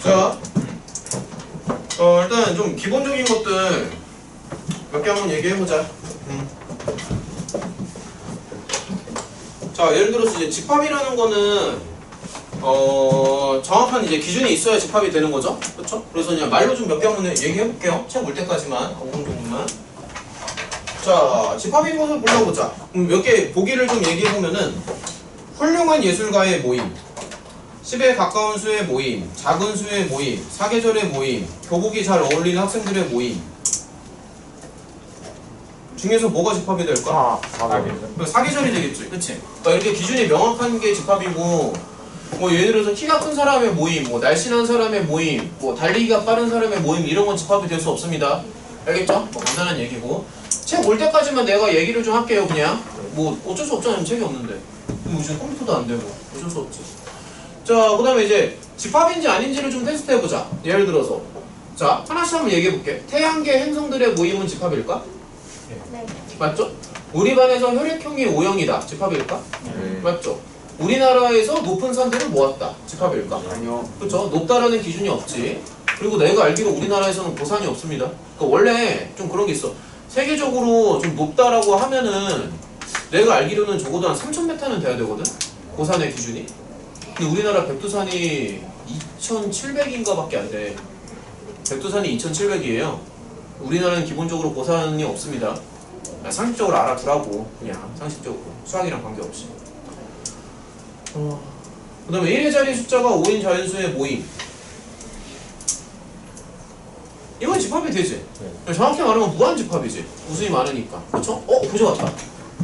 자, 일단 좀 기본적인 것들 몇 개 한번 얘기해보자. 자, 예를 들어서 이제 집합이라는 거는 정확한 이제 기준이 있어야 집합이 되는 거죠, 그렇죠? 그래서 그냥 말로 좀 몇 개 한번 얘기해볼게요. 책 올 때까지만 5분 정도만. 자, 집합인 것을 골라보자. 몇 개 보기를 좀 얘기해보면은 훌륭한 예술가의 모임, 10에 가까운 수의 모임, 작은 수의 모임, 사계절의 모임, 교복이 잘 어울리는 학생들의 모임 중에서 뭐가 집합이 될까? 사계절이 되겠지, 그치? 그러니까 이렇게 기준이 명확한 게 집합이고, 뭐 예를 들어서 키가 큰 사람의 모임, 뭐 날씬한 사람의 모임, 뭐 달리기가 빠른 사람의 모임, 이런 건 집합이 될 수 없습니다. 알겠죠? 뭐 간단한 얘기고, 책 올 때까지만 내가 얘기를 좀 할게요. 그냥 뭐 어쩔 수 없잖아요. 책이 없는데 뭐 이제 컴퓨터도 안 되고 어쩔 수 없지. 자, 그 다음에 이제 집합인지 아닌지를 좀 테스트해보자. 예를 들어서 자, 하나씩 한번 얘기해볼게. 태양계 행성들의 모임은 집합일까? 네. 맞죠? 우리 반에서 혈액형이 O형이다. 집합일까? 맞죠? 우리나라에서 높은 산들을 모았다. 집합일까? 아니요. 그쵸? 높다라는 기준이 없지. 그리고 내가 알기로 우리나라에서는 고산이 없습니다. 그러니까 원래 좀 그런 게 있어. 세계적으로 좀 높다라고 하면은 내가 알기로는 적어도 한 3,000m는 돼야 되거든? 고산의 기준이. 근데 우리나라 백두산이 2,700인가 밖에 안 돼. 백두산이 2,700이에요. 우리나라는 기본적으로 고산이 없습니다. 상식적으로 알아두라고. 그냥 상식적으로. 수학이랑 관계없이. 그 다음에 1의 자리 숫자가 5인 자연수의 모임. 이건 집합이 되지. 네. 정확히 말하면 무한집합이지. 무수히 많으니까. 그렇죠? 교재 왔다.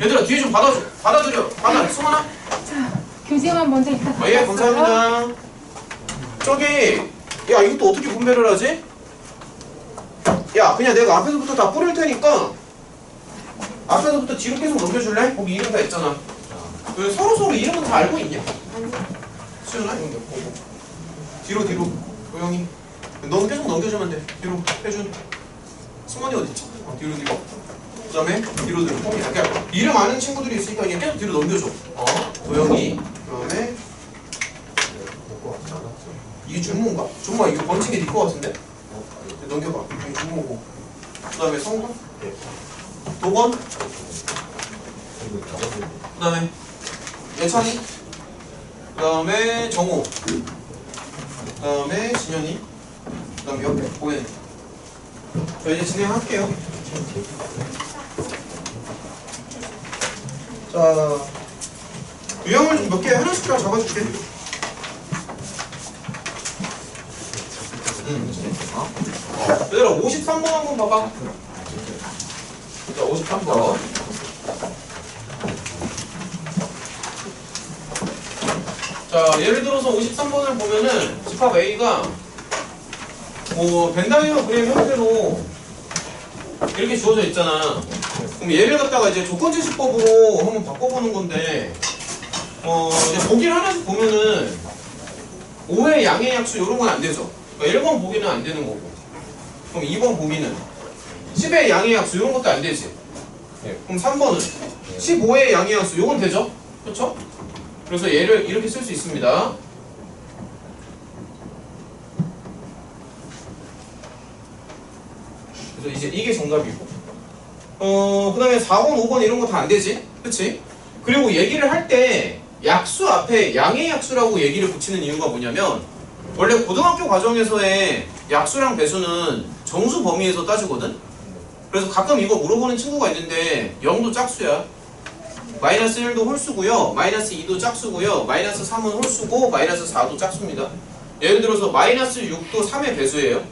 얘들아 뒤에 좀 받아줘. 받아들여. 받아. 승환아. 자, 교재만 먼저 일단 예, 감사합니다. 저기, 야, 이것도 어떻게 분배를 하지? 야, 그냥 내가 앞에서부터 다 뿌릴 테니까 앞에서부터 뒤로 계속 넘겨줄래? 거기 이름 다 있잖아. 왜 서로 이름은 다 알고 있냐? 수연아, 이거 보고. 뒤로. 조용히. 너는 계속 넘겨주면 돼. 뒤로 해준. 승원이 어딨지? 뒤로. 그 다음에 뒤로. 그러니까 이름 아는 친구들이 있으니까 그냥 계속 뒤로 넘겨줘. 도영이. 그 다음에 이게 준모인가? 준모야, 이거 번칭이 네 거 같은데? 넘겨봐. 이게 준모고. 그 다음에 성도? 도건? 그 다음에 예찬이? 그 다음에 정호. 그 다음에 진현이. 그 다음에 옆에 고현. 자, 이제 진행할게요. 자, 유형을 좀 몇 개 하나씩 다 잡아줄게. 얘들아 53번 한번 봐봐. 자, 53번. 자, 예를 들어서 53번을 보면은 집합 A가 뭐 벤다이어 그램 형태로 이렇게 주어져 있잖아. 그럼 얘를 갖다가 이제 조건제시법으로 한번 바꿔보는 건데, 이제 보기를 하나씩 보면은 5의 양의 약수 이런 건 안 되죠. 그러니까 1번 보기는 안 되는 거고, 그럼 2번 보기는 10의 양의 약수 이런 것도 안 되지. 그럼 3번은 15의 양의 약수 이건 되죠? 그렇죠? 그래서 얘를 이렇게 쓸 수 있습니다. 그래서 이제 이게 정답이고, 그 다음에 4번, 5번 이런 거 다 안 되지? 그치? 그리고 얘기를 할 때 약수 앞에 양의 약수라고 얘기를 붙이는 이유가 뭐냐면, 원래 고등학교 과정에서의 약수랑 배수는 정수 범위에서 따지거든? 그래서 가끔 이거 물어보는 친구가 있는데 0도 짝수야. 마이너스 1도 홀수고요, 마이너스 2도 짝수고요, 마이너스 3은 홀수고, 마이너스 4도 짝수입니다. 예를 들어서 마이너스 6도 3의 배수예요.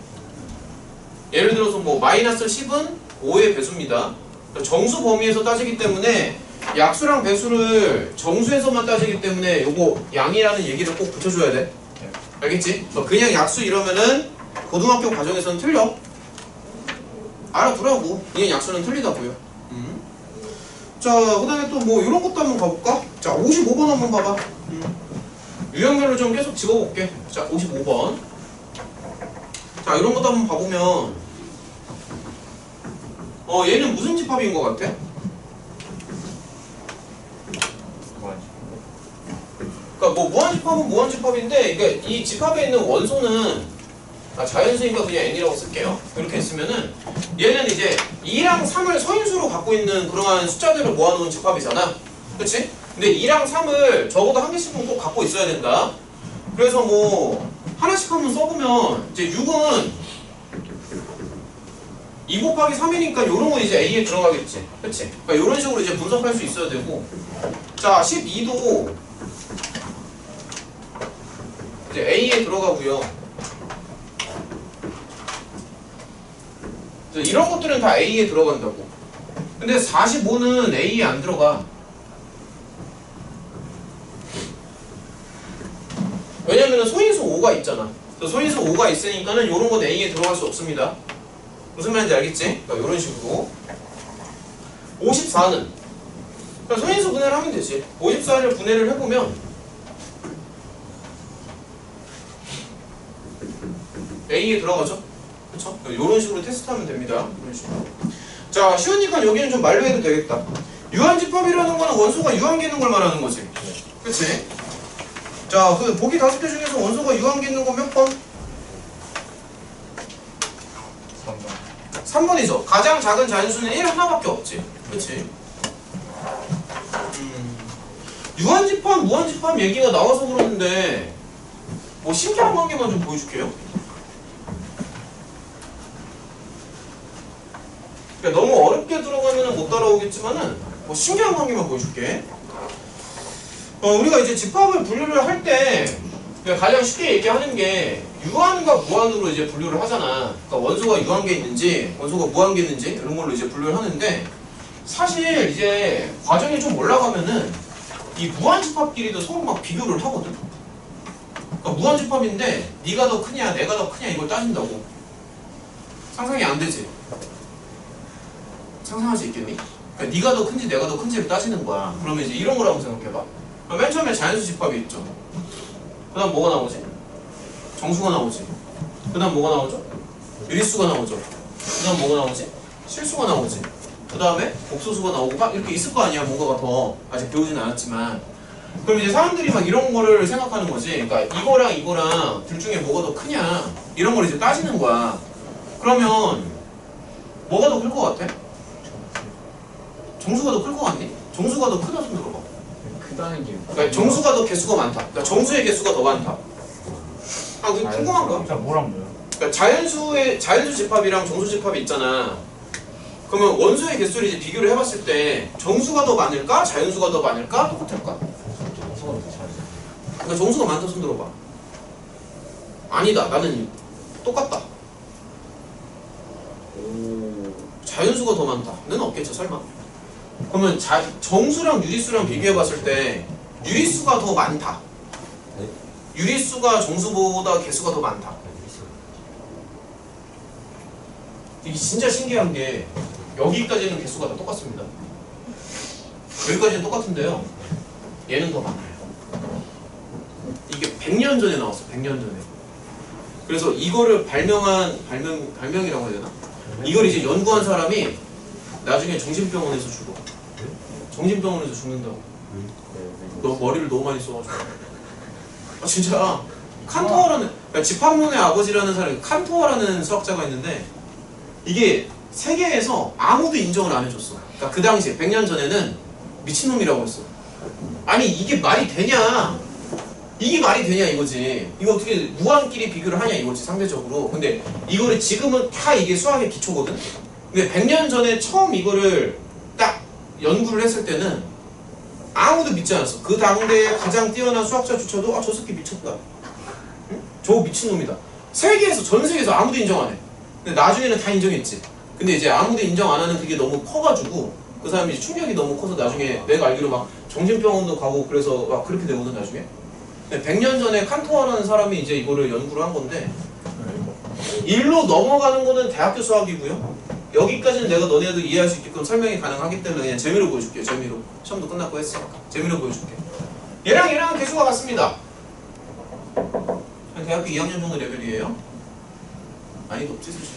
예를 들어서 뭐 마이너스 10은 5의 배수입니다. 정수 범위에서 따지기 때문에 약수랑 배수를 정수에서만 따지기 때문에 요거 양이라는 얘기를 꼭 붙여줘야 돼. 알겠지? 그냥 약수 이러면은 고등학교 과정에서는 틀려. 알아두라고. 그냥 약수는 틀리다고요. 자, 그 다음에 또 뭐 이런 것도 한번 가볼까? 자, 55번 한번 봐봐. 유형별로 좀 계속 집어볼게. 자, 55번. 자, 이런 것도 한번 봐보면 얘는 무슨 집합인 것 같아? 그러니까 뭐 무한집합은 무한집합인데, 그러니까 이 집합에 있는 원소는 자연수니까 그냥 n이라고 쓸게요. 이렇게 쓰면은 얘는 이제 2랑 3을 서인수로 갖고 있는 그러한 숫자들을 모아놓은 집합이잖아. 그치? 근데 2랑 3을 적어도 한 개씩은 꼭 갖고 있어야 된다. 그래서 뭐 하나씩 한번 써보면 이제 6은 2 곱하기 3이니까 요런 건 이제 A에 들어가겠지. 그치? 그러니까 요런 식으로 이제 분석할 수 있어야 되고, 자 12도 이제 A에 들어가고요. 이런 것들은 다 A에 들어간다고. 근데 45는 A에 안 들어가. 왜냐면은 소인수 5가 있잖아. 소인수 5가 있으니까는 요런 건 A에 들어갈 수 없습니다. 무슨 말인지 알겠지? 그러니까 이런 식으로 54는 소인수 분해를 하면 되지. 54를 분해를 해보면 A에 들어가죠? 그쵸? 이런 식으로 테스트하면 됩니다. 이런 식으로. 자, 쉬우니까 여기는 좀 말로 해도 되겠다. 유한집합이라는 거는 원소가 유한계 있는 걸 말하는 거지. 그치? 자, 그 보기 5개 중에서 원소가 유한계 있는 건 몇 번? 3번. 3번이죠. 가장 작은 자연수는 1 하나밖에 없지. 그치? 유한집합, 무한집합 얘기가 나와서 그러는데 뭐 신기한 관계만 좀 보여줄게요. 그러니까 너무 어렵게 들어가면 못 따라오겠지만은 뭐 신기한 관계만 보여줄게. 우리가 이제 집합을 분류를 할 때 가장 쉽게 얘기하는 게 유한과 무한으로 이제 분류를 하잖아. 그러니까 원소가 유한계 있는지 원소가 무한계 있는지 이런 걸로 이제 분류를 하는데, 사실 이제 과정이 좀 올라가면은 이 무한집합끼리도 서로 막 비교를 하거든. 그러니까 무한집합인데 네가 더 크냐 내가 더 크냐 이걸 따진다고. 상상이 안 되지? 상상할 수 있겠니? 그러니까 네가 더 큰지 내가 더 큰지를 따지는 거야. 그러면 이제 이런 거라고 생각해봐. 맨 처음에 자연수 집합이 있죠. 그 다음 뭐가 나오지? 정수가 나오지. 그 다음 뭐가 나오죠? 유리수가 나오죠. 그 다음 뭐가 나오지? 실수가 나오지. 그 다음에 옥수수가 나오고 막 이렇게 있을 거 아니야. 뭔가가 더 아직 배우진 않았지만. 그럼 이제 사람들이 막 이런 거를 생각하는 거지. 그러니까 이거랑 이거랑 둘 중에 뭐가 더 크냐 이런 걸 이제 따지는 거야. 그러면 뭐가 더 클 것 같아? 정수가 더 클 것 같니? 정수가 더 크다 손 들어봐. 크다는 게. 그러니까 정수가 더 개수가 많다. 그러니까 정수의 개수가 더 많다. 아, 그게 궁금한 거야. 자, 뭐랑 뭐야? 그러니까 자연수 집합이랑 정수 집합이 있잖아. 그러면 원소의 개수를 이제 비교를 해봤을 때 정수가 더 많을까? 자연수가 더 많을까? 똑같을까? 정수가 더 잘. 그러니까 정수가 많다 손 들어봐. 아니다. 나는 똑같다. 오, 자연수가 더 많다. 는 없겠죠 설마? 그러면 정수랑 유리수랑 비교해봤을 때 유리수가 더 많다. 유리수가 정수보다 개수가 더 많다. 이게 진짜 신기한 게 여기까지는 개수가 다 똑같습니다. 여기까지는 똑같은데요. 얘는 더 많아요. 이게 100년 전에 나왔어. 100년 전에. 그래서 이거를 발명이라고 해야 되나? 이걸 이제 연구한 사람이 나중에 정신병원에서 죽어. 정신병원에서 죽는다고. 너 머리를 너무 많이 써가지고. 아 진짜 칸토어라는, 그러니까 집합론의 아버지라는 사람이 칸토어라는 수학자가 있는데 이게 세계에서 아무도 인정을 안 해줬어. 그러니까 그 당시에 100년 전에는 미친놈이라고 했어. 아니 이게 말이 되냐? 이게 말이 되냐 이거지. 이거 어떻게 무한끼리 비교를 하냐 이거지 상대적으로. 근데 이거를 지금은 다 이게 수학의 기초거든. 근데 100년 전에 처음 이거를 딱 연구를 했을 때는 아무도 믿지 않았어. 그 당대에 가장 뛰어난 수학자조차도 아 저 새끼 미쳤다. 응? 저 미친놈이다. 세계에서 전 세계에서 아무도 인정 안 해. 근데 나중에는 다 인정했지. 근데 이제 아무도 인정 안 하는 그게 너무 커가지고 그 사람이 충격이 너무 커서 나중에 내가 알기로 막 정신병원도 가고 그래서 막 그렇게 되거든 나중에. 근데 100년 전에 칸토어라는 사람이 이제 이거를 연구를 한 건데 일로 넘어가는 거는 대학교 수학이고요. 여기까지는 내가 너네도 이해할 수 있게끔 설명이 가능하기 때문에 그냥 재미로 보여줄게요. 재미로. 시험도 끝났고 했으니까 재미로 보여줄게. 얘랑 개수가 같습니다. 대학교 2학년 정도 레벨이에요. 많이 높지 사실.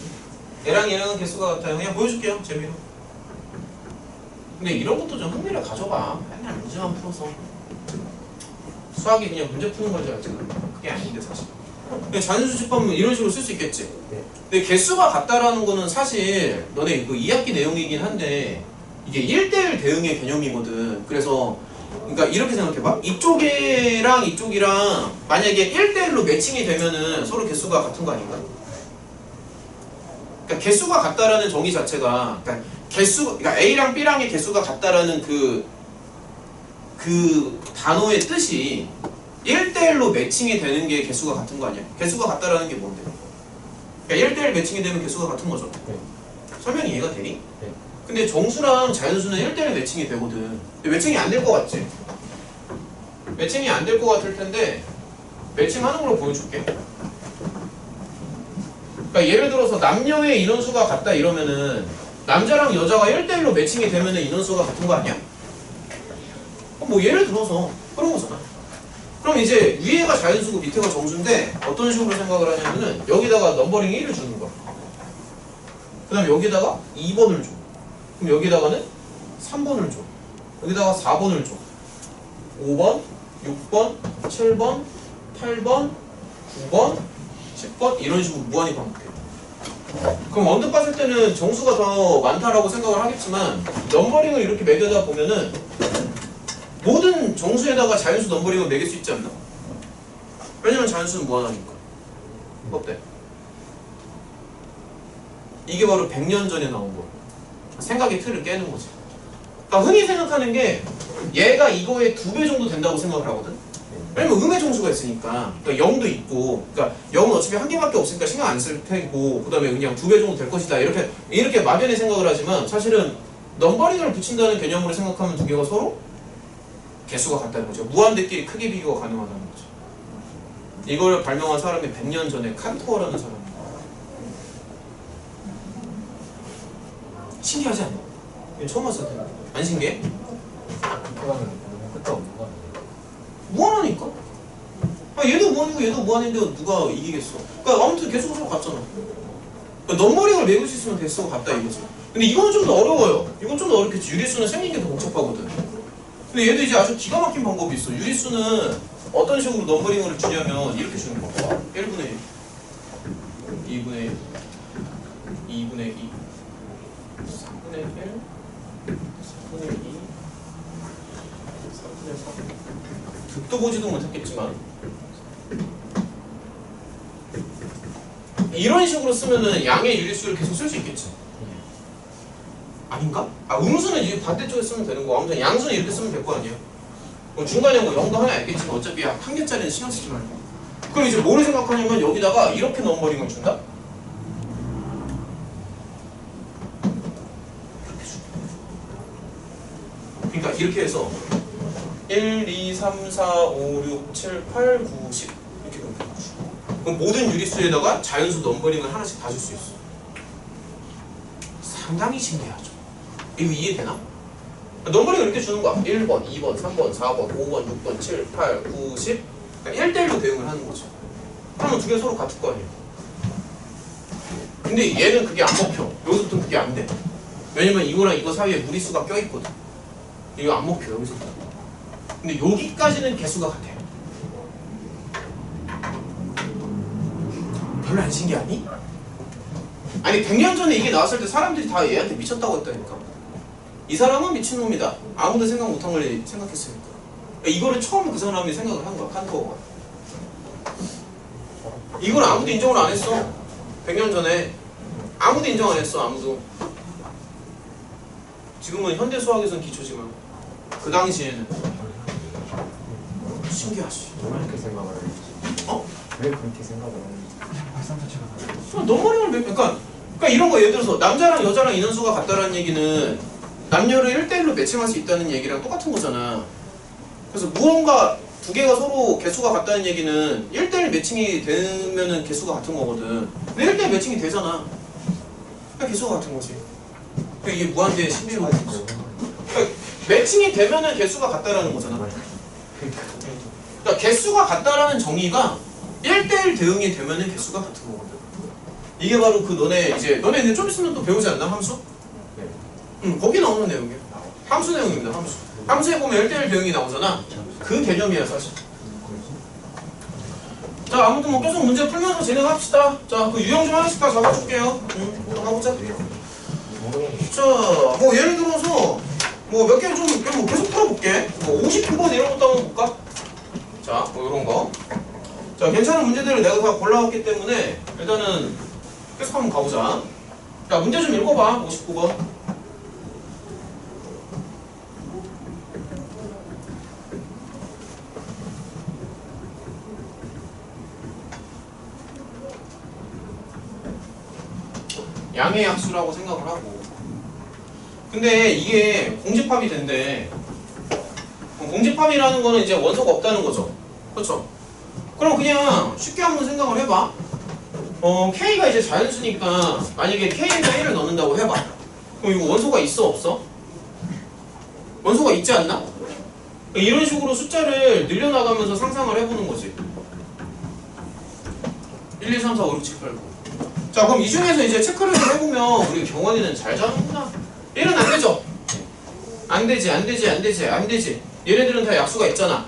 얘랑은 개수가 같아요. 그냥 보여줄게요. 재미로. 근데 이런 것도 좀 흥미를 가져봐. 맨날 문제만 풀어서 수학이 그냥 문제 푸는 건 줄 알잖아. 그게 아닌데 사실. 그냥 자연수집하면 이런 식으로 쓸 수 있겠지. 근데 개수가 같다라는 거는 사실 너네 그 2학기 내용이긴 한데 이게 1대1 대응의 개념이거든. 그래서 그러니까 이렇게 생각해봐. 이쪽이랑 이쪽이랑 만약에 1대1로 매칭이 되면은 서로 개수가 같은 거 아닌가? 그러니까 개수가 같다라는 정의 자체가 그러니까 A랑 B랑의 개수가 같다라는 그 단어의 뜻이 1대1로 매칭이 되는 게 개수가 같은 거 아니야? 개수가 같다라는 게 뭔데? 그러니까 1대1 매칭이 되면 개수가 같은 거죠. 네. 설명이 이해가 되니? 네. 근데 정수랑 자연수는 1대1 매칭이 되거든. 근데 매칭이 안 될 것 같지? 매칭이 안 될 것 같을 텐데 매칭하는 걸로 보여줄게. 그러니까 예를 들어서 남녀의 인원수가 같다 이러면은 남자랑 여자가 1대1로 매칭이 되면은 인원수가 같은 거 아니야? 뭐 예를 들어서 그런 거잖아. 그럼 이제 위에가 자연수고 밑에가 정수인데 어떤 식으로 생각을 하냐면은 여기다가 넘버링 1을 주는 거야. 그 다음에 여기다가 2번을 줘. 그럼 여기다가는 3번을 줘. 여기다가 4번을 줘. 5번, 6번, 7번, 8번, 9번, 10번 이런 식으로 무한히 반복해. 그럼 언뜻 봤을 때는 정수가 더 많다라고 생각을 하겠지만 넘버링을 이렇게 매겨다 보면은 모든 정수에다가 자연수 넘버링을 매길 수 있지 않나? 왜냐면 자연수는 무한하니까. 어때? 이게 바로 100년 전에 나온 거. 생각의 틀을 깨는 거지. 그러니까 흔히 생각하는 게 얘가 이거의 2배 정도 된다고 생각을 하거든? 왜냐면 음의 정수가 있으니까. 그러니까 0도 있고, 그러니까 0은 어차피 한 개밖에 없으니까 신경 안 쓸 테고, 그 다음에 그냥 2배 정도 될 것이다. 이렇게 막연히 생각을 하지만 사실은 넘버링을 붙인다는 개념으로 생각하면 두 개가 서로 개수가 같다는 거죠. 무한대끼리 크기 비교가 가능하다는 거죠. 이걸 발명한 사람이 100년 전에 칸토어라는 사람이에요. 신기하지 않나? 처음 왔을 텐데. 안 신기해? 그렇게 가면 너무 끝도 없는 거 아니에요? 무한하니까? 얘도 무한이고 얘도 무한인데 누가 이기겠어? 그러니까 아무튼 개수가 서로 같잖아. 그러니까 넘버링을 매길 수 있으면 개수가 같다 이거지. 근데 이거는 좀 더 어려워요. 이건 좀 더 어렵겠지. 유리수는 생긴 게 더 복잡하거든. 근데 얘도 이제 아주 기가 막힌 방법이 있어. 유리수는 어떤 식으로 넘버링을 주냐면 이렇게 주는 거야. 1분의 1, 2분의 1, 2분의 2, 3분의 1, 4분의 2, 3분의 3. 듣도 보지도 못했겠지만 이런 식으로 쓰면은 양의 유리수를 계속 쓸 수 있겠지. 아닌가? 음수는 이 반대쪽에 쓰면 되는 거. 아무튼 양수는 이렇게 쓰면 될 거 아니야. 중간에 뭐 0도 하나 알겠지만 어차피 한 개짜리는 신경 쓰지 말고. 그럼 이제 뭐를 생각하냐면 여기다가 이렇게 넘버링을 준다? 그러니까 이렇게 해서 1, 2, 3, 4, 5, 6, 7, 8, 9, 10 이렇게 되는 거지. 그럼 모든 유리수에다가 자연수 넘버링을 하나씩 다 줄 수 있어. 상당히 신기하죠. 이거 이해되나? 넘버링을 이렇게 주는 거야. 1번, 2번, 3번, 4번, 5번, 6번, 7, 8, 9, 10 그러니까 1대1로 대응을 하는 거죠. 그러면 두 개 서로 같을 거 아니에요. 근데 얘는 그게 안 먹혀. 여기서부터 그게 안 돼. 왜냐면 이거랑 이거 사이에 무리수가 껴있거든. 이거 안 먹혀 여기서부터. 근데 여기까지는 개수가 같아요. 별로 안 신기하니? 아니 100년 전에 이게 나왔을 때 사람들이 다 얘한테 미쳤다고 했다니까. 이 사람은 미친놈이다. 아무도 생각 못한 걸 생각했으니까. 그러니까 이거를 처음 그 사람이 생각을 한 거야. 칸토어가. 이걸 아무도 인정을 안 했어. 100년 전에 아무도 인정 안 했어. 아무도. 지금은 현대 수학에서는 기초지만 그 당시에는 신기하지. 왜 그렇게 생각을 했지? 어? 왜 그렇게 생각을 했는지. 넘버링을 그러니까 이런 거 예를 들어서 남자랑 여자랑 인원수가 같다라는 얘기는 남녀를 1대1로 매칭할 수 있다는 얘기랑 똑같은 거잖아. 그래서 무언가 두 개가 서로 개수가 같다는 얘기는 1대1 매칭이 되면은 개수가 같은 거거든. 근데 1대1 매칭이 되잖아. 그러니까 개수가 같은 거지. 그러니까 이게 무한대의 신비로운 거지. 그러니까 매칭이 되면은 개수가 같다라는 거잖아. 그러니까 개수가 같다라는 정의가 1대1 대응이 되면은 개수가 같은 거거든. 이게 바로 그 너네 좀 있으면 또 배우지 않나? 함수? 네. 응, 거기 나오는 내용이야. 함수 내용입니다. 함수에 보면 1대1 대응이 나오잖아. 그 개념이야 사실. 자, 아무튼 뭐 계속 문제 풀면서 진행합시다. 자, 그 유형 좀 하나씩 다 잡아줄게요. 가보자. 자, 뭐 예를 들어서 뭐 몇 개 좀 뭐 계속 풀어볼게. 뭐 59번 이런 것도 한번 볼까? 자, 뭐 이런 거. 자, 괜찮은 문제들을 내가 다 골라왔기 때문에 일단은 계속 한번 가보자. 자, 문제 좀 읽어봐. 59번. 양의 약수라고 생각을 하고. 근데 이게 공집합이 된대. 공집합이라는 거는 이제 원소가 없다는 거죠. 그렇죠? 그럼 그냥 쉽게 한번 생각을 해봐. K가 이제 자연수니까 만약에 K에다 1을 넣는다고 해봐. 그럼 이거 원소가 있어 없어? 원소가 있지 않나? 이런 식으로 숫자를 늘려나가면서 상상을 해보는 거지. 1, 2, 3, 4, 5, 6, 7, 8, 9. 자, 그럼 이 중에서 이제 체크를 좀 해보면 우리 경원이는 잘 자는구나. 1은 안 되죠? 안 되지, 안 되지, 안 되지, 안 되지. 얘네들은 다 약수가 있잖아.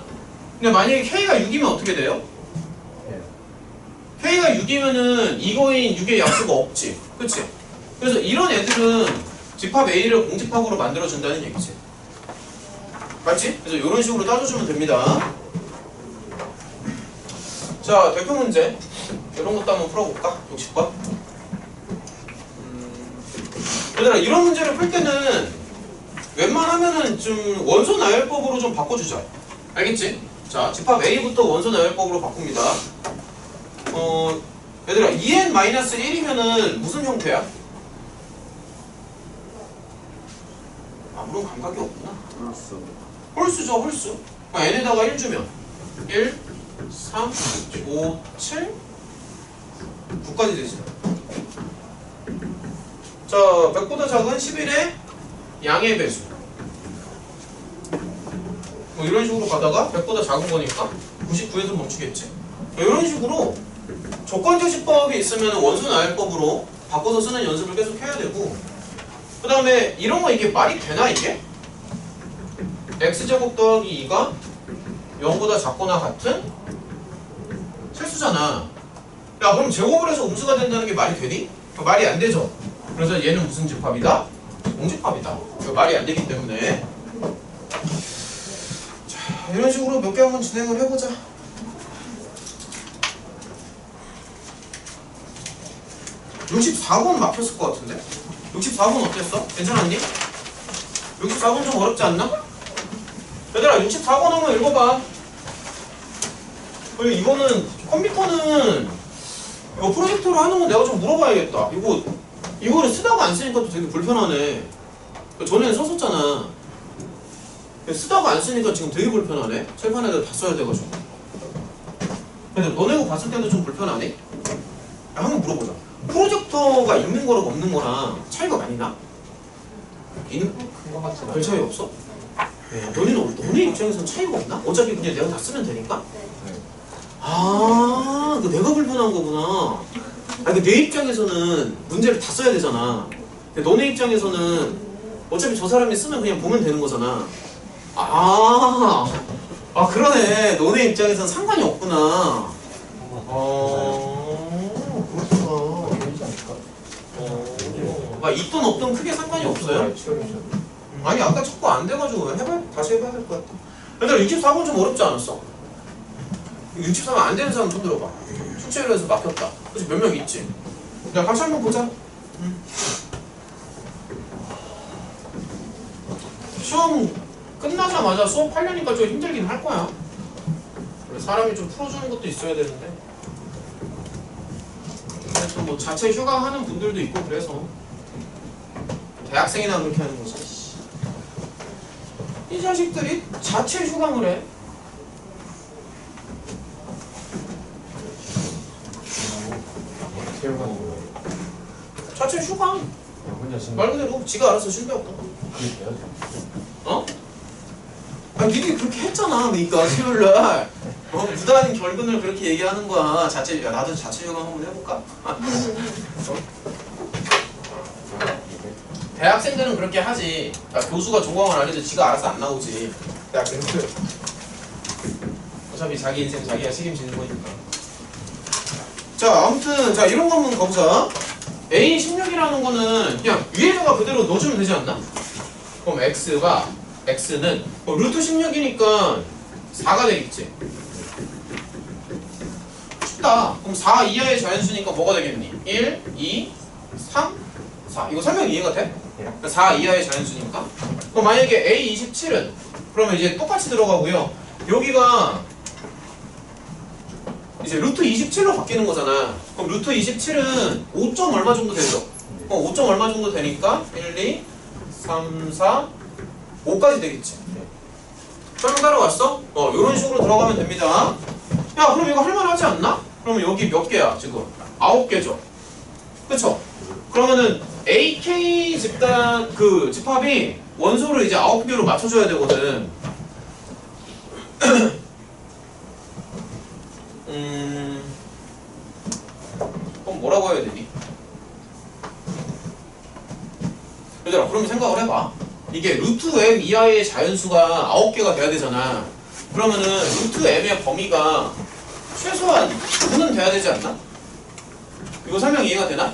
근데 만약에 K가 6이면 어떻게 돼요? K가 6이면은 이거인 6의 약수가 없지. 그치? 그래서 이런 애들은 집합 A를 공집합으로 만들어준다는 얘기지. 맞지? 그래서 이런 식으로 따져주면 됩니다. 자, 대표 문제. 이런 것도 한번 풀어볼까? 60번. 얘들아, 이런 문제를 풀 때는 웬만하면은 좀 원소 나열법으로 좀 바꿔주자. 알겠지? 자, 집합 A부터 원소 나열법으로 바꿉니다. 얘들아, 2n-1이면은 무슨 형태야? 아무런 감각이 없구나. 홀수죠, 홀수. n에다가 1 주면 1, 3, 5, 7, 9까지 되지. 자, 100보다 작은 11의 양의 배수. 뭐 이런 식으로 가다가 100보다 작은 거니까 99에서 멈추겠지. 이런 식으로 조건제시법이 있으면 원소 나열법으로 바꿔서 쓰는 연습을 계속 해야 되고, 그 다음에 이런 거 이게 말이 되나 이게? x제곱 더하기 2가 0보다 작거나 같은 실수잖아. 야, 그럼 제곱을 해서 음수가 된다는 게 말이 되니? 말이 안 되죠. 그래서 얘는 무슨 집합이다? 공집합이다. 말이 안 되기 때문에. 자, 이런 식으로 몇 개 한번 진행을 해보자. 64번 막혔을 것 같은데? 64번 어땠어? 괜찮았니? 64번 좀 어렵지 않나? 얘들아, 64번 한번 읽어봐. 이거는 컴퓨터는 이거 프로젝터로 하는 건 내가 좀 물어봐야겠다. 이거를 쓰다가 안 쓰니까 또 되게 불편하네. 전에는 썼었잖아. 쓰다가 안 쓰니까 지금 되게 불편하네. 칠판에다 다 써야 돼가지고. 근데 너네 거 봤을 때도 좀 불편하네? 야, 한번 물어보자. 프로젝터가 있는 거랑 없는 거랑 차이가 많이 나? 큰거 같진 별 차이 없어? 너네 입장에서는 차이가 없나? 어차피 그냥 내가 다 쓰면 되니까? 아, 그 내가 불편한 거구나. 내 입장에서는 문제를 다 써야 되잖아. 근데 너네 입장에서는 어차피 저 사람이 쓰면 그냥 보면 되는 거잖아. 그러네. 너네 입장에서는 상관이 없구나. 그렇구나. 있든 없든 크게 상관이 없어요? 아니, 아까 자꾸 안 돼가지고 다시 해봐야 될 것 같아. 얘들아, 64번 좀 어렵지 않았어? 64번 안 되는 사람 손 들어봐. 출제를 해서 막혔다. 그치, 몇 명 있지? 야, 같이 한번 보자. 시험 끝나자마자 수업 하려니까 좀 힘들긴 할 거야. 사람이 좀 풀어주는 것도 있어야 되는데. 근데 또 뭐 자체 휴강하는 분들도 있고 그래서 대학생이나 그렇게 하는 거지. 이 자식들이 자체 휴강을 해. 체육관 이거 자체 휴강. 혼자 쉬는 말 그대로 지가 알아서 쉰다고. 그게 돼야죠. 어? 니들이 그렇게 했잖아. 그러니까 수요일날 무단 결근을 그렇게 얘기하는 거야. 자체. 야, 나도 자체 휴강 한번 해볼까? 대학생들은 그렇게 하지. 교수가 조광을 안 해도 지가 알아서 안 나오지. 대학생들. 어차피 자기 인생 자기가 책임지는 거니까. 자, 아무튼 자 이런 거 한번 가보자. A16이라는 거는 그냥 위에다가 그대로 넣어주면 되지 않나? 그럼 x는 루트 16이니까 4가 되겠지. 쉽다. 그럼 4 이하의 자연수니까 뭐가 되겠니? 1, 2, 3, 4. 이거 설명 이해가 돼? 그러니까 4 이하의 자연수니까. 그럼 만약에 A27은 그러면 이제 똑같이 들어가고요. 여기가 이제 루트 27로 바뀌는 거잖아. 그럼 루트 27은 5점 얼마 정도 되죠? 5점 얼마 정도 되니까 1, 2, 3, 4, 5까지 되겠지. 설명 따라왔어? 이런 식으로 들어가면 됩니다. 야, 그럼 이거 할만하지 않나? 그러면 여기 몇 개야, 지금? 9개죠. 그쵸? 그러면은 AK 집단, 집합이 원소를 이제 9개로 맞춰줘야 되거든. 그럼 뭐라고 해야 되니? 얘들아, 그럼 생각을 해봐. 이게 루트 m 이하의 자연수가 9개가 돼야 되잖아. 그러면은 루트 m의 범위가 최소한 9는 돼야 되지 않나? 이거 설명 이해가 되나?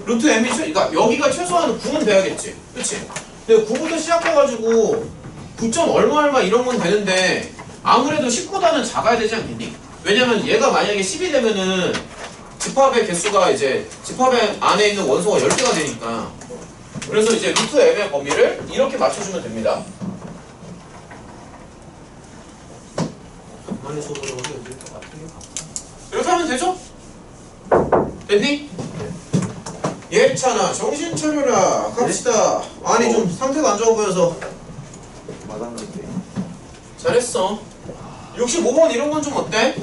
루트 m이 그러니까 여기가 최소한 9는 돼야겠지. 그치? 근데 9부터 시작해가지고 9점 얼마 이런 건 되는데 아무래도 10보다는 작아야 되지 않겠니? 왜냐면 얘가 만약에 10이 되면은 집합의 개수가 이제 집합 안에 있는 원소가 10개가 되니까. 그래서 이제 루트 m의 범위를 이렇게 맞춰주면 됩니다. 이렇게 하면 되죠? 됐니? 예찬아, 정신 차려라. 갑시다. 아니 좀 상태가 안 좋아 보여서. 맞았는데. 잘했어. 65번 이런 건 좀 어때?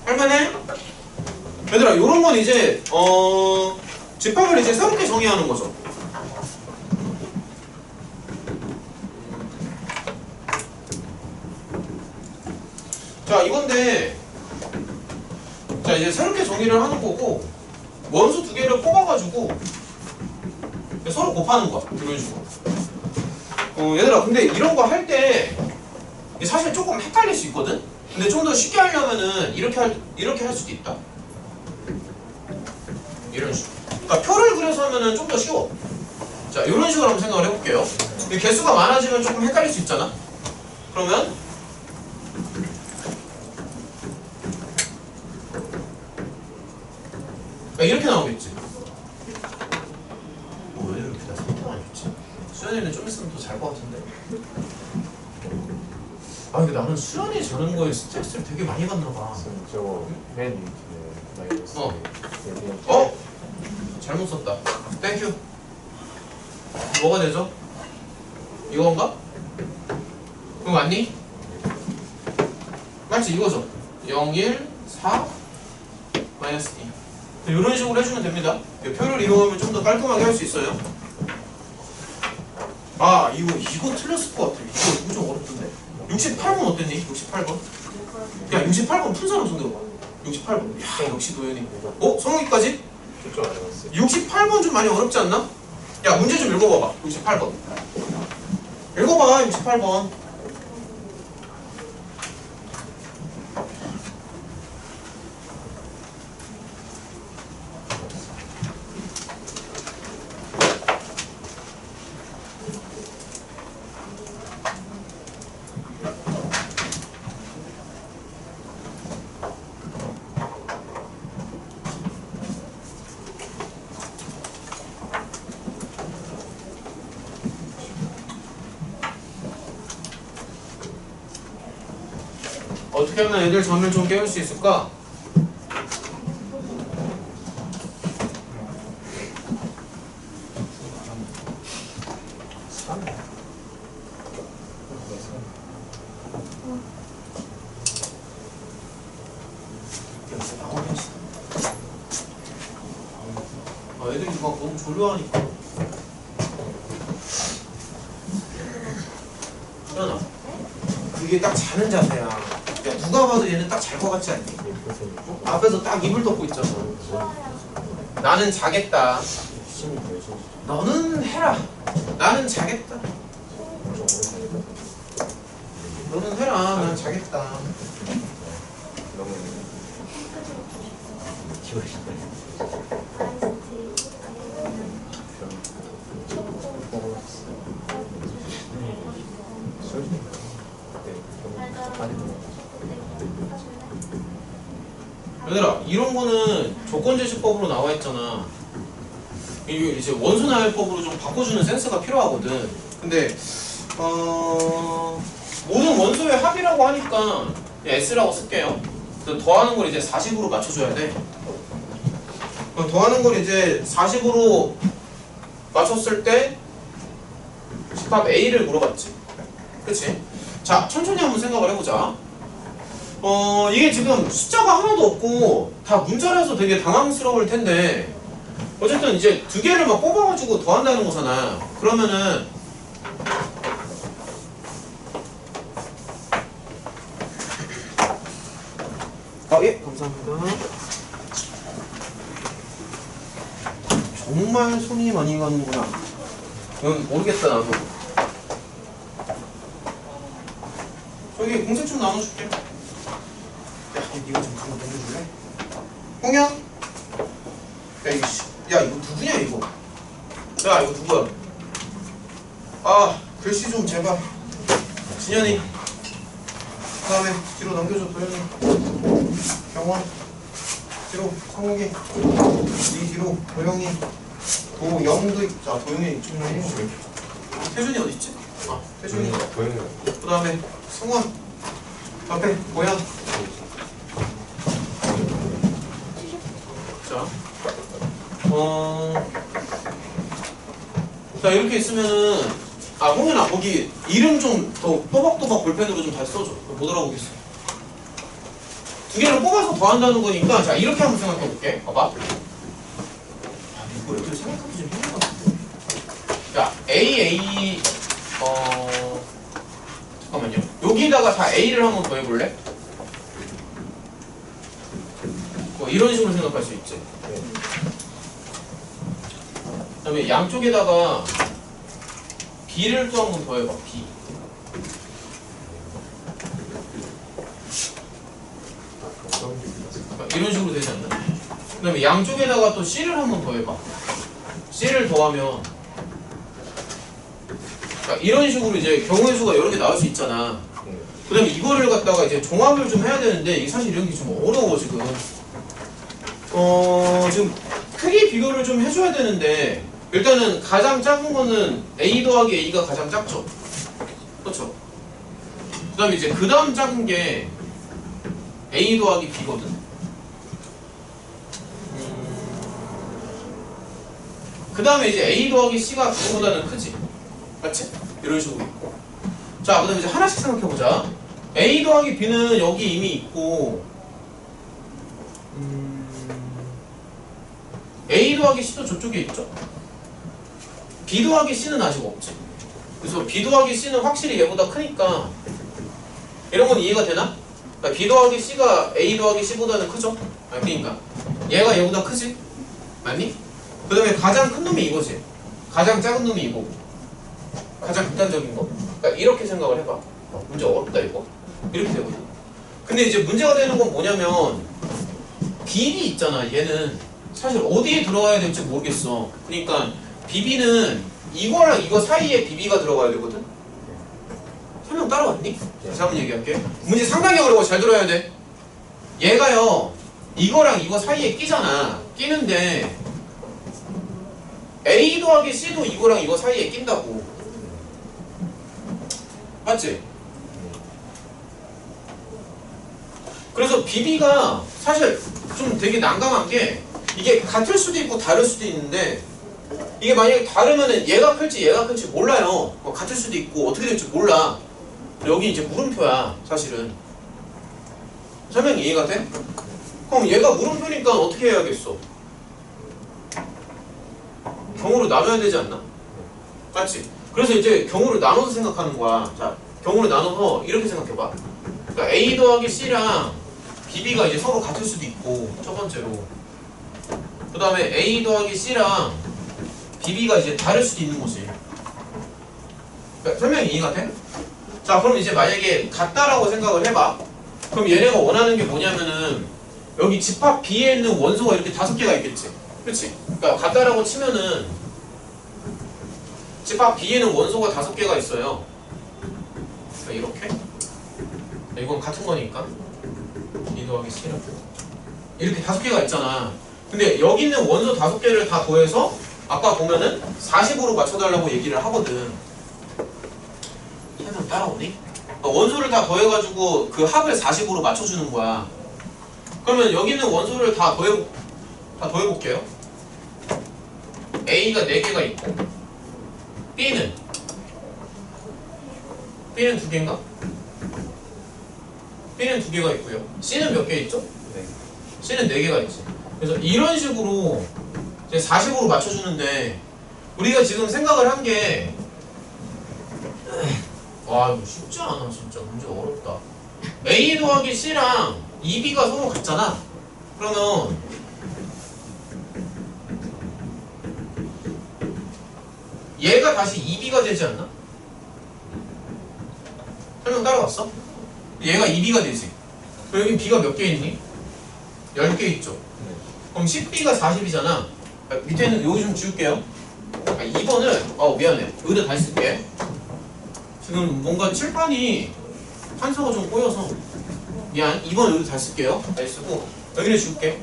할만해? 얘들아, 요런 건 이제 집합을 이제 새롭게 정의하는 거죠. 자, 이건데 자, 이제 새롭게 정의를 하는 거고 원수 두 개를 뽑아가지고 서로 곱하는 거야. 이런 식으로. 얘들아, 근데 이런 거 할 때 사실 조금 헷갈릴 수 있거든? 근데 좀 더 쉽게 하려면은 이렇게 할 수도 있다. 이런 식으로. 그러니까 표를 그려서 하면은 좀 더 쉬워. 자, 이런 식으로 한번 생각을 해볼게요. 개수가 많아지면 조금 헷갈릴 수 있잖아. 그러면 이렇게 나오겠지. 왜 이렇게 다 상태가 안 좋지? 수연이는 좀 있으면 더 잘 것 같은데. 근데 나는 수연이 자는 거에 스트레스를 되게 많이 받나 봐. 저거 맨 마이너스. 잘못 썼다. 땡큐. 뭐가 되죠? 이건가? 그럼 맞니? 맞지? 이거죠? 0, 1, 4, 마이너스 2. 이런 식으로 해주면 됩니다. 표를 이용하면 좀 더 깔끔하게 할 수 있어요. 이거 틀렸을 것 같아. 이거 좀 어렵던데. 68번 어땠니? 68번? 야, 68번 푼 사람 손 들어봐. 68번. 야, 역시 도현이. 성욱이까지? 68번 좀 많이 어렵지 않나? 야, 문제 좀 읽어봐봐. 68번. 읽어봐, 68번. 어떻게 하면 애들 잠을 좀 깨울 수 있을까? 애들이 막 너무 졸려하니까. 수연아, 그게 딱 자는 자세야. 야, 누가 봐도 얘는 딱 잘 것 같지 않니? 앞에서 딱 이불 덮고 있잖아. 나는 자겠다. 너는 해라. 나는 자겠다. 너는 해라. 나는 자겠다. 얘들아, 이런 거는 조건제시법으로 나와 있잖아. 이게 이제 원소나열법으로 좀 바꿔주는 센스가 필요하거든. 근데 모든 원소의 합이라고 하니까 S라고 쓸게요. 그래서 더하는 걸 이제 40으로 맞춰줘야 돼. 그럼 더하는 걸 이제 40으로 맞췄을 때 집합 A를 물어봤지. 그치? 자, 천천히 한번 생각을 해보자. 이게 지금 숫자가 하나도 없고 다 문자라서 되게 당황스러울 텐데 어쨌든 이제 두 개를 막 뽑아가지고 더한다는 거잖아. 그러면은 예, 감사합니다. 정말 손이 많이 가는구나. 이건 모르겠다 나도. 저기 공책 좀 나눠줄게. 야, 이거 좀 가만 넘겨줄래? 홍영? 야, 야, 이거 누구냐 이거? 야, 이거 누구야? 아, 글씨 좀 제발. 진현이. 그 다음에 뒤로 넘겨줘, 도현이. 경원. 뒤로 성욱이. 이 뒤로 도영이. 도영도 있. 자, 도영이 이쪽으로 해. 태준이 어디 있지? 아, 태준이. 그 다음에 승원. 앞에 고양. 자, 자 이렇게 있으면은 홍현아 거기 이름 좀 더 또박또박 볼펜으로 좀 다시 써줘. 못 알아보겠어. 두 개를 뽑아서 더한다는 거니까 자 이렇게 한번 생각해 볼게. 봐봐. 이거 이렇게 생각하기 좀 힘든 것 같은데. 자 A 잠깐만요. 여기다가 다 A를 한번 더 해볼래? 이런 식으로 생각할 수 있지. 그 다음에 양쪽에다가 B를 또 한번 더 해봐. B. 이런 식으로 되지 않나? 그 다음에 양쪽에다가 또 C를 한번 더 해봐. C를 더하면 이런 식으로 이제 경우의 수가 여러 개 나올 수 있잖아. 그 다음에 이거를 갖다가 이제 종합을 좀 해야 되는데 이게 사실 이런 게 좀 어려워 지금. 지금 크기 비교를 좀 해줘야 되는데 일단은 가장 작은 거는 A 더하기 A가 가장 작죠. 그렇죠? 그 다음에 이제 그 다음 작은 게 A 더하기 B거든. 그 다음에 이제 A 더하기 C가 그거보다는 크지. 맞지? 이런 식으로 있고. 자, 그 다음에 이제 하나씩 생각해보자. A 더하기 B는 여기 이미 있고 A 더하기 C도 저쪽에 있죠? B 더하기 C는 아직 없지. 그래서 B 더하기 C는 확실히 얘보다 크니까 이런 건 이해가 되나? 그러니까 B 더하기 C가 A 더하기 C보다는 크죠? 그러니까 얘가 얘보다 크지? 맞니? 그 다음에 가장 큰 놈이 이거지. 가장 작은 놈이 이거고 가장 극단적인 거. 그러니까 이렇게 생각을 해봐. 문제 어렵다 이거. 이렇게 되거든. 근데 이제 문제가 되는 건 뭐냐면 BB 있잖아. 얘는 사실 어디에 들어가야 될지 모르겠어. 그러니까 BB는 이거랑 이거 사이에 BB가 들어가야 되거든. 설명 따라왔니? 다시 한번 얘기할게. 문제 상당히 어려워. 잘 들어야 돼. 얘가요 이거랑 이거 사이에 끼잖아. 끼는데 A 더하기 C도 이거랑 이거 사이에 낀다고. 맞지? 그래서 BB가 사실 좀 되게 난감한 게 이게 같을 수도 있고 다를 수도 있는데 이게 만약에 다르면은 얘가 클지 얘가 클지 몰라요. 같을 수도 있고 어떻게 될지 몰라. 여기 이제 물음표야 사실은. 설명이 이해가 돼? 그럼 얘가 물음표니까 어떻게 해야겠어? 경우를 나눠야 되지 않나? 맞지? 그래서 이제 경우를 나눠서 생각하는 거야. 자, 경우를 나눠서 이렇게 생각해봐. 그러니까 A 더하기 C랑 BB가 이제 서로 같을 수도 있고 첫 번째로 그 다음에 A 더하기 C랑 BB가 이제 다를 수도 있는 거지. 그러니까 설명이 이해가 돼? 자, 그럼 이제 만약에 같다라고 생각을 해봐. 그럼 얘네가 원하는 게 뭐냐면은 여기 집합 B에 있는 원소가 이렇게 5개가 있겠지. 그치? 그러니까 같다라고 치면은 집합 B에는 원소가 5개가 있어요. 그러니까 이렇게. 이건 같은 거니까. B 더하기 C랑. 이렇게 5개가 있잖아. 근데 여기 있는 원소 5개를 다 더해서 아까 보면은 40으로 맞춰달라고 얘기를 하거든. 설명 따라오니? 그러니까 원소를 다 더해가지고 그 합을 40으로 맞춰주는 거야. 그러면 여기 있는 원소를 다 더해볼게요. A가 4개가 있고 B는 2개인가? B는 2개가 있고요. C는 몇 개 있죠? 네. C는 4개가 있지. 그래서 이런 식으로 이제 40으로 맞춰주는데 우리가 지금 생각을 한 게 와 이거 쉽지 않아. 진짜 문제 어렵다. A 더하기 C랑 2B가 서로 같잖아. 그러면 얘가 다시 2B가 되지 않나? 설명 따라갔어? 얘가 2B가 되지. 그럼 여기 B가 몇 개 있니? 10개 있죠. 그럼 10B가 40이잖아. 밑에는 여기 좀 지울게요. 2번을 미안해. 여기다 다시 쓸게. 지금 뭔가 칠판이 판서가 좀 꼬여서 미안. 2번 여기 다시 쓸게요. 다시 쓰고 여기를 지울게.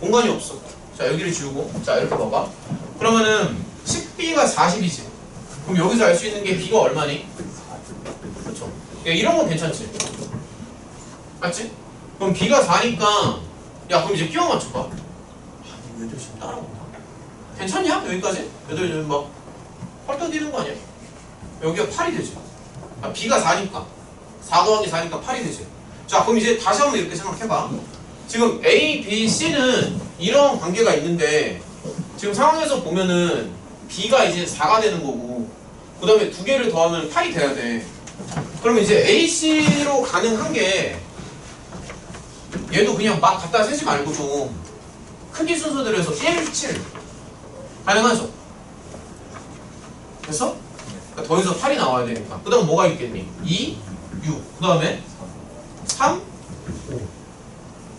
공간이 없어. 자 여기를 지우고 자 이렇게 봐봐. 그러면은 10B가 40이지. 그럼 여기서 알 수 있는 게 B가 얼마니? 그렇죠. 이런 건 괜찮지? 맞지? 그럼 B가 4니까 야 그럼 이제 끼워 맞춰봐. 얘들 지금 따라온다. 괜찮냐? 여기까지? 얘들 지금 막 헐떡이는 거 아니야? 여기가 8이 되지. B가 4니까 4 더하기 4니까 8이 되지. 자 그럼 이제 다시 한번 이렇게 생각해봐. 지금 A, B, C는 이런 관계가 있는데 지금 상황에서 보면은 B가 이제 4가 되는 거고 그 다음에 2개를 더하면 8이 돼야 돼. 그러면 이제 A, C로 가능한 게 얘도 그냥 막 갖다 세지 말고 좀 크기 순서대로 해서 1, 7 가능하죠? 됐어? 그러니까 더해서 8이 나와야 되니까 그 다음 뭐가 있겠니? 2, 6 그 다음에 3, 5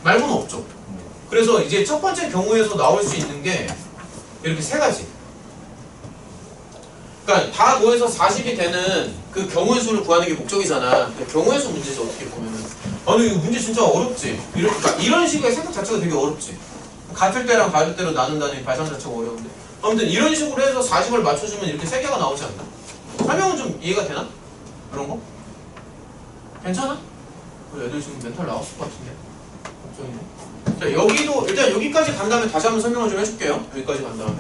말고는 없죠. 그래서 이제 첫 번째 경우에서 나올 수 있는 게 이렇게 세 가지. 그러니까 다 더해서 40이 되는 그 경우의 수를 구하는 게 목적이잖아. 경우의 수 문제지 어떻게 보면은. 아니 이거 문제 진짜 어렵지. 그러니까 이런 식의 생각 자체가 되게 어렵지. 같을 때랑 다를 때로 나눈다는 발상 자체가 어려운데. 아무튼 이런 식으로 해서 40을 맞춰주면 이렇게 세 개가 나오지 않나? 설명은 좀 이해가 되나? 그런 거? 괜찮아? 애들 지금 멘탈 나왔을 것 같은데. 걱정이네. 자 여기도 일단 여기까지 간 다음에 다시 한번 설명을 좀 해줄게요. 여기까지 간 다음에.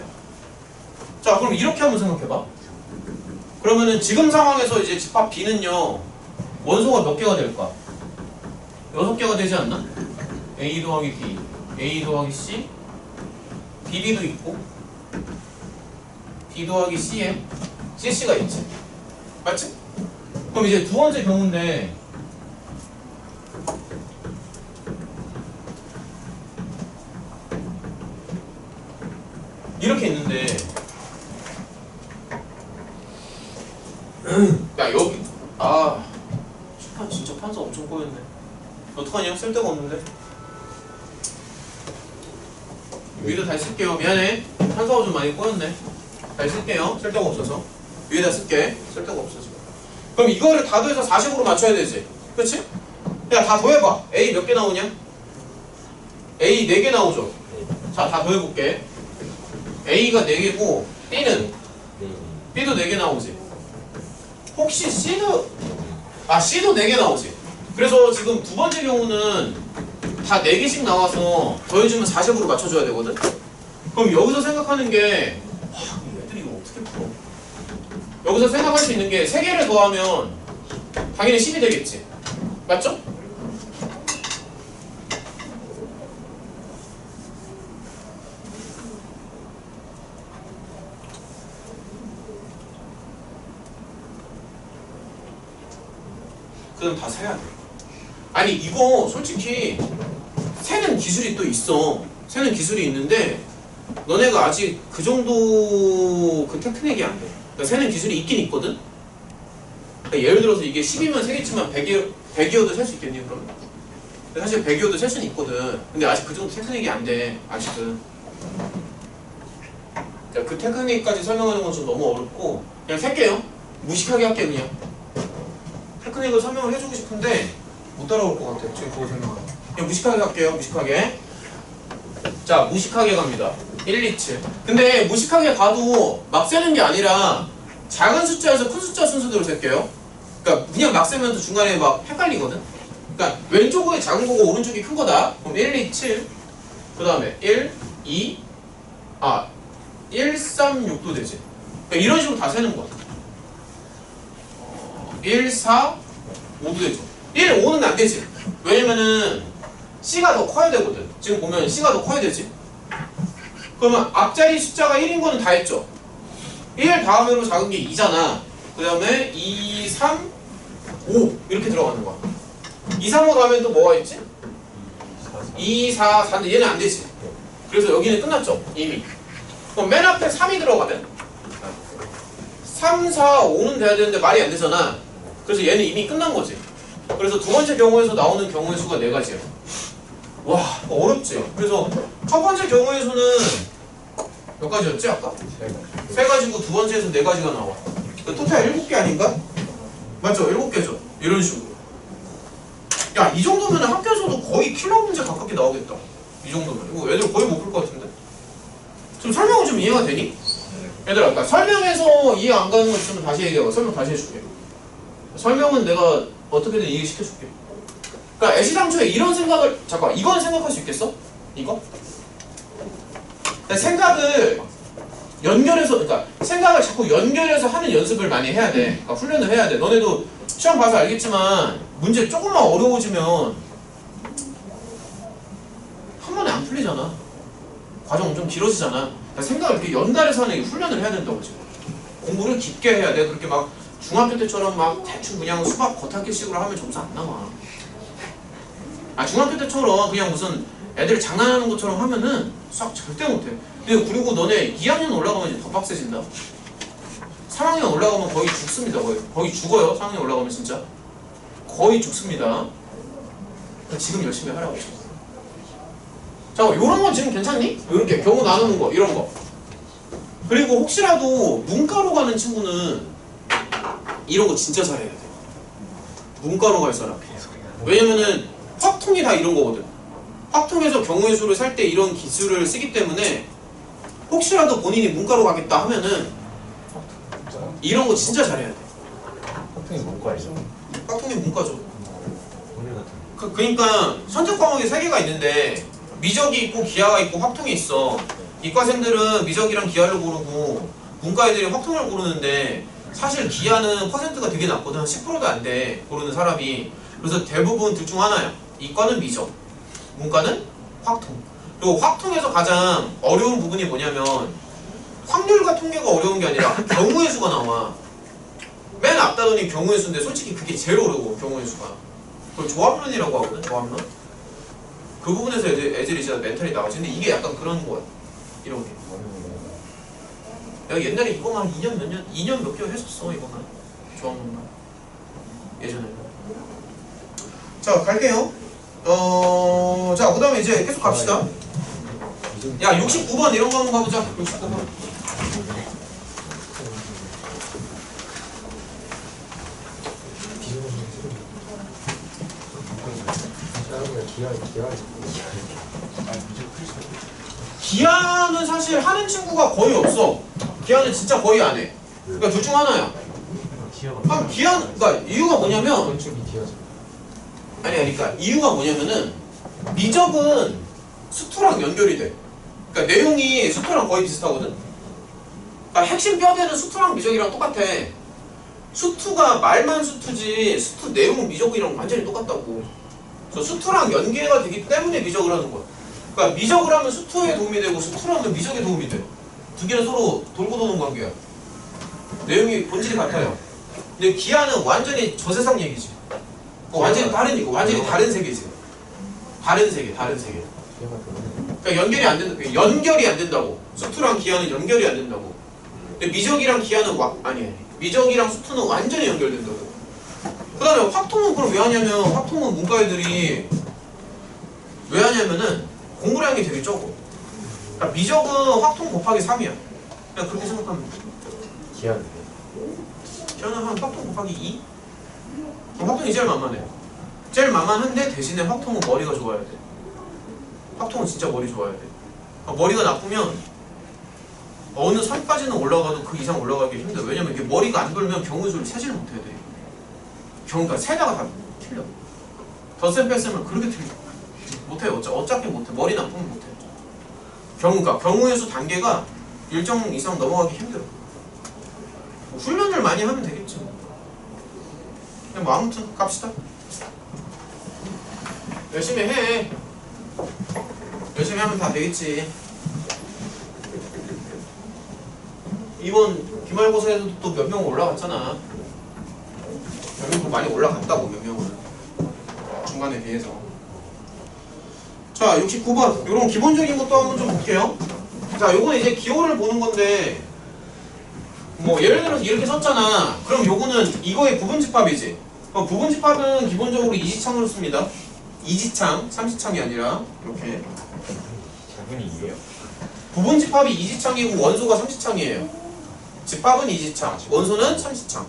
자 그럼 이렇게 한번 생각해봐. 그러면은 지금 상황에서 이제 집합 B는요 원소가 몇 개가 될까? 6개가 되지 않나? A 더하기 B, A 더하기 C, BB도 있고 B 더하기 C에 CC가 있지. 맞지? 그럼 이제 두 번째 경우인데 이렇게 있는데 야 여기 칠판 진짜 판서 엄청 꼬였네. 어떡하냐? 쓸데가 없는데. 위에다 다시 쓸게요. 미안해. 판서가 좀 많이 꼬였네. 다시 쓸게요. 쓸데가 없어서. 위에다 쓸게. 쓸데가 없어서. 그럼 이거를 다 더해서 40으로 맞춰야 되지. 그렇지? 야 다 더해봐. A 몇 개 나오냐? A 4개 나오죠. 자 다 더해볼게. A가 4개고 B는? B도 4개 나오지. 혹시 C도 C도 4개 나오지. 그래서 지금 두 번째 경우는 다 4개씩 나와서 더해주면 40으로 맞춰줘야 되거든. 그럼 여기서 생각하는 게 얘들이 이거 어떻게 풀어? 여기서 생각할 수 있는 게 3개를 더하면 당연히 10이 되겠지. 맞죠? 그럼 다 세야 돼. 아니 이거 솔직히 세는 기술이 또 있어. 세는 기술이 있는데 너네가 아직 그 정도 그 테크닉이 안 돼. 그러니까 세는 기술이 있긴 있거든. 그러니까 예를 들어서 이게 10이면 세겠지만 100이어도 셀 수 있겠니 그러면? 사실 배기호도 셀 수는 있거든. 근데 아직 그 정도 테크닉이 안 돼. 아직은. 자, 그 테크닉까지 설명하는 건 좀 너무 어렵고 그냥 셀게요. 무식하게 할게요 그냥. 테크닉을 설명을 해주고 싶은데 못 따라올 것 같아요. 지금 그거 설명하면. 그냥 무식하게 할게요. 무식하게. 자, 무식하게 갑니다. 1, 2, 7. 근데 무식하게 가도 막 세는 게 아니라 작은 숫자에서 큰 숫자 순서대로 셀게요. 그러니까 그냥 막 세면 중간에 막 헷갈리거든. 그러니까 왼쪽이 작은 거고 오른쪽이 큰 거다. 그럼 1, 2, 7. 그 다음에 1, 2, 1, 3, 6도 되지. 그러니까 이런 식으로 다 세는 거야. 1, 4, 5도 되죠. 1, 5는 안 되지. 왜냐면은 C가 더 커야 되거든. 지금 보면 C가 더 커야 되지. 그러면 앞자리 숫자가 1인 거는 다 했죠. 1 다음으로 작은 게 2잖아. 그 다음에 2, 3, 5 이렇게 들어가는 거야. 2, 3, 5 다음에 또 뭐가 있지? 2, 4, 4인데 얘는 안 되지. 그래서 여기는 끝났죠. 이미. 그럼 맨 앞에 3이 들어가면 3, 4, 5는 돼야 되는데 말이 안 되잖아. 그래서 얘는 이미 끝난 거지. 그래서 두 번째 경우에서 나오는 경우의 수가 4가지야. 와, 어렵지. 그래서 첫 번째 경우의 수는 몇 가지였지 아까? 3가지고 두 번째에서 4가지가 나와. 토탈 7개 아닌가? 맞죠? 7개죠. 이런 식으로. 야, 이 정도면 학교에서도 거의 킬러 문제 가깝게 나오겠다. 이 정도면. 이거 애들 거의 못 풀 것 같은데? 좀 설명은 좀 이해가 되니? 얘들아, 그러니까 설명해서 이해 안 가는 거 있으면 다시 얘기해봐. 설명 다시 해줄게. 설명은 내가 어떻게든 이해시켜줄게. 그러니까 애시당초에 이런 생각을 잠깐 이건 생각할 수 있겠어? 이거? 생각을 연결해서 그러니까 생각을 자꾸 연결해서 하는 연습을 많이 해야 돼. 그러니까 훈련을 해야 돼. 너네도 시험 봐서 알겠지만 문제 조금만 어려워지면 한 번에 안 풀리잖아. 과정 좀 길어지잖아. 그러니까 생각을 이렇게 연달아서 하는 게 훈련을 해야 된다고 지금. 공부를 깊게 해야 돼. 그렇게 막 중학교 때처럼 막 대충 그냥 수학 겉핥기식으로 하면 점수 안 나와. 중학교 때처럼 그냥 무슨 애들 장난하는 것처럼 하면은 수학 절대 못해. 근데 그리고 너네 2학년 올라가면 이제 더 빡세진다. 3학년 올라가면 거의 죽습니다. 거의 죽어요. 3학년 올라가면 진짜 거의 죽습니다. 그러니까 지금 열심히 하라고. 자, 요런 건 지금 괜찮니? 이렇게 경우 나누는 거 이런 거. 그리고 혹시라도 문과로 가는 친구는 이런 거 진짜 잘해야 돼. 문과로 갈 사람. 왜냐면은 확통이 다 이런 거거든. 확통에서 경우의 수를 살 때 이런 기술을 쓰기 때문에 혹시라도 본인이 문과로 가겠다 하면은 이런 거 진짜 잘해야 돼. 확통이 문과이죠? 확통이 문과죠. 오늘 같은 그러니까 선택 과목이 3개가 있는데 미적이 있고 기하가 있고 확통이 있어. 이과생들은 미적이랑 기하를 고르고 문과 애들이 확통을 고르는데 사실 기하는 퍼센트가 되게 낮거든. 한 10%도 안 돼. 고르는 사람이. 그래서 대부분 둘 중 하나야. 이과는 미적, 문과는 확통. 그리고 확통에서 가장 어려운 부분이 뭐냐면 확률과 통계가 어려운 게 아니라 경우의 수가 나와. 맨 앞다더니 경우의 수인데 솔직히 그게 제일 어려워. 경우의 수가. 그걸 조합론이라고 하거든. 조합론. 그 부분에서 애들이 진짜 멘탈이 나가지. 근데 이게 약간 그런 거야. 이런 게. 내가 옛날에 이거만 2년 몇 개월 했었어. 이거만. 조합론만. 예전에. 자, 갈게요. 자, 그 다음에 이제 계속 갑시다. 야, 69번 이런 거 한번 가보자. 69번. 기하는 사실 하는 친구가 거의 없어. 기하는 진짜 거의 안 해. 그러니까 둘 중 하나야. 기하는, 그러니까 이유가 뭐냐면 아니, 그러니까 이유가 뭐냐면은 미적은 수투랑 연결이 돼. 그러니까 내용이 수투랑 거의 비슷하거든. 그러니까 핵심 뼈대는 수투랑 미적이랑 똑같아. 수투가 말만 수투지 수투 내용은 미적이랑 완전히 똑같다고. 그래서 수투랑 연계가 되기 때문에 미적을 하는 거야. 그러니까 미적을 하면 수투에 도움이 되고 수투를 하면 미적에 도움이 돼. 두 개는 서로 돌고 도는 관계야. 내용이 본질이 같아요. 근데 기하는 완전히 저세상 얘기지. 완전히 다른 이거 완전히 다른 세계지. 다른 세계. 그러니까 연결이 안 된다. 연결이 안 된다고. 수투랑 기하는 연결이 안 된다고. 근데 미적이랑 기하는 아니. 미적이랑 수투는 완전히 연결된다고. 그다음에 확통은 그럼 왜 하냐면 확통은 문과 애들이 왜 하냐면은 공부량이 되게 적어. 그러니까 미적은 확통 곱하기 3이야. 그냥 그렇게 생각하면 돼. 기한. 저는 한 확통 곱하기 2? 그럼 확통이 제일 만만해. 제일 만만한데 대신에 확통은 머리가 좋아야 돼. 확통은 진짜 머리 좋아야 돼. 머리가 나쁘면 어느 선까지는 올라가도 그 이상 올라가기 힘들어. 왜냐면 이게 머리가 안 돌면 경우수를 세지를 못해야 돼. 경우가 세다가 다 틀려. 덧셈 뺄셈을 그렇게 틀려. 못해. 어차피 못해. 머리 나쁘면 못해. 경우의 수 단계가 일정 이상 넘어가기 힘들어. 뭐 훈련을 많이 하면 되겠지. 그냥 뭐 아무튼 갑시다. 열심히 해. 열심히 하면 다 되겠지. 이번 기말고사에서도 또 몇 명 올라갔잖아. 몇 명 많이 올라갔다고. 몇 명은 중간에 비해서. 자, 69번 요런 기본적인 것도 한번 좀 볼게요. 자, 요거는 이제 기호를 보는 건데 뭐 예를 들어서 이렇게 썼잖아. 그럼 요거는 이거의 부분집합이지. 부분집합은 기본적으로 이지창으로 씁니다. 이지창, 삼지창이 아니라 이렇게. 부분이 이게요? 부분집합이 이지창이고 원소가 삼지창이에요. 집합은 이지창, 원소는 삼지창.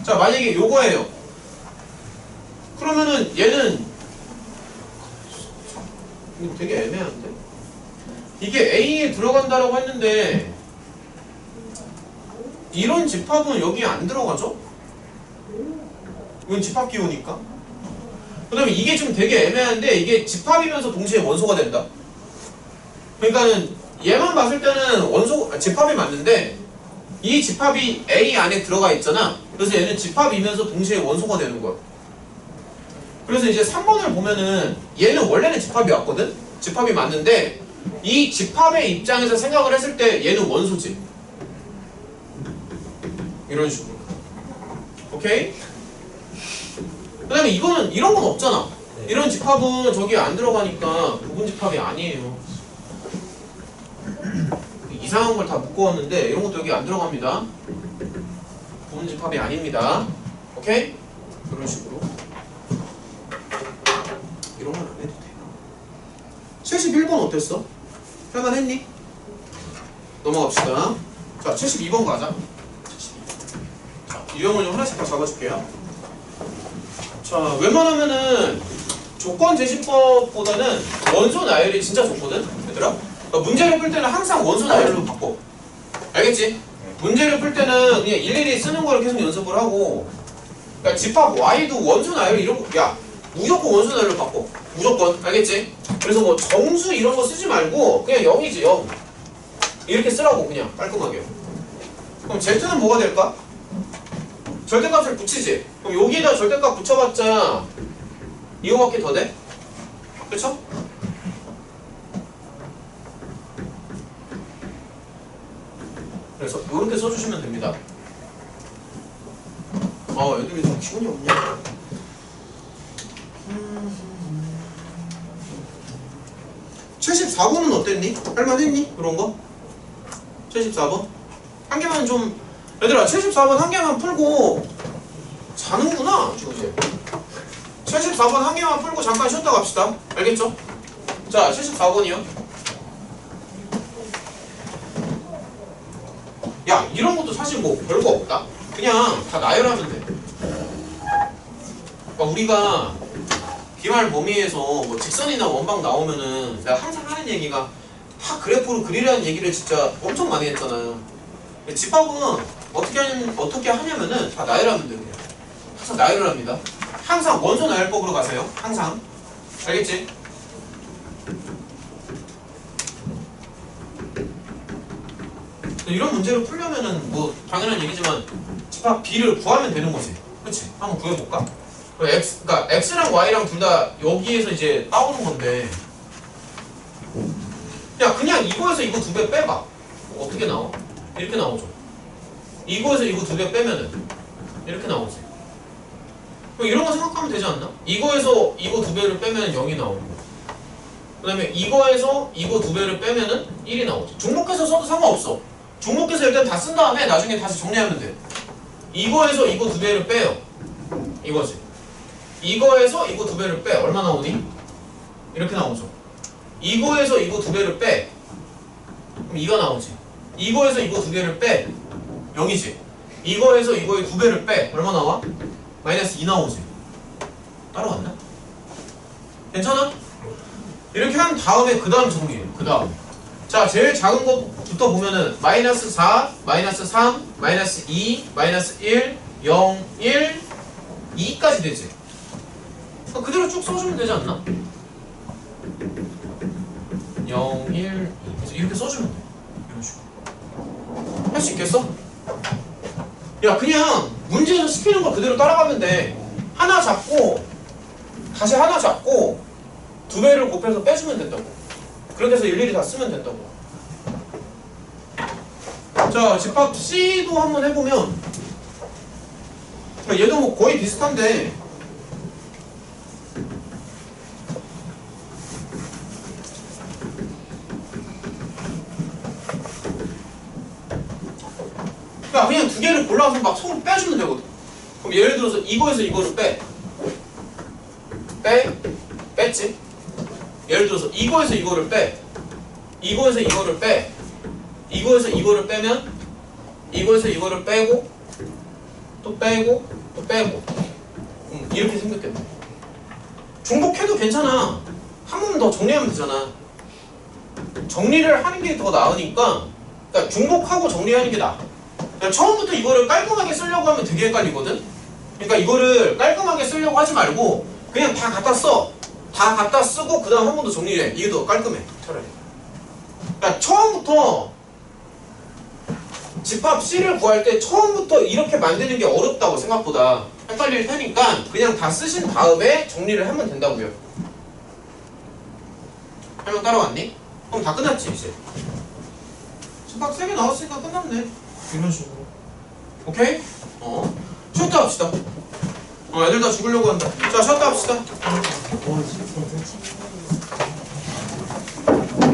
자, 만약에 요거예요. 그러면은 얘는 이거 되게 애매한데? 이게 A에 들어간다라고 했는데 이런 집합은 여기에 안 들어가죠? 이건 집합 기호니까. 그 다음에 이게 좀 되게 애매한데 이게 집합이면서 동시에 원소가 된다. 그러니까는 얘만 봤을 때는 집합이 맞는데 이 집합이 A 안에 들어가 있잖아. 그래서 얘는 집합이면서 동시에 원소가 되는 거야. 그래서 이제 3번을 보면은 얘는 원래는 집합이 왔거든? 집합이 맞는데 이 집합의 입장에서 생각을 했을 때 얘는 원소지. 이런 식으로. 오케이? 그 다음에 이거는 이런 건 없잖아. 이런 집합은 저기에 안 들어가니까 부분 집합이 아니에요. 이상한 걸 다 묶어왔는데 이런 것도 여기 안 들어갑니다. 부분 집합이 아닙니다. 오케이? 이런 식으로. 이런 건 안 해도 돼요. 71번 어땠어? 할만했니? 넘어갑시다. 자, 72번 가자. 72번. 자, 유형을 좀 하나씩 다 잡아줄게요. 자, 웬만하면은 조건 제시법보다는 원소 나열이 진짜 좋거든? 얘들아? 그러니까 문제를 풀 때는 항상 원소 나열로 바꿔. 알겠지? 문제를 풀 때는 그냥 일일이 쓰는 걸 계속 연습을 하고, 그러니까 집합 Y도 원소 나열 이런 거, 야, 무조건 원소 나열로 바꿔. 무조건. 알겠지? 그래서 뭐 정수 이런 거 쓰지 말고 그냥 0이지 0. 이렇게 쓰라고 그냥 깔끔하게. 그럼 Z는 뭐가 될까? 절대값을 붙이지. 그럼 여기에다 절대값 붙여봤자 이거밖에 더 돼? 그쵸? 그래서 이렇게 써주시면 됩니다. 애들이 좀 기분이 없냐? 74번은 어땠니? 할만했니? 그런 거? 74번? 한 개만 좀 얘들아 74번 한 개만 풀고 자는구나 지금 이제. 74번 한 개만 풀고 잠깐 쉬었다 갑시다. 알겠죠? 자 74번이요. 야 이런 것도 사실 뭐 별거 없다. 그냥 다 나열하면 돼. 그러니까 우리가 기말 범위에서 뭐 직선이나 원방 나오면은 내가 항상 하는 얘기가 다 그래프로 그리라는 얘기를 진짜 엄청 많이 했잖아요. 집합은 어떻게 하냐면은 다 나열하면 돼요. 그냥. 항상 나열을 합니다. 항상 원소 나열법으로 가세요. 항상. 알겠지? 이런 문제를 풀려면은 뭐 당연한 얘기지만 집합 B를 구하면 되는 거지. 그치? 한번 구해볼까? 그러니까 X랑 Y랑 둘 다 여기에서 이제 따오는 건데 야 그냥 이거에서 이거 두 배 빼봐. 어떻게 나와? 이렇게 나오죠. 이거에서 이거 두 배 빼면은 이렇게 나오지. 그럼 이런 거 생각하면 되지 않나? 이거에서 이거 두 배를 빼면 0이 나오고 그 다음에 이거에서 이거 두 배를 빼면은 1이 나오지. 중복해서 써도 상관없어. 중복해서 일단 다 쓴 다음에 나중에 다시 정리하면 돼. 이거에서 이거 두 배를 빼요. 이거지. 이거에서 이거 두 배를 빼. 얼마 나오니? 이렇게 나오죠. 이거에서 이거 두 개를 빼. 그럼 2가 나오지. 이거에서 이거 두 개를 빼. 0이지. 이거에서 이거의 두 배를 빼. 얼마 나와? 마이너스 2 나오지. 따라왔나? 괜찮아? 이렇게 한 다음에 그 다음 정리해요. 그 다음. 자, 제일 작은 것부터 보면은 마이너스 4, 마이너스 3, 마이너스 2, 마이너스 1, 0, 1, 2까지 되지. 그대로 쭉 써주면 되지 않나? 0, 1, 2 이렇게 써주면 돼. 이런 식으로. 할 수 있겠어? 야, 그냥 문제에서 시키는 거 그대로 따라가면 돼. 하나 잡고 다시 하나 잡고 두 배를 곱해서 빼주면 된다고. 그렇게 해서 일일이 다 쓰면 된다고. 자, 집합 C도 한번 해보면 얘도 뭐 거의 비슷한데 야, 그냥 두 개를 골라서 막 서로 빼주면 되거든. 그럼 예를 들어서 이거에서 이거를 뺐지? 예를 들어서 이거에서 이거를 이거에서 이거를 이거에서 이거를 빼면 이거에서 이거를 빼고 또 빼고 또 빼고 이렇게 생겼겠네. 중복해도 괜찮아. 한 번 더 정리하면 되잖아. 정리를 하는 게 더 나으니까, 그러니까 중복하고 정리하는 게 나아. 그러니까 처음부터 이거를 깔끔하게 쓰려고 하면 되게 헷갈리거든. 그러니까 이거를 깔끔하게 쓰려고 하지 말고 그냥 다 갖다 써. 다 갖다 쓰고 그 다음 한 번 더 정리를 해. 이게 더 깔끔해, 차라리. 그러니까 처음부터 집합 C를 구할 때 처음부터 이렇게 만드는 게 어렵다고. 생각보다 헷갈릴 테니까 그냥 다 쓰신 다음에 정리를 하면 된다고요. 설명 따라왔니? 그럼 다 끝났지 이제. 집합 3개 나왔으니까 끝났네. 이런 식으로. 오케이? 쉬었다 합시다. 애들 다 죽으려고 한다. 자, 쉬었다 합시다.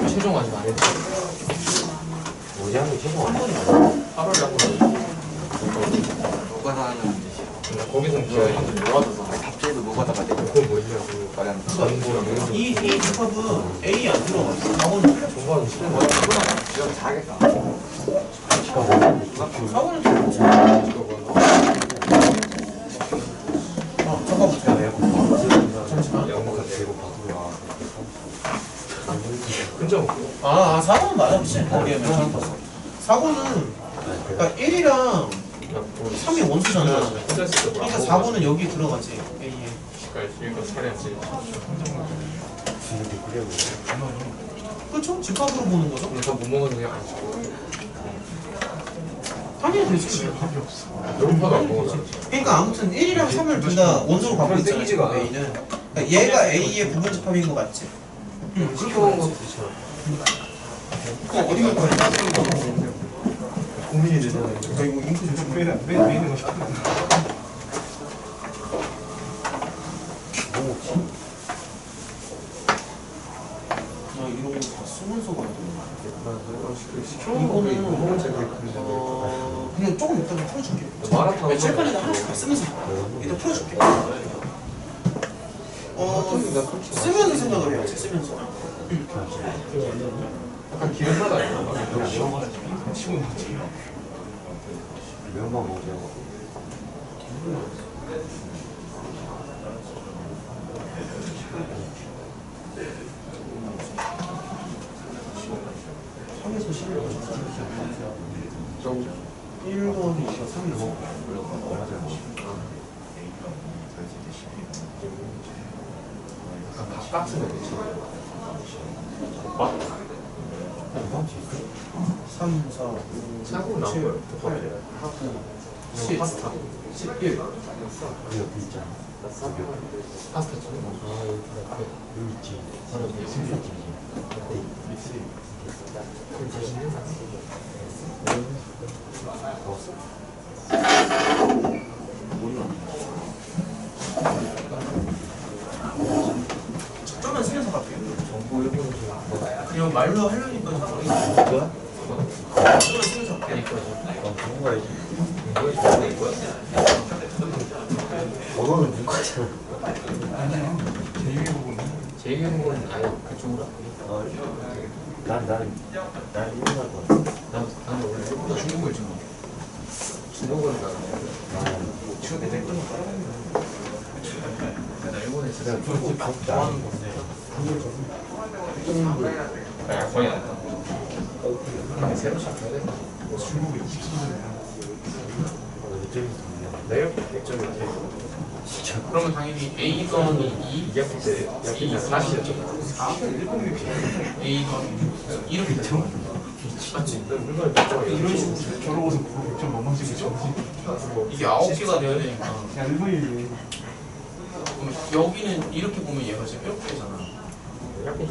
최종 아직 안 했지. 어제 최종 안 했지. 8월 날 노가다 하는 뜻이야. 거기서 기억이 모아둬서 갑자기도 노가다가 되고 그거 뭐냐고. 말하는 전부랑 이 집합은 A 안 들어갔어. 4번은 틀렸어. 정보하기 싫은 뭐 거야. 지금 자겠다. 4번은 틀렸지. 잠깐만. 잠시만. 영어가 되고 바꾸야. 근데 뭐. 4번은 맞았지. 거기에 맞았어. 4번은 그러니까 1이랑 3이 원수잖아. 그러니까 4번은 여기 들어가지. A에. 그러니까 차려야지. 그렇죠? 집합으로 보는 거죠. 그래서 못 먹어도 그냥 안 주고. 당연히 되지. 배고파도 안 먹어서. 그러니까 아무튼 1이랑 3을 둘 다 원소로 갖고 있잖아. 땡기지가 않아. A는. 그러니까 얘가 A의 부분 집합인 거 맞지? 그렇게 먹은 것도 좋잖아. 어디 갈 거야? 고민이 되잖아. 이거 잉크 좀 왜 있는 거야? 이런 거 다 쓰면서 가야 돼. 이거는 그냥 조금 이따가 풀어줄게. 마라탕 칠판에다 하나씩 다 쓰면서 이따 풀어줄게. 쓰면서 생각을 해야지. 쓰면서. 약간 기름하다 아니야? 면만 먹자고. 삼에서 10을 1 더하기 2가 3이고 바깥은 되지. 3, 4, 5, 사고 나온 거예요. 8, 10, 파스타. 11 파스타 좀. 여기 있지. 적절한 쓰면서 갈게요. 정보 일본에서 이거 말로 하려니까 적절한 쓰면서 갈게요. 좋은 거야지. 이거야? 언어는 문과잖아. 아니야. 제2외국어는 아예 그쪽으로 난 일본할 것 같아. 나는 원래 일본어 중국어 있잖아. 중국어는 나는 나 일본에서 내가 중국 좋아하는 건데 야 거의 안 가. 근데 새로 시켜야 돼. 중국어 27년이야. 내일 100점이지. 그러면 당연히 A 더하기 2 2학기 때 40이었잖아. 4? A 더하기 2 이렇게 되죠. 맞지? 얼마나 이런 식으로 저러고서 100점 넘어지겠죠? 이게 9개가 되어야 되니까. 야, 일본이 그럼 여기는 이렇게 보면 얘가 지금 이렇게 되잖아.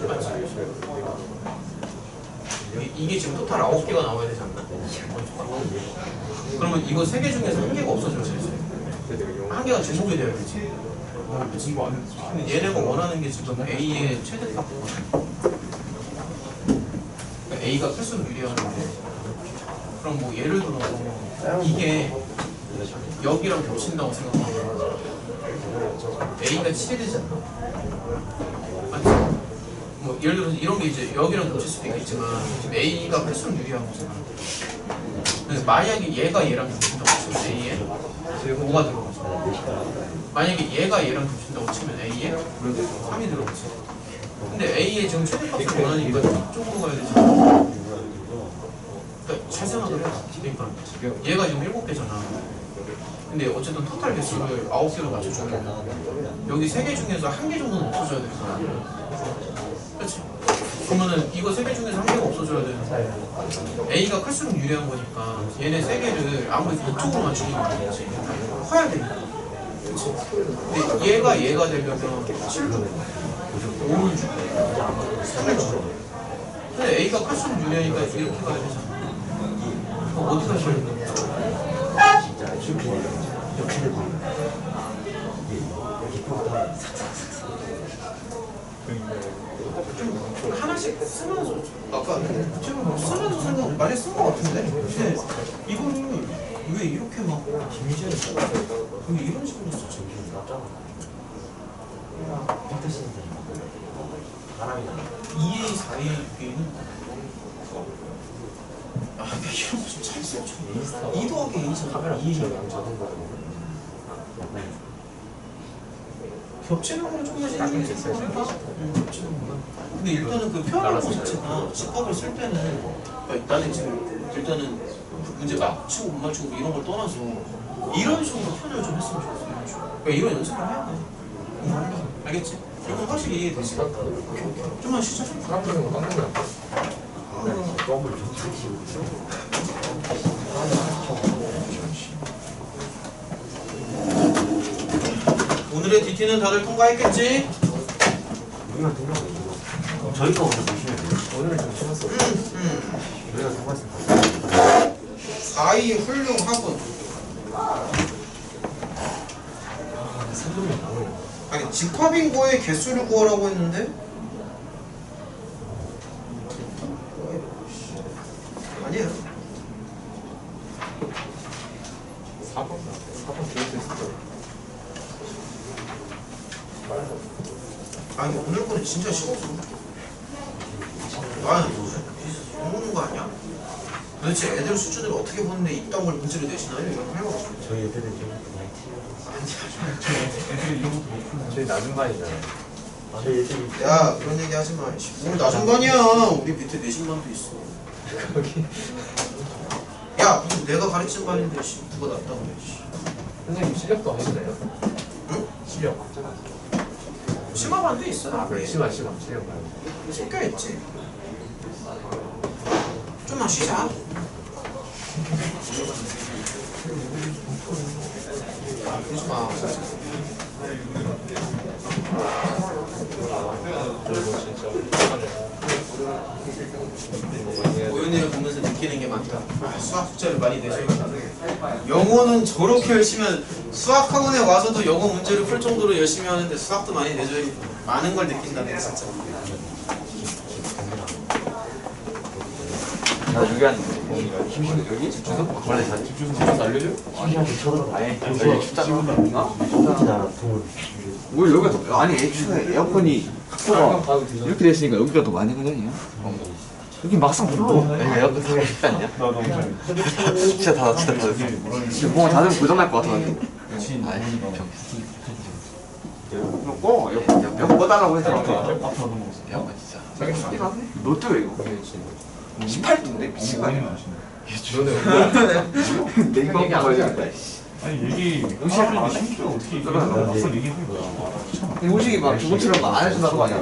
맞지? 이게 지금 토탈 9개가 나와야 되지 않나? 그러면 이거 3개 중에서 1개가 없어져야지. 한 개가 중복이 되어야 되지. 무슨 거 안 해도 얘네가 원하는 게 지금 A의 최대값이거든. 그러니까 A가 클수록 유리하는데 그럼 뭐 예를 들어서 이게 여기랑 겹친다고 생각하면 A가 7이 되잖아. 맞지? 뭐 예를 들어서 이런 게 이제 여기랑 겹칠 수도 있겠지만 지금 A가 클수록 유리한 거잖아. 그래서 만약에 얘가 얘랑 겹친다고 치면 A에 5가 들어가죠. 만약에 얘가 얘랑 겹친다고 치면 A에 3이 들어가지. 근데 A에 지금 최대값을 원하니까 이쪽으로 가야 되지. 그러니까 잘 생각을 해봐. 그러니까 얘가 지금 7개잖아. 근데 어쨌든 토탈 개수를 9개로 맞춰주면 여기 3개 중에서 1개 정도는 없어져야 되잖아. 그렇지? 그러면은 이거 3개 중에서 1개가 없어져야 되는데 A가 클수록 유리한 거니까 얘네 3개를 아무리 이쪽으로 맞추는 게 아니지. 커야 되니까. 그치? 근데 얘가 되려면 7을 줘. 5를 줘. 3을 줘. 근데 A가 클수록 유리하니까 이렇게 가야 되잖아. 그럼 어디 가야 되는 거야? 진짜 이렇게 되고 좀 하나씩 쓰면서 아까 지금 쓰면서 생각 많이 쓴 거 같은데. 근데 이거를 왜 이렇게 막 왜 이런 식으로 쓰지? 바람이 나. 2A, 4A, B는 아, 근데 이런 거 좀 잘 써줘. 2 더하기 A잖아. 카메라 2A. 붙이면 자동으로 겹치는 거는 조금만 신경 쓰고 해봐. 겹치는 거는. 근데 일단은 그 표현하는 거 자체가 집합을 쓸 때는 나는 지금 일단은 문제 맞추고 못 맞추고 이런 걸 떠나서 이런 식으로 표현을 좀 했으면 좋겠어. 이런 식으로. 그러니까 이런 연습을 해야 돼. 알겠지? 이건 확실히 이해되지? 오케이. 좀만 쉬자. 사람들은 거 깎는 거야. 너무 좋지. 오늘의 DT는 다들 통과했겠지? 우리가 통과했어. 저희가 오늘 보시면 돼요. 오늘은 좀 쉬웠어. 우리가 통과했을 4위 훌륭하군. 3분이 나오네. 아니 집합인고의 개수를 구하라고 했는데 아니야. 4번 기획도 있을 거야. 아니 오늘 거는 진짜 쉬웠어. 아, 모르는 거 아니야? 도대체 애들 수준을 어떻게 보는데 이딴 걸 문제를 내시나요? 이거 해봐. 저희 애들은 좀 애들이 이런 것도 못 푸는 저희 낮은 반이잖아요. 저희 애들이 야 그런 얘기 하지 마. 오늘 낮은 반이야. 우리 밑에 내신반도 있어. 거기 야 무슨 내가 가르치는 반인데 누가 낫다고 그래. 선생님 실력도 없으세요? 응? 실력. 심화반도 있어. 아, 그래. 실력 실력 말고. 섞여 있지. 좀만 쉬자. 그러지 마. 오연이를 보면서 느끼는 게 많다. 아, 수학 숙제를 많이 내줘야겠다. 영어는 저렇게 열심히 수학학원에 와서도 영어 문제를 풀 정도로 열심히 하는데 수학도 많이 내줘야겠다. 많은 걸 느낀다네 진짜. 나 여기 왔는데 여기 집주소? 원래 다 집주소 알려줘? 아니 여기 춥잖아. 왜 여기가 아니 애초에 에어컨이 각도가 이렇게 됐으니까 여기가 더 많이 가잖냐? 여기 막상 불러. 내가 에어컨 사고 싶지 않냐? 나 너무 잘해. 진짜 다 진짜 다 공원 닫으면 고장날 것 같았는데. 아이 병 이거 꺼. 몇 꺼달라고 했잖아. 에어컨 진짜 롯데 왜 이거? 18도인데? 미친 거 아니야? 내 이거 얘기 안 걸려. 아니 얘기 의식을 심지어 어떻게 이거 막상 얘기하는 거야. 우식이 막 주부처럼 안 해준다는 거 아니야?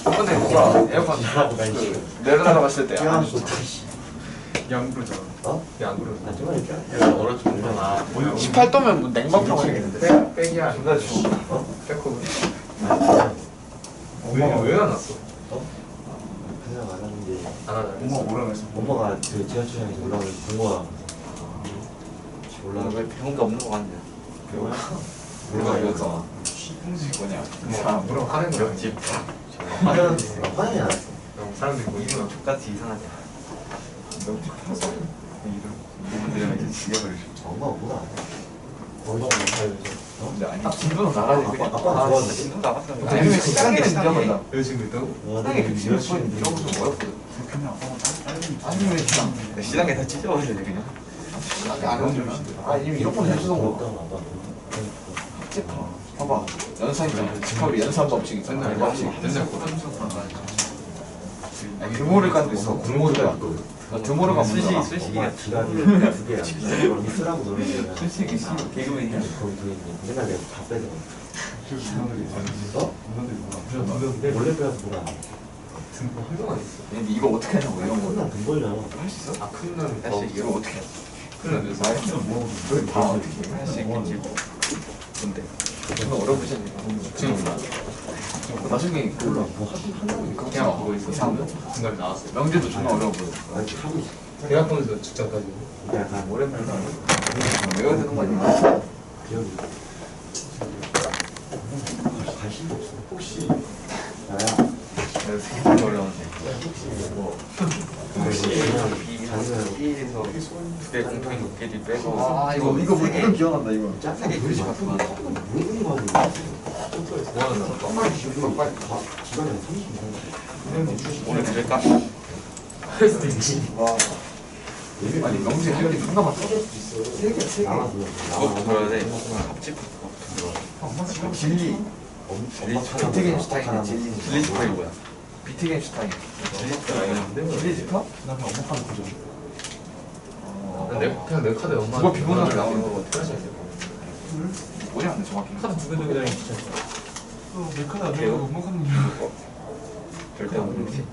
저번에 누가 에어컨 그 내려다가 봤을 때 아, 안 그러잖아. 얘안 그러잖아. 내가 얼어 죽잖아. 18도면 뭐 냉방병 아니겠는데? 백이야. 존나 좋아. 백호. 왜안 왔어? 그냥 안 하는데 안 하잖아. 엄마 뭐라 했어? 엄마가 그 지하철역에서 올라오는 공부가 올라가 왜 배운 게 없는 거 같냐? 누가 이랬잖아. 뭐라고 하는 거야? 옆집 화장이 안 했어. 사람들이 뭐 이거 족같이 이상하지. 이분 들으면 이제 죽여버리죠. 엄마가 뭐라 안 해. 진도는 나가지 그냥. 아빠 좋아하는데? 진도 나갔어. 아니면 시간이 지나간다. 여자친구 있다고? 시간이 그치 몇 번 이런 거좀 어렵거든. 아니면 그냥 시장에 다 찢어버리지 그냥. 시간이 안 오면 아 이미 이런 건 해주던 거. 아빠 봐봐 연산이잖아. 집합이 연산 법칙 있잖아. 법칙. 맨날 고등학교 규모를간도 있어. 규모를간. 규모를간 문제야. 엄마 지갑이 두 개야. 쓰라고 그러는 거야. 솔직히 개그맨이야. 거기 뒤에 있는 맨날 내가 다 뺏어. 어? 원래 빼서 뭐라 안 해. 근데 이거 어떻게 하냐고 이런 거. 혼나 돈 벌려. 할 수 있어? 아 큰놈 다시 이거 어떻게 해? 큰놈 몇 살? 여기 다 어떻게 해? 할수 있겠지. 근데 존나 어려우시네. 지금 몰라. 나중에 몰라. 뭐 하고 있는 거. 그냥 보고 있어. 중간에 나왔어요. 명제도 존나 어려워 보여. 아니 하고 있어. 대학원에서 직장까지. 약간 오랜만에 나는 외워야 되는 거 아니야? 기억이. 관심이 없어. 혹시 나야. 되게 어려운데. 자기가 1에서 두개 공통인 높게지 빼고. 아 이거 뭐 이건 기억난다 이거. 짝짝이 그리지 마. 그만. 모르는 거 같은데. 빨리 지금 빨리 가. 기간이 30분. 오늘 들을까? 할 수도 있지. 와. 아니 명제 기억이 존나 많다. 세 개. 그것부터 들어야 돼. 합집부터 들어. 진리. 비트겐슈타인이야 진리 진리. 스파이 뭐야? 비트겐슈타인. 진리 스파이 진리 지파? 나 그냥 엄마 카드 보자. 그냥 내 카드 엄마. 누가 비번하게 나오는 거 어떻게 하셔야 돼? 뭐냐 근데 정확히. 카드 두개 두개 다니. 내 카드 안 되고 엄마 카드 절대 우등식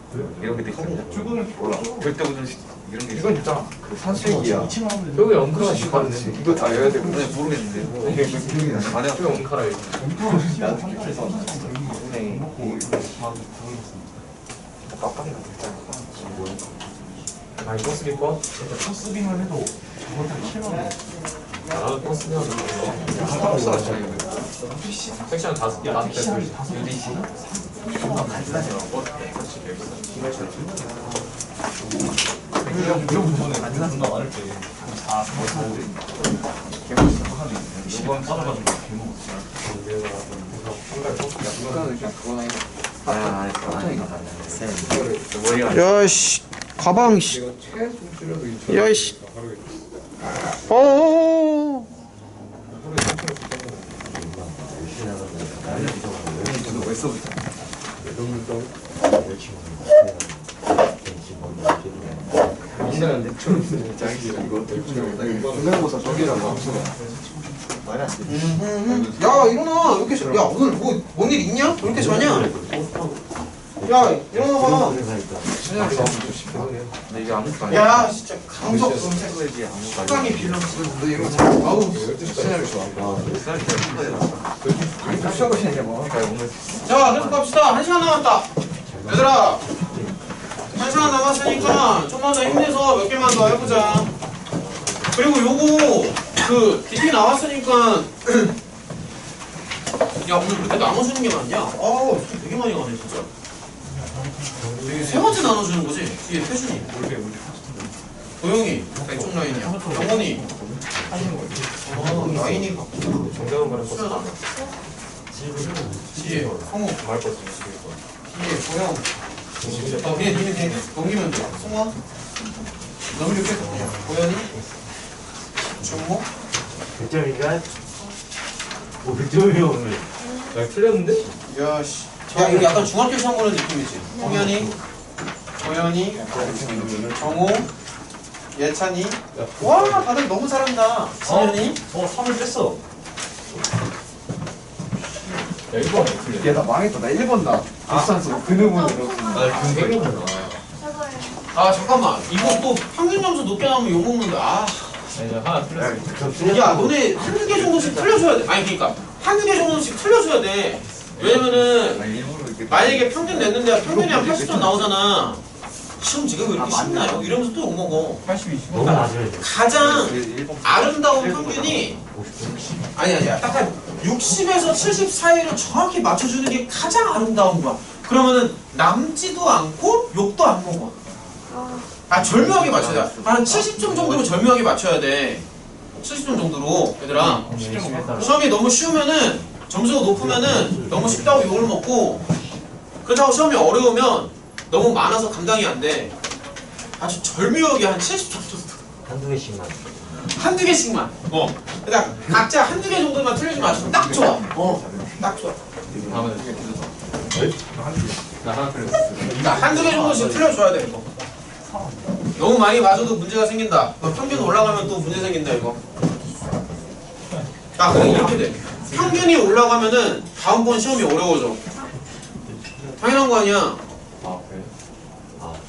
이런 게 있거든요. 출근을 몰라. 절대 우등식 이런 게 이건 있어. 있잖아. 그 산수기야. 2천 원. 여기 엉크라시 카드. 이거 다 외워야 되고. 근데 모르겠는데. 이게 무슨 기억이 나냐? 안 해. 여기 엉카라 여기. 나도 기억해서. 네. 깜빡이가 됐잖아. 아니 버스 리퍼? 버스비만 해도 저번 달 7만 원. 나도 버스 내야 버스가 저기 섹션 5개 나한테 택시비 뺐어. 5시. 이런 부분에 완전 존나 많을 때. 다 사고. 이번 빠져가지고 개먹었어. 야씨 가방 씨 야씨 어 중간고사 저기라고. 야 일어나 이렇게 야 오늘 뭔 일 있냐? 왜 이렇게 자냐? 야 일어나봐. 근데 이게 아무것도 아니야. 야 진짜 강석 색깔이 아무것도 아니야. 수강이 빌런스 너 이런 거 잘. 아우 시나리오 좋아. 아니 시험하시냐 뭐. 자 계속 갑시다. 1시간 남았다. 얘들아 1시간 남았으니까 좀만 더 힘내서 몇 개만 더 해보자. 그리고 요거 그 DP 나왔으니까 야 오늘 그렇게 나눠주는 게 맞냐? 아우 되게 많이 가네 진짜. 이게 세 번째 나눠주는 거지? 뒤에 태준이, 도영이, 왼쪽 라인이야. 영원이. 라인이 바뀌고. 정답은 말할 거 수연아. 뒤에 성우. 말할 거 뒤에 도영. 니네 넘기면 돼. 성우야. 넘기면 계속 그냥. 도현이. 준모. 100점인가? 뭐 100점이요 오늘. 나 틀렸는데? 야, 씨. 야, 이거 약간 중학교 시험 보는 느낌이지? 홍현이, 도현이, 정호, 예찬이. 와, 다들 너무 잘한다. 지현이. 3을 뺐어. 야 1번 안 틀렸네. 야, 나 망했다. 나 1번 나. 비싼 근음으로. 아 생각나. 아, 잠깐만. 이거 또 평균 점수 높게 나오면 욕먹는다. 아. 아니 하나 틀렸어. 야, 너네 한두 개 정도씩 틀려줘야 돼. 아니, 그니까. 한두 개 정도씩 틀려줘야 돼. 왜냐면은, 만약에 평균 냈는데 평균이 한 80점 나오잖아. 시험지가 왜 이렇게 쉽나요? 이러면서 또 욕먹어. 82. 너무 낮아야 돼. 가장 아름다운 평균이 아니야 딱 한 60에서 70 사이로 정확히 맞춰주는 게 가장 아름다운 거야. 그러면은 남지도 않고 욕도 안 먹어. 아, 절묘하게 맞춰야 돼. 한 70점 정도로 절묘하게 맞춰야 돼. 70점 정도로. 얘들아, 시험이 너무 쉬우면은 점수가 높으면은 너무 쉽다고 욕을 먹고, 그렇다고 시험이 어려우면 너무 많아서 감당이 안 돼. 아주 절묘하게 한 70점 정도. 한두 개씩만. 한두 개씩만. 그러니까 각자 한두 개 정도만 틀리지 마시고 딱 좋아. 딱 좋아. 다음에 나 하나 틀렸어. 그러니까 한두 개 정도씩 틀려줘야 돼, 이거. 너무 많이 맞아도 문제가 생긴다. 평균 올라가면 또 문제 생긴다, 이거. 아, 그래, 이렇게 돼. 평균이 올라가면은 다음번 시험이 어려워져. 당연한 거 아니야. 아 그래?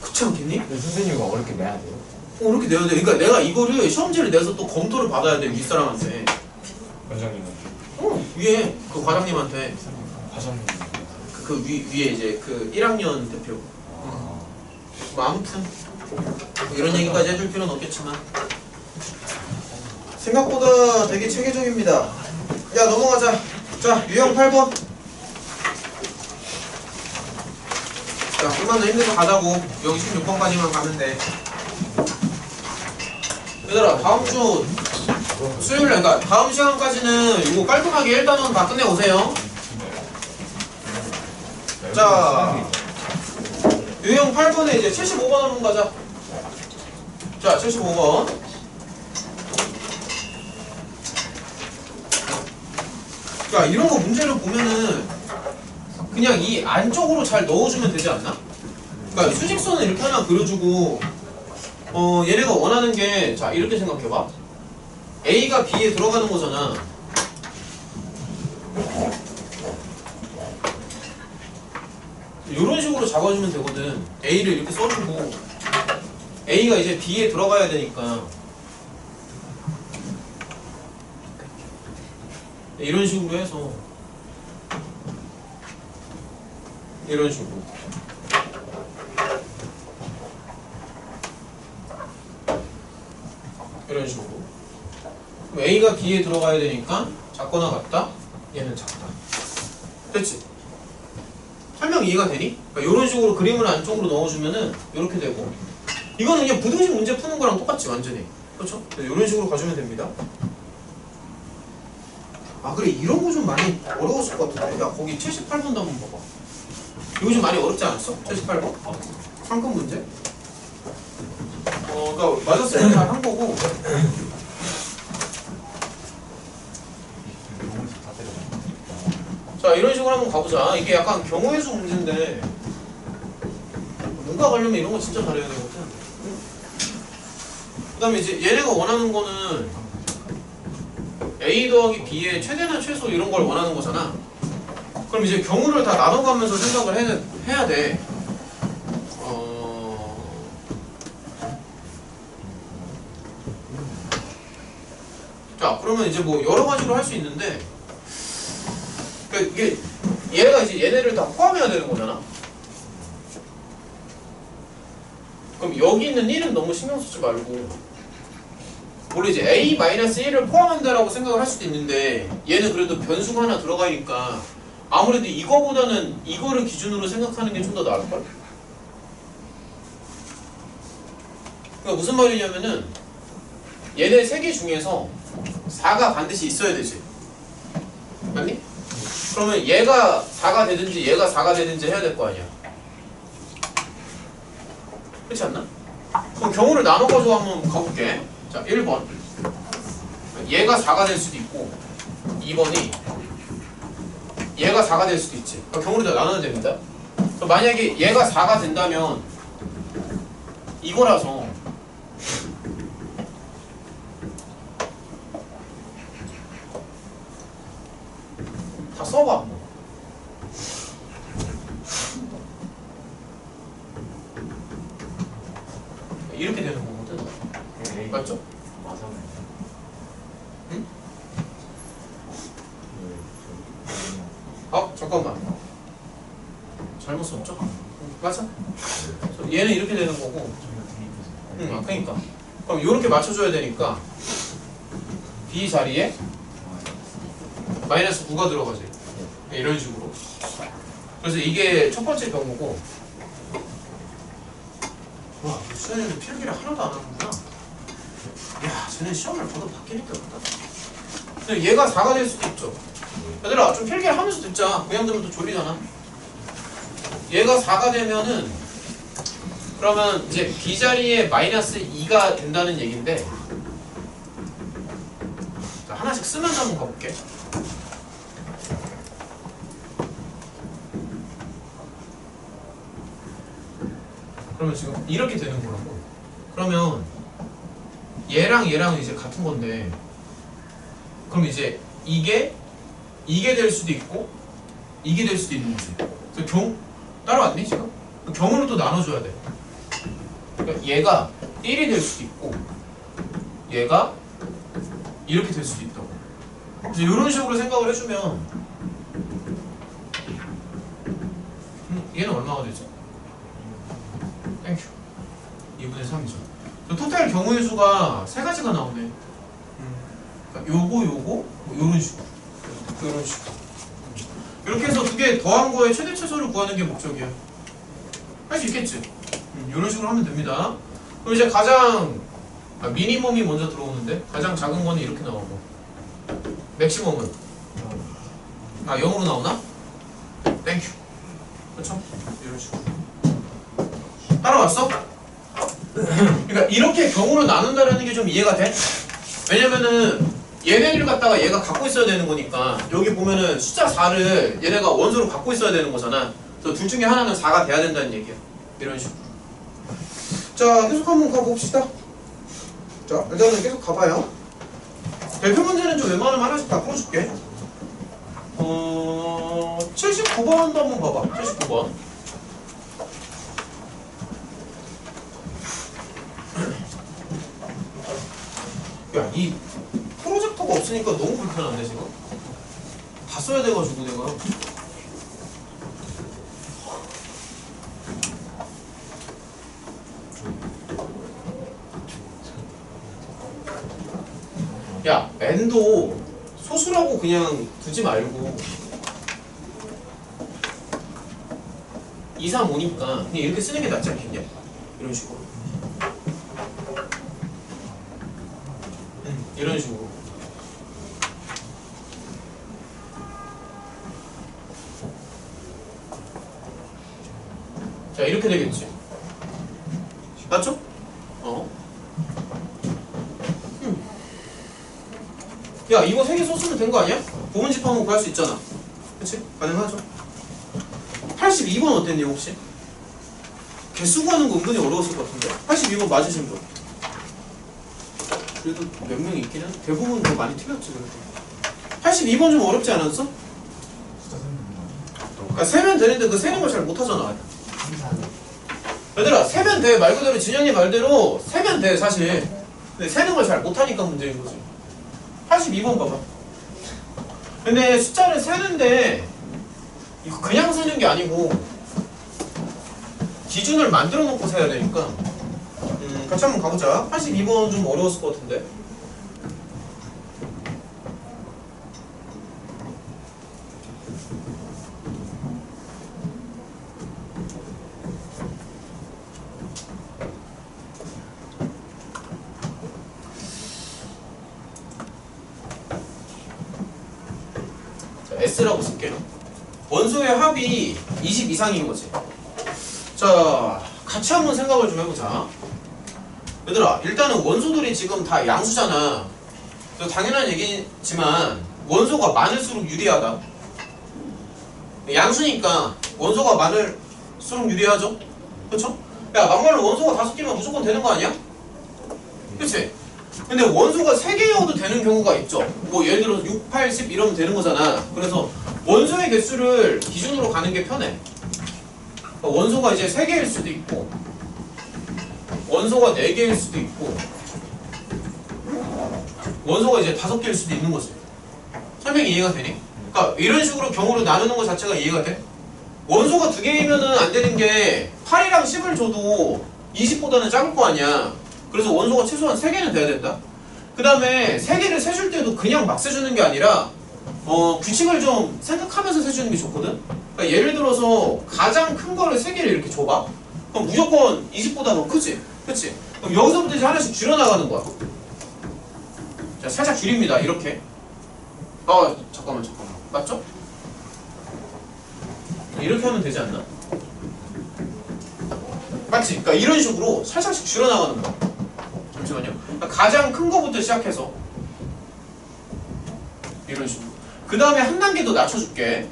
그렇지 않겠니? 근데 선생님과 어렵게 내야 돼요? 이렇게 내야 돼. 그러니까 내가 이거를 시험지를 내서 또 검토를 받아야 돼, 윗사람한테. 원장님은? 위에 그 과장님한테. 과장님. 위에 이제 그 1학년 대표. 뭐 아무튼 뭐 이런 얘기까지 해줄 필요는 없겠지만 생각보다 되게 체계적입니다. 야, 넘어가자. 자, 유형 8번. 자, 좀만 더 힘내서 가자고. 여기 16번까지만 가면 돼. 얘들아, 다음 주 수요일 날, 그러니까 다음 시간까지는 이거 깔끔하게 1단원 다 끝내오세요. 자, 유형 8번에 이제 75번 한번 가자. 자, 75번. 자, 이런 거 문제를 보면은 그냥 이 안쪽으로 잘 넣어주면 되지 않나? 그러니까 수직선을 이렇게 하나 그려주고, 얘네가 원하는 게, 자, 이렇게 생각해봐. A가 B에 들어가는 거잖아. 이런 식으로 잡아주면 되거든. A를 이렇게 써주고 A가 이제 B에 들어가야 되니까 이런 식으로 해서 이런 식으로 이런 식으로. 그럼 A가 B에 들어가야 되니까 작거나 같다? 얘는 작다. 됐지? 설명 이해가 되니? 그러니까 이런 식으로 그림을 안쪽으로 넣어주면은 이렇게 되고, 이거는 그냥 부등식 문제 푸는 거랑 똑같지 완전히. 그렇죠? 이런 식으로 가주면 됩니다. 아, 그래, 이런 거 좀 많이 어려웠을 것 같은데. 야, 거기 78번도 한번 봐봐. 이거 좀 많이 어렵지 않았어? 78번? 상급 문제? 그러니까 맞았으면 잘 한 거고. 자, 이런 식으로 한번 가보자. 이게 약간 경우의 수 문제인데 문과 가려면 이런 거 진짜 잘해야 되거든. 그 다음에 이제 얘네가 원하는 거는 A 더하기 B의 최대나 최소 이런 걸 원하는 거잖아. 그럼 이제 경우를 다 나눠가면서 생각을 해야 돼. 자, 그러면 이제 뭐 여러 가지로 할 수 있는데, 그러니까 이게 얘가 이제 얘네를 다 포함해야 되는 거잖아. 그럼 여기 있는 1은 너무 신경 쓰지 말고, 원래 이제 A-1을 포함한다라고 생각을 할 수도 있는데, 얘는 그래도 변수가 하나 들어가니까 아무래도 이거보다는 이거를 기준으로 생각하는 게 좀 더 나을걸? 그러니까 무슨 말이냐면은 얘네 세 개 중에서 4가 반드시 있어야 되지. 맞니? 그러면 얘가 4가 되든지 얘가 4가 되든지 해야 될 거 아니야. 그렇지 않나? 그럼 경우를 나눠가지고 한번 가볼게. 자, 1번. 얘가 4가 될 수도 있고 2번이 얘가 4가 될 수도 있지. 그럼 경우를 다 나눠야 됩니다. 그럼 만약에 얘가 4가 된다면 이거라서 다 써봐. 이렇게 되는 거거든. 맞죠? 맞아. 응? 잠깐만. 잘못 썼죠? 맞아? 얘는 이렇게 되는 거고. 응, 그러니까. 그럼 이렇게 맞춰줘야 되니까 B 자리에 마이너스 9가 들어가지. 이런 식으로. 그래서 이게 첫 번째 경우고. 와, 수현이는 필기를 하나도 안 하는구나. 야, 쟤는 시험을 봐도 바뀌니까 그렇다. 근데 얘가 4가 될 수도 있죠. 얘들아, 좀 필기를 하면서 듣자. 그냥 들으면 또 졸리잖아. 얘가 4가 되면은 그러면 이제 B 자리에 마이너스 2가 된다는 얘기인데, 자, 하나씩 쓰면서 한번 가볼게. 그러면 지금 이렇게 되는 거라고. 그러면 얘랑 얘랑 이제 같은 건데, 그럼 이제 이게 될 수도 있고 이게 될 수도 있는 거지. 그래서 따라왔니 지금? 경우를 또 나눠줘야 돼. 그러니까 얘가 1이 될 수도 있고 얘가 이렇게 될 수도 있다고. 그래서 이런 식으로 생각을 해주면 얘는 얼마가 되죠? 땡큐. 2분의 3이죠. 토탈 경우의 수가 세 가지가 나오네. 그러니까 요거 뭐 요런 식으로. 이런 식으로. 이렇게 해서 두 개 더한 거에 최대 최소를 구하는 게 목적이야. 할 수 있겠지? 이런 식으로 하면 됩니다. 그럼 이제 가장 미니멈이 먼저 들어오는데 가장 작은 거는 이렇게 나오고 맥시멈은 0으로 나오나? 땡큐. 그렇죠? 이런 식으로. 따라왔어? 그러니까 이렇게 경우를 나눈다는 게 좀 이해가 돼? 왜냐면은 얘네를 갖다가 얘가 갖고 있어야 되는 거니까 여기 보면은 숫자 4를 얘네가 원소로 갖고 있어야 되는 거잖아. 그래서 둘 중에 하나는 4가 돼야 된다는 얘기야. 이런 식으로. 자, 계속 한번 가봅시다. 자, 일단은 계속 가봐요. 대표 문제는 좀 웬만하면 하나씩 다 풀어줄게. 79번도 한번 봐봐. 79번. 야, 이 프로젝터가 없으니까 너무 불편한데 지금? 다 써야 돼가지고 내가. 야, n도 소수라고 그냥 두지 말고 2, 3, 5니까 그냥 이렇게 쓰는 게 낫지 않겠냐? 이런 식으로. 이런 식으로. 자, 이렇게 되겠지. 맞죠? 야, 이거 3개 썼으면 된 거 아니야? 부분집합은 구할 수 있잖아. 그치? 가능하죠? 82번 어땠니 혹시? 개수 구하는 거 은근히 어려웠을 것 같은데? 82번 맞으신 분? 그래도 몇 명 있긴 한 대부분 더 많이 틀렸지 그래도. 82번 좀 어렵지 않았어? 그러니까 세면 되는데 그 세는 걸 잘 못하잖아. 얘들아, 세면 돼. 말 그대로 진현이 말대로 세면 돼 사실. 근데 세는 걸 잘 못하니까 문제인 거지. 82번 봐봐. 근데 숫자를 세는데 이거 그냥 세는 게 아니고 기준을 만들어 놓고 세야 되니까 같이 한번 가보자. 82번 좀 어려웠을 것 같은데. S라고 쓸게요. 원소의 합이 20 이상인 거지. 자, 같이 한번 생각을 좀 해보자. 얘들아, 일단은 원소들이 지금 다 양수잖아. 당연한 얘기지만 원소가 많을수록 유리하다. 양수니까 원소가 많을수록 유리하죠? 그쵸? 야, 막말로 원소가 5개면 무조건 되는 거 아니야? 그치? 근데 원소가 3개여도 되는 경우가 있죠. 뭐 예를 들어서 6, 8, 10 이러면 되는 거잖아. 그래서 원소의 개수를 기준으로 가는 게 편해. 그러니까 원소가 이제 3개일 수도 있고, 원소가 4개일 수도 있고, 원소가 이제 5개일 수도 있는 거지. 설명이 이해가 되니? 그러니까 이런 식으로 경우로 나누는 것 자체가 이해가 돼? 원소가 2개이면은 안 되는 게 8이랑 10을 줘도 20보다는 작을 거 아니야. 그래서 원소가 최소한 3개는 돼야 된다. 그 다음에 3개를 세줄 때도 그냥 막 세주는 게 아니라 규칙을 좀 생각하면서 세주는 게 좋거든. 그러니까 예를 들어서 가장 큰 거를 3개를 이렇게 줘봐. 그럼 무조건 20보다 더 크지? 그치? 그럼 여기서부터 이제 하나씩 줄여나가는 거야. 자, 살짝 줄입니다. 이렇게. 잠깐만. 맞죠? 이렇게 하면 되지 않나? 맞지? 그러니까 이런 식으로 살짝씩 줄여나가는 거야. 잠시만요. 그러니까 가장 큰 거부터 시작해서 이런 식으로. 그 다음에 한 단계 더 낮춰줄게.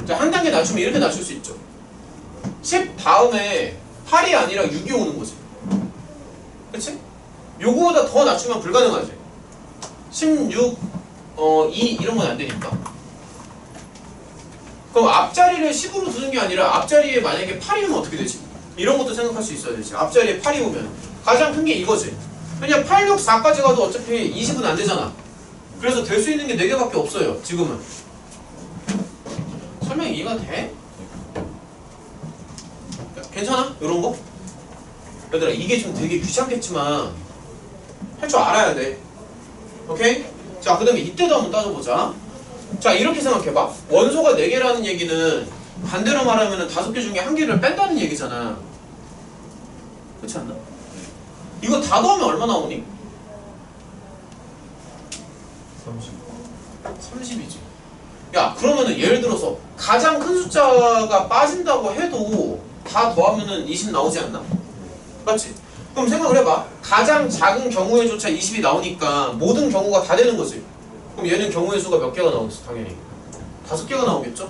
자, 한 단계 낮추면 이렇게 낮출 수 있죠. 10 다음에 8이 아니라 6이 오는 거지. 그치? 요거보다 더 낮추면 불가능하지. 16, 2 이런 건 안 되니까. 그럼 앞자리를 10으로 두는 게 아니라 앞자리에 만약에 8이 오면 어떻게 되지? 이런 것도 생각할 수 있어야 되지. 앞자리에 8이 오면 가장 큰 게 이거지. 왜냐 8, 6, 4까지 가도 어차피 20은 안 되잖아. 그래서 될 수 있는 게 4개밖에 없어요. 지금은. 설명 이해가 돼? 괜찮아? 이런 거? 얘들아, 이게 좀 되게 귀찮겠지만 할 줄 알아야 돼. 오케이? 자, 그 다음에 이때도 한번 따져보자. 자, 이렇게 생각해봐. 원소가 4개라는 얘기는 반대로 말하면 5개 중에 1개를 뺀다는 얘기잖아. 그렇지 않나? 이거 다 더하면 얼마 나오니? 30이지. 야, 그러면은 예를 들어서 가장 큰 숫자가 빠진다고 해도 다 더하면은 20 나오지 않나? 맞지? 그럼 생각을 해봐. 가장 작은 경우에조차 20이 나오니까 모든 경우가 다 되는 거지. 그럼 얘는 경우의 수가 몇 개가 나오겠어? 당연히 5개가 나오겠죠?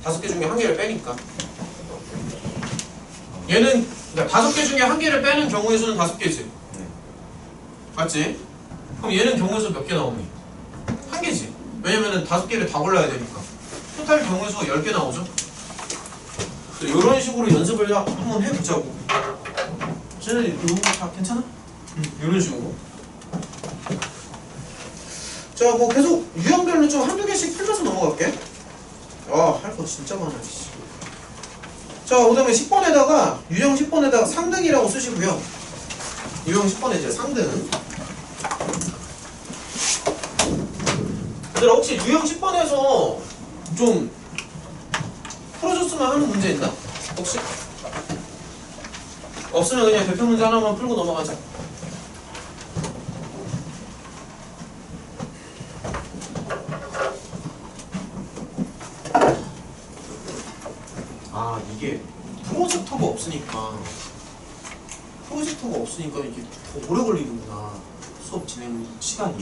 5개 중에 1개를 빼니까. 얘는 그러니까 5개 중에 1개를 빼는 경우의 수는 5개지. 맞지? 그럼 얘는 경우의 수 몇 개 나오니? 1개지. 왜냐면은 5개를 다 골라야 되니까. 토탈 경우의 수가 10개 나오죠? 이런 식으로 연습을 한번 해보자고. 쟤는 이런 거 다 괜찮아? 이런 식으로. 자, 뭐 계속 유형별로 좀 한두 개씩 풀면서 넘어갈게. 할 거 진짜 많아. 자, 그 다음에 10번에다가 유형 10번에다가 상등이라고 쓰시고요. 유형 10번에 이제 상등. 얘들아, 혹시 유형 10번에서 좀 풀어줬으면 하는 문제 있나? 혹시? 없으면 그냥 대표 문제 하나만 풀고 넘어가자. 이게 프로젝터가 없으니까 이게 더 오래 걸리는구나. 수업 진행 시간이.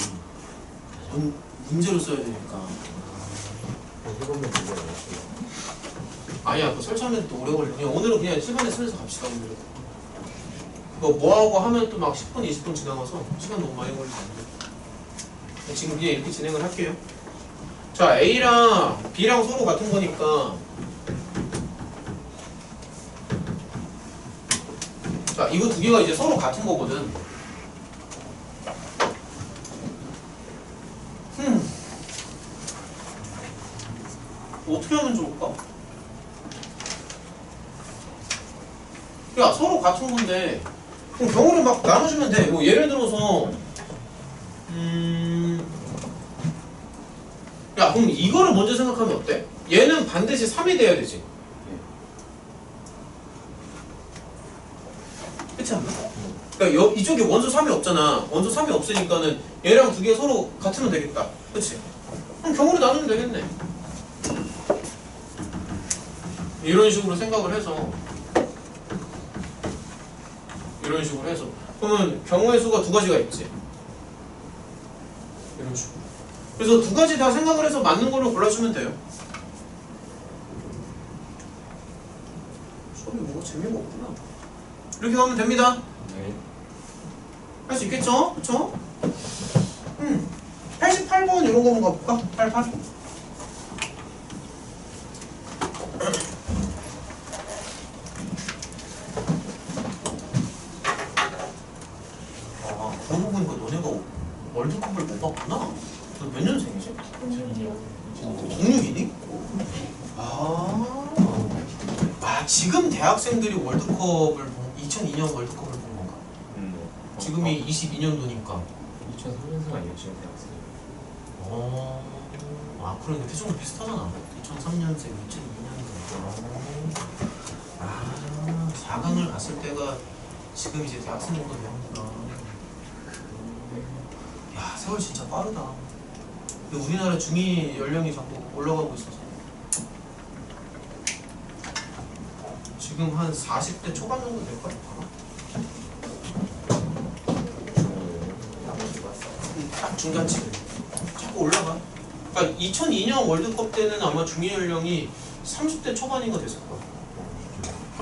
문제로 써야 되니까. 아니야, 그거 설치하면 또 오래 걸려. 그냥 오늘은 그냥 시간에 쓰면서 갑시다. 오늘은. 그거 뭐하고 하면 또 막 10분, 20분 지나가서 시간 너무 많이 걸리면 안 돼. 지금 그냥 이렇게 진행을 할게요. 자, A랑 B랑 서로 같은 거니까. 자, 이거 두 개가 이제 서로 같은 거거든. 어떻게 하면 좋을까? 야, 서로 같은 건데 그럼 경우를 막 나눠주면 돼. 뭐 예를 들어서 야, 그럼 이거를 먼저 생각하면 어때? 얘는 반드시 3이 돼야 되지. 그렇지 않나? 그러니까 그러니까 이쪽에 원소 3이 없잖아. 원소 3이 없으니까는 얘랑 두 개 서로 같으면 되겠다. 그치? 그럼 경우를 나누면 되겠네. 이런 식으로 생각을 해서 그러면 경우의 수가 두 가지가 있지. 이런 식으로. 그래서 두 가지 다 생각을 해서 맞는 걸로 골라주면 돼요. 수업이 뭐가 재미가 없구나. 이렇게 가면 됩니다. 할 수 있겠죠? 그쵸? 88번 이런 거 한번 가볼까? 88. 그러고 보니까 너네가 월드컵을 못 봤구나? 너 몇 년생이지? 06이니? 지금 대학생들이 월드컵을 2002년 월드컵을 본 건가? 지금이 22년도니까 2003년생 아니었지 대학생. 그런데 대충 비슷하잖아. 2003년생, 2002년생. 4강을 갔을 때가 지금 이제 대학생 정도 되는구나. 야, 세월 진짜 빠르다. 근데 우리나라 중2 연령이 자꾸 올라가고 있어서 지금 한 40대 초반 정도 될 거야. 딱 중간쯤 자꾸 올라가. 그러니까 2002년 월드컵 때는 아마 중2 연령이 30대 초반인가 됐을 거야.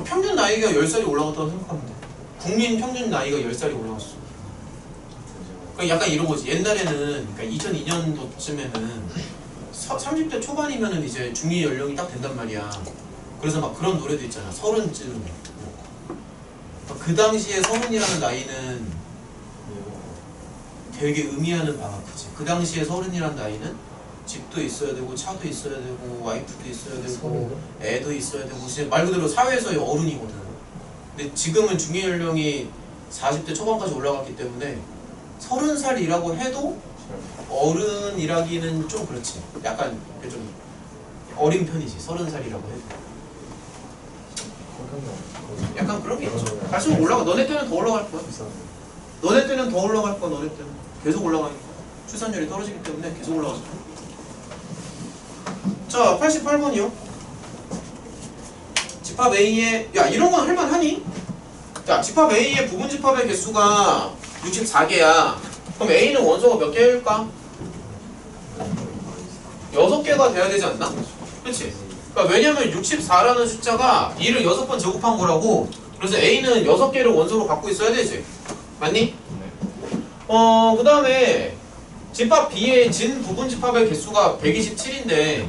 평균 나이가 10살이 올라갔다고 생각하면 돼. 국민 평균 나이가 10살이 올라갔어. 그러니까 약간 이런 거지. 옛날에는 그러니까 2002년도쯤에는 30대 초반이면은 이제 중2 연령이 딱 된단 말이야. 그래서 막 그런 노래도 있잖아. 30쯤. 그 당시에 30이라는 나이는 되게 의미하는 바가 크지. 그 당시에 30이라는 나이는 집도 있어야 되고 차도 있어야 되고 와이프도 있어야 되고 애도 있어야 되고 진짜 말 그대로 사회에서의 어른이거든. 근데 지금은 중위 연령이 40대 초반까지 올라갔기 때문에 30살이라고 해도 어른이라기는 좀 그렇지. 약간 좀 어린 편이지. 30살이라고 해도 약간 그런 게 있죠. 갈수록 올라가. 너네 때는 더 올라갈 거야. 너네 때는 더 올라갈 거야. 너네 때는 계속 올라가니까 출산율이 떨어지기 때문에 계속 올라가죠. 자, 88번이요. 집합 A의 이런 건 할만하니? 자, 집합 A의 부분 집합의 개수가 64개야. 그럼 A는 원소가 몇 개일까? 6개가 돼야 되지 않나? 그렇지? 그러니까 왜냐면 64라는 숫자가 2를 6번 제곱한 거라고. 그래서 A는 6개를 원소로 갖고 있어야 되지. 맞니? 그 다음에 집합 B의 진 부분 집합의 개수가 127인데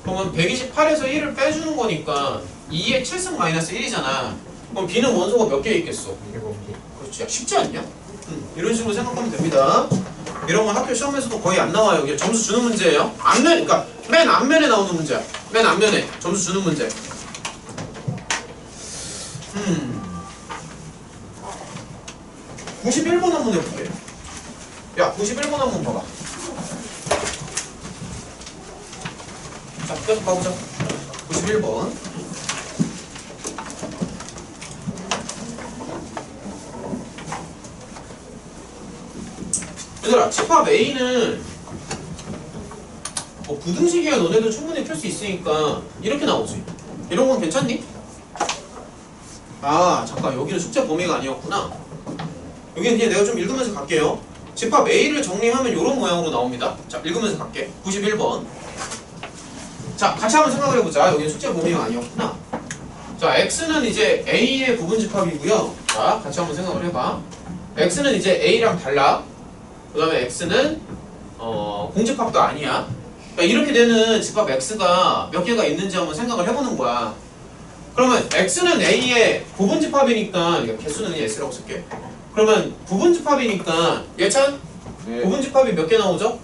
그러면 128에서 1을 빼주는 거니까 2의 7승 마이너스 1이잖아. 그럼 B는 원소가 몇 개 있겠어? 7개. 그렇지. 쉽지 않냐? 이런 식으로 생각하면 됩니다. 이런 건 학교 시험에서도 거의 안 나와요. 이게 점수 주는 문제예요. 그러니까 맨 앞면에 나오는 문제야. 맨 앞면에 점수 주는 문제. 91번 한번 해볼게. 야, 91번 한번 봐봐. 자, 계속 가보자. 91번. 얘들아, 집합 A는 부등식이야 너네도 충분히 풀 수 있으니까 이렇게 나오지. 이런 건 괜찮니? 잠깐 여기는 숙제 범위가 아니었구나. 여기는 그냥 내가 좀 읽으면서 갈게요. 집합 A를 정리하면 이런 모양으로 나옵니다. 자, 읽으면서 갈게. 91번. 자, 같이 한번 생각을 해보자. 여기는 숙제 범위가 아니었구나. 자, X는 이제 A의 부분 집합이고요. 자, 같이 한번 생각을 해봐. X는 이제 A랑 달라. 그 다음에 X는 공집합도 아니야. 그러니까 이렇게 되는 집합 X가 몇 개가 있는지 한번 생각을 해보는 거야. 그러면 X는 A의 부분 집합이니까 개수는 그냥 S라고 쓸게. 그러면 부분 집합이니까 예찬? 네. 부분 집합이 몇 개 나오죠?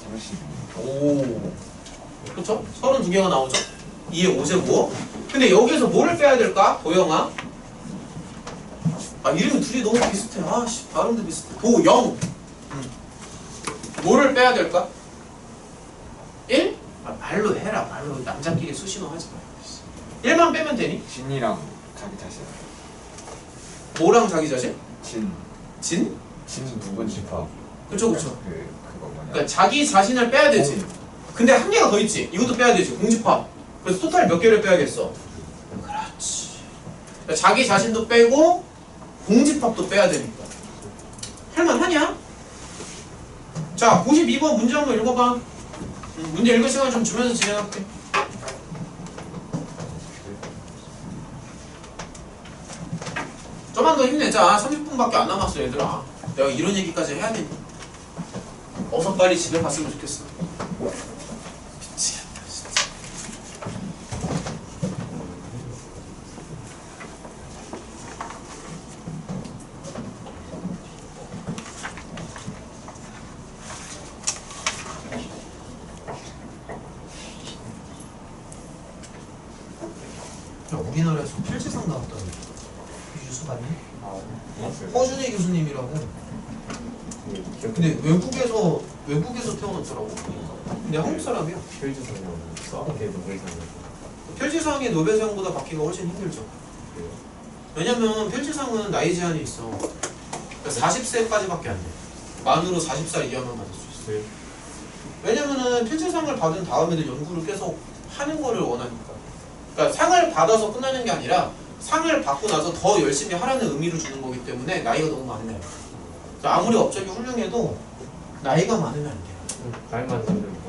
30. 오, 그렇죠? 32개가 나오죠? 2의 5제곱. 근데 여기에서 뭐를 빼야 될까? 도영아? 이름이 둘이 너무 비슷해. 발음도 비슷해. 도영. 뭐를 빼야 될까? 1? 말로 해라. 말로 남자끼리 수신호 하지 마. 1만 빼면 되니? 신이랑 자기 자신. 뭐랑 자기 자신? 진 진? 두번 집합. 그쵸 그쵸. 그거 뭐냐? 그러니까 자기 자신을 빼야 되지. 근데 한 개가 더 있지. 이것도 빼야 되지. 공집합. 그래서 토탈 몇 개를 빼야겠어? 그렇지. 그러니까 자기 자신도 빼고 공집합도 빼야 되니까. 할만하냐? 자, 92번 문제 한번 읽어봐. 문제 읽을 시간 좀 주면서 진행할게. 좀만 더 힘내자. 30분밖에 안 남았어, 얘들아. 내가 이런 얘기까지 해야 되니. 어서 빨리 집에 갔으면 좋겠어. 미치겠다, 진짜. 야, 우리나라에서 필지상 나왔다는 이 뉴스 봤니? 허준희 교수님이라고. 근데 외국에서 태어났더라고. 근데 한국 사람이야. 필지상이 노벨상보다 받기가 훨씬 힘들죠. 왜냐면 필지상은 나이 제한이 있어. 40세까지밖에 안 돼. 만으로 40살 이하만 받을 수 있어. 왜냐면은 필지상을 받은 다음에도 연구를 계속 하는 거를 원하니까. 그러니까 상을 받아서 끝나는 게 아니라 상을 받고 나서 더 열심히 하라는 의미를 주는 거기 때문에 나이가 너무 많으면 아무리 업적이 훌륭해도 나이가 많으면 안 돼요. 나이만 들면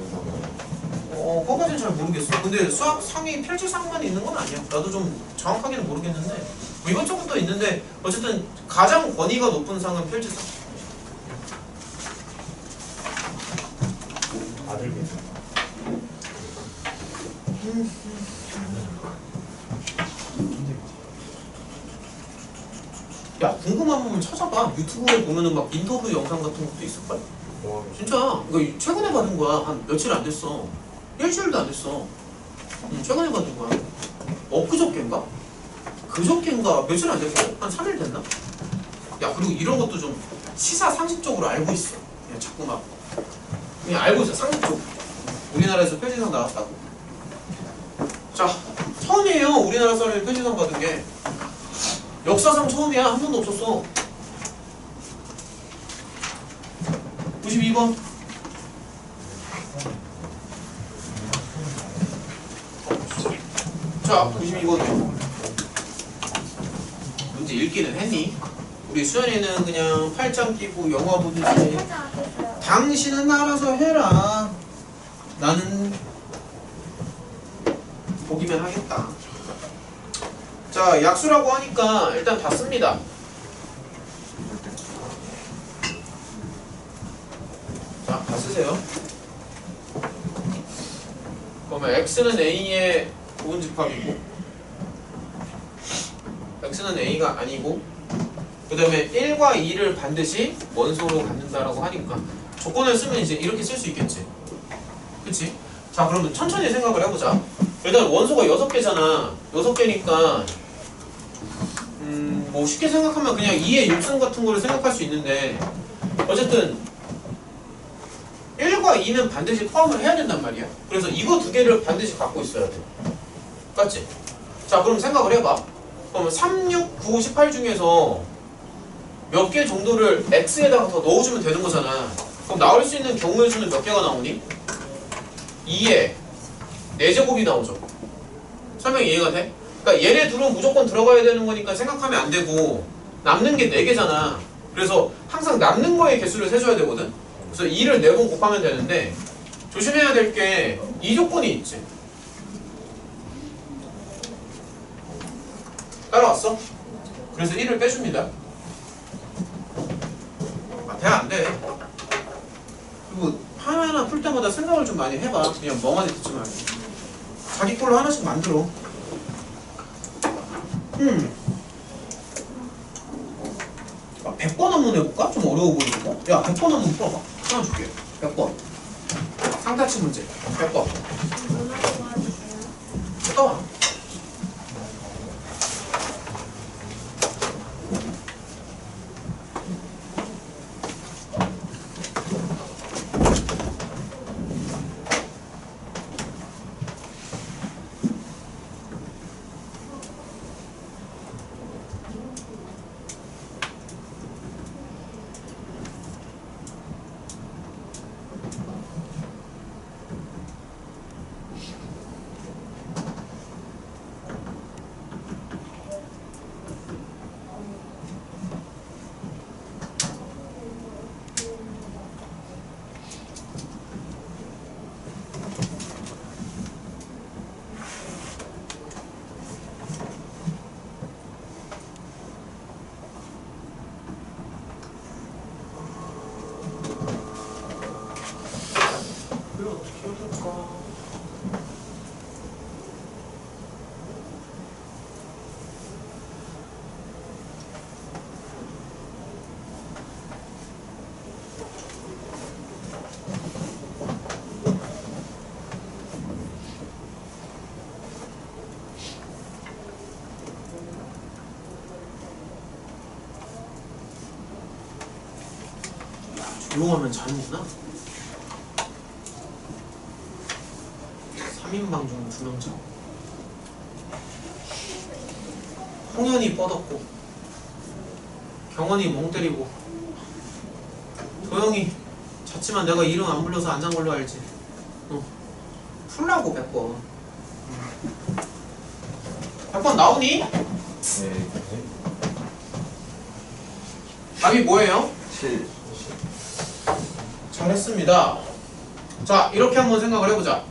그거까지는 잘 모르겠어. 근데 수학 상이 필지상만 있는 건 아니야. 나도 좀 정확하게는 모르겠는데 뭐 이것저것 있는데 어쨌든 가장 권위가 높은 상은 필지상. 아들겠죠. 야, 궁금한 부분 찾아봐. 유튜브에 보면은 막 인터뷰 영상 같은 것도 있을걸? 진짜 이거 최근에 받은 거야. 한 며칠 안 됐어. 일주일도 안 됐어. 최근에 받은 거야. 엊그저께인가? 그저께인가? 며칠 안 됐어. 한 3일 됐나? 야, 그리고 이런 것도 좀 시사 상식적으로 알고 있어. 그냥 자꾸 막 그냥 알고 있어. 상식적으로. 우리나라에서 표지상 나왔다고. 자, 처음이에요. 우리나라 사람이 표지상 받은 게. 역사상 처음이야. 한 번도 없었어. 92번. 자, 92번이요. 문제 읽기는 했니? 우리 수연이는 그냥 팔짱 끼고 영화 보듯이 당신은 알아서 해라. 나는 보기만 하겠다. 자, 약수라고 하니까 일단 다 씁니다. 자, 다 쓰세요. 그러면 x는 a의 부분집합이고 x는 a가 아니고 그 다음에 1과 2를 반드시 원소로 갖는다라고 하니까 조건을 쓰면 이제 이렇게 쓸 수 있겠지. 그치? 자, 그러면 천천히 생각을 해보자. 일단 원소가 6개잖아. 6개니까 뭐 쉽게 생각하면 그냥 2의 육승 같은 거를 생각할 수 있는데 어쨌든 1과 2는 반드시 포함을 해야 된단 말이야. 그래서 이거 두 개를 반드시 갖고 있어야 돼. 맞지? 자, 그럼 생각을 해봐. 그럼 3, 6, 9, 18 중에서 몇 개 정도를 x에다가 더 넣어주면 되는 거잖아. 그럼 나올 수 있는 경우의 수는 몇 개가 나오니? 2에 4제곱이 나오죠. 설명 이해가 돼? 그러니까 얘네 둘은 무조건 들어가야 되는 거니까 생각하면 안 되고 남는 게 4개잖아. 그래서 항상 남는 거의 개수를 세줘야 되거든. 그래서 2를 4번 곱하면 되는데 조심해야 될 게 이 조건이 있지. 따라왔어? 그래서 1을 빼줍니다. 돼, 안 돼. 그리고 하나하나 풀 때마다 생각을 좀 많이 해봐. 그냥 멍하니 듣지 말고. 자기 걸로 하나씩 만들어. 100번 한번 해볼까? 좀 어려워 보이는데? 야, 100번 한번 풀어봐. 하나 줄게. 100번. 상타치 문제. 100번. 떠와. 이용하면 자는구나. 3인방 중 2명 자. 홍현이 뻗었고 경원이 멍 때리고 도영이 잤지만 내가 이름 안 불러서 안장 걸려 알지. 풀라고 100번. 100번 나오니? 답이 뭐예요? 7. 잘했습니다. 자, 이렇게 한번 생각을 해보자.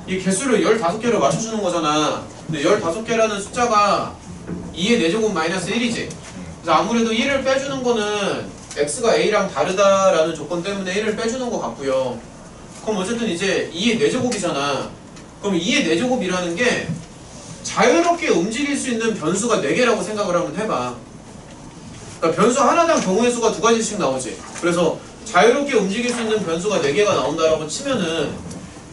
이 개수를 15개를 맞춰주는 거잖아. 근데 15개라는 숫자가 2의 4제곱 마이너스 1이지. 그래서 아무래도 1을 빼주는 거는 x가 a랑 다르다라는 조건 때문에 1을 빼주는 것 같고요. 그럼 어쨌든 이제 2의 4제곱이잖아. 그럼 2의 4제곱이라는 게 자유롭게 움직일 수 있는 변수가 4개라고 생각을 한번 해봐. 그러니까 변수 하나당 경우의 수가 2가지씩 나오지. 그래서 자유롭게 움직일 수 있는 변수가 4개가 나온다라고 치면은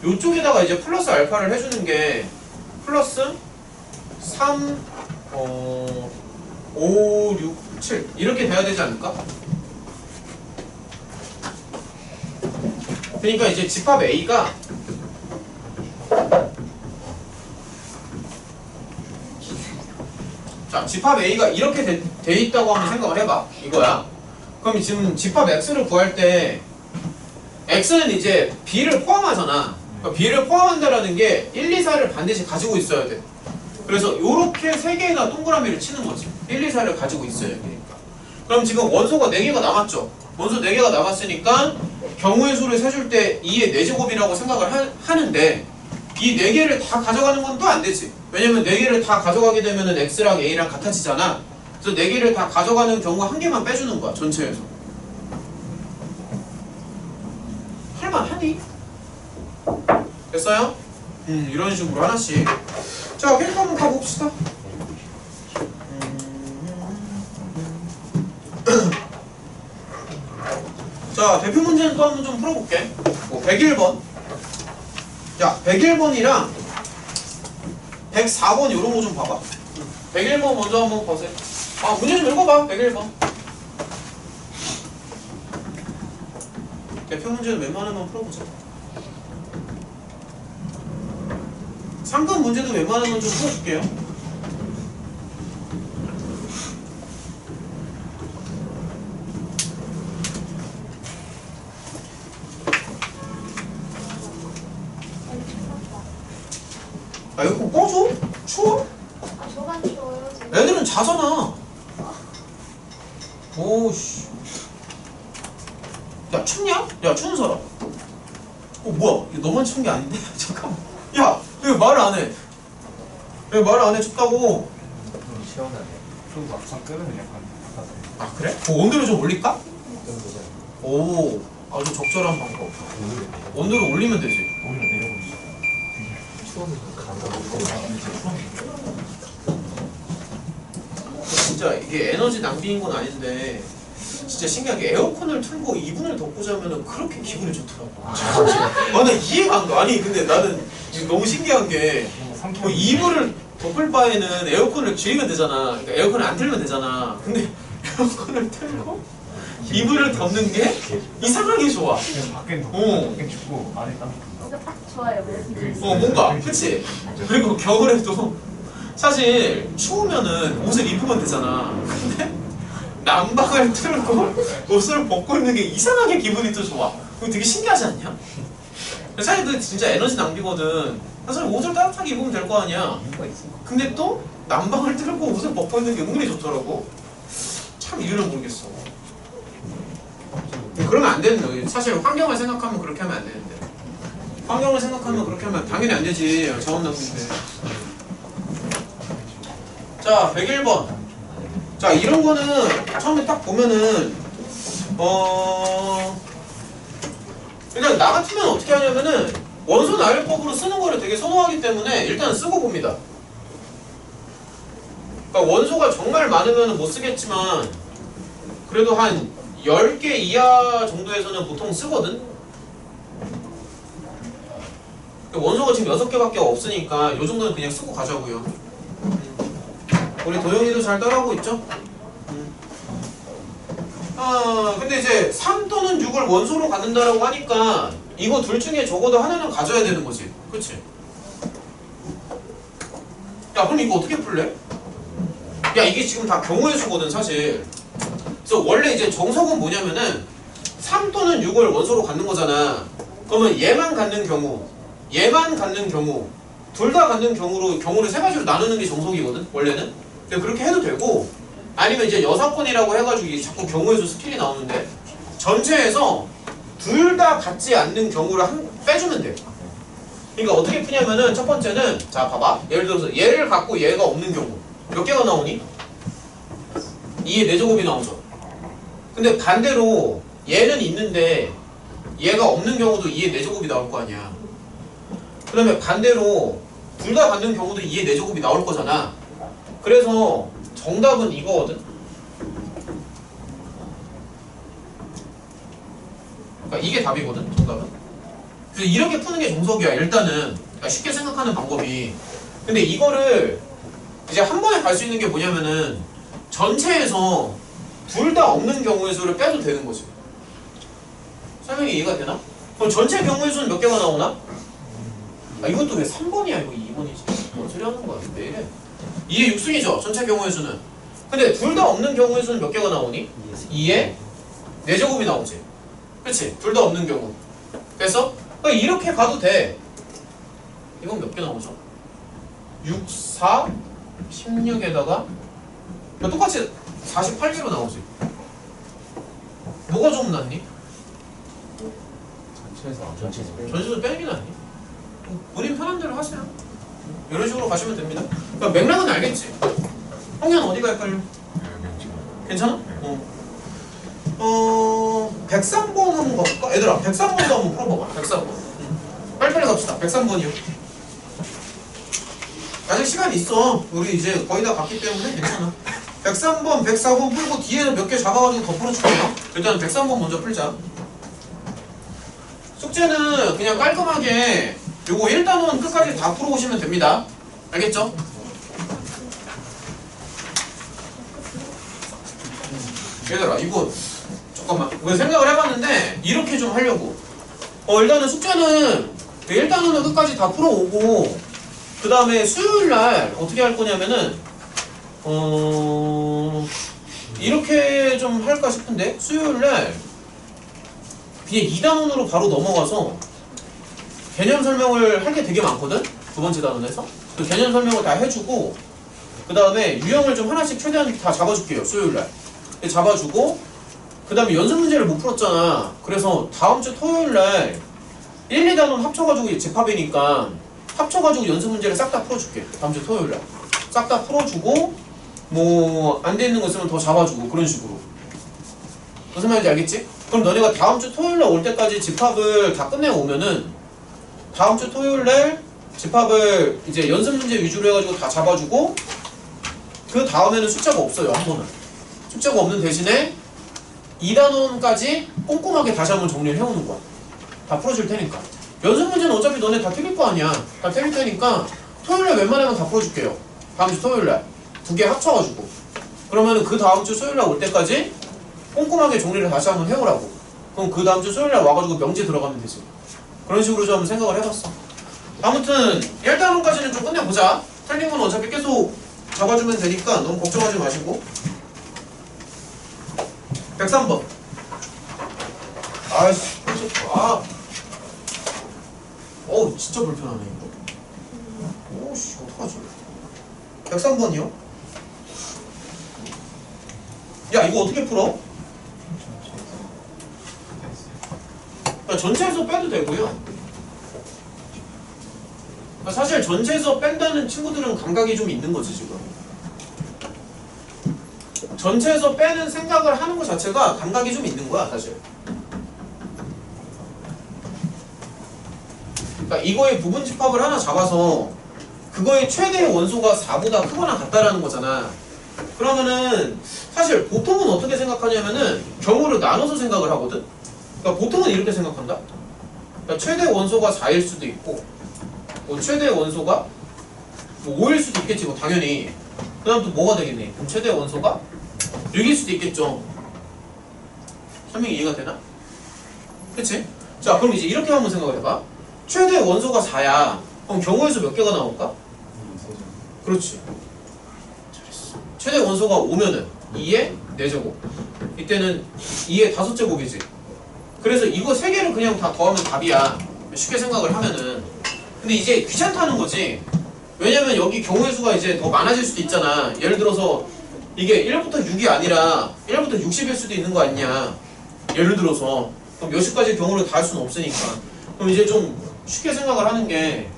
요쪽에다가 이제 플러스 알파를 해주는 게 플러스 3, 5, 6, 7 이렇게 돼야 되지 않을까? 그러니까 이제 집합 A가 자, 집합 A가 이렇게 돼 있다고 한번 생각을 해봐. 이거야. 그럼 지금 집합 X를 구할 때 X는 이제 B를 포함하잖아. 그러니까 B를 포함한다라는 게 1, 2, 4를 반드시 가지고 있어야 돼. 그래서 이렇게 3개나 동그라미를 치는 거지. 1, 2, 4를 가지고 있어야 되니까. 그럼 지금 원소가 4개가 남았죠. 원소 4개가 남았으니까 경우의 수를 세줄 때 2의 4제곱이라고 생각을 하는데 이 4개를 다 가져가는 건 또 안 되지. 왜냐면 4개를 다 가져가게 되면 X랑 A랑 같아지잖아. 그래서 4개를 다 가져가는 경우가 1개만 빼주는 거야. 전체에서. 할만하니? 됐어요? 이런 식으로 하나씩. 자, 캐릭터 한번 가봅시다. 자, 대표 문제는 또 한번 좀 풀어볼게. 101번. 자, 101번이랑 104번 이런 거 좀 봐봐. 101번 먼저 한번 보세요. 아, 문제 좀 읽어봐. 101번. 대표 문제는 웬만하면 풀어보자. 상금 문제도 웬만하면 좀 풀어줄게요. 아, 이거 꺼줘? 추워? 아, 저만 추워요. 지금. 애들은 자잖아. 오우씨. 야, 춥냐? 야, 추운 사람. 뭐야? 이거 너만 추운 게 아닌데? 잠깐만. 야, 왜 말을 안 해? 왜 말을 안 해? 춥다고. 시원하네. 좀 막상 끓으면 약간 아, 그래? 온도를 좀 올릴까? 오, 아주 적절한 방법. 온도를 올리면 되지. 오히려 내려보시죠. 진짜 이게 에너지 낭비인 건 아닌데 진짜 신기하게 에어컨을 틀고 이불을 덮고 자면은 그렇게 기분이 좋더라고. 아, 나 이해가 안 가. 아니 근데 나는 너무 신기한 게 뭐 이불을 덮을 바에는 에어컨을 줄이면 되잖아. 그러니까 에어컨을 안 틀면 되잖아. 근데 에어컨을 틀고 이불을 덮는 게 이상하게 좋아. 그냥 밖엔 덥고 밖엔 춥고 안에 땀 든다. 이거 딱 좋아요. 뭔가 그치? 그리고 겨울에도 사실 추우면은 옷을 입으면 되잖아. 근데 난방을 틀고 옷을 벗고 있는 게 이상하게 기분이 또 좋아. 그거 되게 신기하지 않냐? 사실 그 진짜 에너지 낭비거든. 사실 옷을 따뜻하게 입으면 될 거 아니야. 근데 또 난방을 틀고 옷을 벗고 있는 게 은근히 좋더라고. 참 이유를 모르겠어. 그러면 안 되는 거예요. 사실 환경을 생각하면 그렇게 하면 안 되는데. 환경을 생각하면 그렇게 하면 당연히 안 되지. 자원 낭비인데. 자, 101번. 자, 이런 거는 처음에 딱 보면은 일단 나 같으면 어떻게 하냐면은 원소 나열법으로 쓰는 거를 되게 선호하기 때문에 일단 쓰고 봅니다. 그러니까 원소가 정말 많으면 못 쓰겠지만 그래도 한 10개 이하 정도에서는 보통 쓰거든. 원소가 지금 6개밖에 없으니까 이 정도는 그냥 쓰고 가자고요. 우리 도영이도 잘 따라하고 있죠? 근데 이제 3 또는 6을 원소로 갖는다라고 하니까 이거 둘 중에 적어도 하나는 가져야 되는 거지. 그치? 야, 그럼 이거 어떻게 풀래? 야, 이게 지금 다 경우의 수거든, 사실. 그래서 원래 이제 정석은 뭐냐면은 3 또는 6을 원소로 갖는 거잖아. 그러면 얘만 갖는 경우, 얘만 갖는 경우, 둘 다 갖는 경우로 경우를 세 가지로 나누는 게 정석이거든, 원래는. 근데 그렇게 해도 되고, 아니면 이제 여사건이라고 해가지고 이게 자꾸 경우의 수 스킬이 나오는데 전체에서 둘 다 같지 않는 경우를 빼주면 돼. 그러니까 어떻게 푸냐면은 첫 번째는 자 봐봐. 예를 들어서 얘를 갖고 얘가 없는 경우 몇 개가 나오니? 2의 4제곱이 나오죠. 근데 반대로 얘는 있는데 얘가 없는 경우도 2의 4제곱이 나올 거 아니야. 그 다음에 반대로 둘 다 갖는 경우도 2의 4제곱이 나올 거잖아. 그래서 정답은 이거거든. 그러니까 이게 답이거든, 정답은. 그래서 이렇게 푸는 게 정석이야, 일단은. 그러니까 쉽게 생각하는 방법이. 근데 이거를 이제 한 번에 갈 수 있는 게 뭐냐면은 전체에서 둘 다 없는 경우의 수를 빼도 되는 거지. 설명이 이해가 되나? 그럼 전체 경우의 수는 몇 개가 나오나? 아, 이것도 왜 3번이야? 이거 2번이지. 뭔 소리 하는 거야? 왜 이래? 2의 6승이죠, 전체 경우의 수는. 근데 둘 다 없는 경우의 수는 몇 개가 나오니? 2의 4제곱이 나오지. 그치? 둘 다 없는 경우. 그래서 이렇게 가도 돼. 이건 몇 개 나오죠? 6, 4, 16에다가 똑같이 48개로 나오지. 뭐가 좀 낫니? 전체에서 빼는 게 낫니? 본인 편한 대로 하세요. 이런 식으로 가시면 됩니다. 그러니까 맥락은 알겠지? 형현 어디가 헷갈려? 괜찮아? 103번 한번 가볼까? 얘들아 103번도 한번 풀어봐봐. 103번 빨리빨리 갑시다. 103번이요 아직 시간 있어. 우리 이제 거의 다 갔기 때문에 괜찮아. 103번, 104번 풀고 뒤에는 몇 개 잡아가지고 더 풀어줄게요. 일단 103번 먼저 풀자. 숙제는 그냥 깔끔하게 요거 1단원 끝까지 다 풀어오시면 됩니다. 알겠죠? 얘들아 이거 잠깐만 우리 생각을 해봤는데 이렇게 좀 하려고. 일단은 숙제는 1단원은 끝까지 다 풀어오고 그 다음에 수요일날 어떻게 할 거냐면은 이렇게 좀 할까 싶은데 수요일날 그냥 2단원으로 바로 넘어가서 개념 설명을 할 게 되게 많거든? 두 번째 단원에서 그 개념 설명을 다 해주고 그 다음에 유형을 좀 하나씩 최대한 다 잡아줄게요. 수요일날 잡아주고 그 다음에 연습 문제를 못 풀었잖아. 그래서 다음 주 토요일날 1, 2단원 합쳐가지고 재팝이니까 합쳐가지고 연습 문제를 싹 다 풀어줄게. 다음 주 토요일날 싹 다 풀어주고 뭐 안 돼 있는 거 있으면 더 잡아주고 그런 식으로. 무슨 말인지 알겠지? 그럼 너네가 다음 주 토요일날 올 때까지 집합을 다 끝내고 오면은 다음 주 토요일날 집합을 이제 연습 문제 위주로 해가지고 다 잡아주고 그 다음에는 숫자가 없어요. 한 번은 숫자가 없는 대신에 2단원까지 꼼꼼하게 다시 한번 정리를 해오는 거야. 다 풀어줄 테니까. 연습 문제는 어차피 너네 다 틀릴 거 아니야. 다 틀릴 테니까 토요일날 웬만하면 다 풀어줄게요. 다음 주 토요일날 2개 합쳐가지고 그러면은 그 다음 주 수요일날 올 때까지 꼼꼼하게 정리를 다시 한번 해오라고. 그럼 그 다음 주 수요일날 와가지고 명제 들어가면 되지. 그런 식으로 좀 생각을 해봤어. 아무튼 1단원까지는 좀 끝내보자. 틀린 건 어차피 계속 잡아주면 되니까 너무 걱정하지 마시고 103번 아이씨 어우 진짜 불편하네 이거. 오씨 어떡하지. 103번이요? 야 이거 어떻게 풀어? 전체에서 빼도 되고요. 사실 전체에서 뺀다는 친구들은 감각이 좀 있는 거지 지금. 전체에서 빼는 생각을 하는 것 자체가 감각이 좀 있는 거야 사실. 그러니까 이거의 부분 집합을 하나 잡아서 그거의 최대의 원소가 4보다 크거나 같다라는 거잖아. 그러면은 사실 보통은 어떻게 생각하냐면은 경우를 나눠서 생각을 하거든. 그러니까 보통은 이렇게 생각한다. 그러니까 최대 원소가 4일 수도 있고 뭐 최대 원소가 뭐 5일 수도 있겠지 뭐 당연히. 그 다음 또 뭐가 되겠니? 그럼 최대 원소가 6일 수도 있겠죠. 설명이 이해가 되나? 그치? 자 그럼 이제 이렇게 한번 생각을 해봐. 최대 원소가 4야. 그럼 경우의 수 몇 개가 나올까? 그렇지. 잘했어. 최대 원소가 5면은 2의 4제곱. 이때는 2의 5제곱이지. 그래서 이거 3개를 그냥 다 더하면 답이야. 쉽게 생각을 하면은. 근데 이제 귀찮다는 거지. 왜냐면 여기 경우의 수가 이제 더 많아질 수도 있잖아. 예를 들어서 이게 1부터 6이 아니라 1부터 60일 수도 있는 거 아니냐. 예를 들어서. 그럼 몇십 가지 경우를 다 할 수는 없으니까. 그럼 이제 좀 쉽게 생각을 하는 게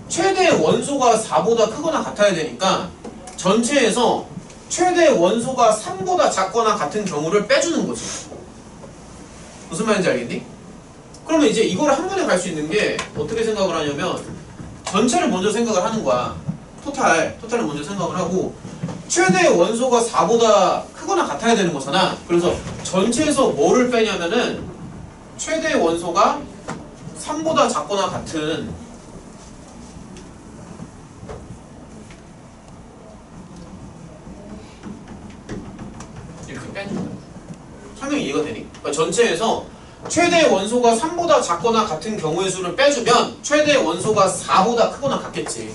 최대 원소가 4보다 크거나 같아야 되니까 전체에서 최대 원소가 3보다 작거나 같은 경우를 빼주는 거지. 무슨 말인지 알겠니? 그러면 이제 이거를 한 번에 갈 수 있는 게 어떻게 생각을 하냐면 전체를 먼저 생각을 하는 거야. 토탈을 먼저 생각을 하고 최대 원소가 4보다 크거나 같아야 되는 거잖아. 그래서 전체에서 뭐를 빼냐면은 최대 원소가 3보다 작거나 같은 이렇게 빼는 거야. 설명이 이해가 되니? 그러니까 전체에서 최대 원소가 3보다 작거나 같은 경우의 수를 빼주면 최대 원소가 4보다 크거나 같겠지.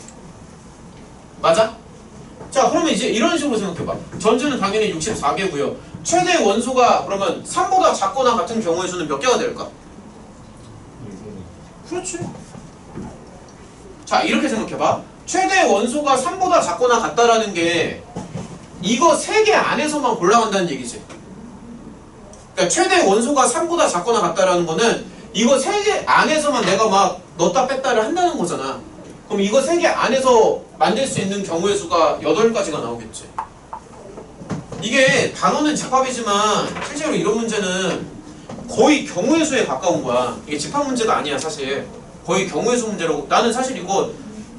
맞아? 자 그러면 이제 이런 식으로 생각해봐. 전체는 당연히 64개고요. 최대 원소가 그러면 3보다 작거나 같은 경우의 수는 몇 개가 될까? 그렇지. 자 이렇게 생각해봐. 최대 원소가 3보다 작거나 같다라는 게 이거 3개 안에서만 골라간다는 얘기지. 그러니까 최대 원소가 3보다 작거나 같다라는 거는 이거 3개 안에서만 내가 막 넣었다 뺐다를 한다는 거잖아. 그럼 이거 3개 안에서 만들 수 있는 경우의 수가 8가지가 나오겠지. 이게 단어는 집합이지만 실제로 이런 문제는 거의 경우의 수에 가까운 거야. 이게 집합 문제가 아니야 사실. 거의 경우의 수 문제라고. 나는 사실 이거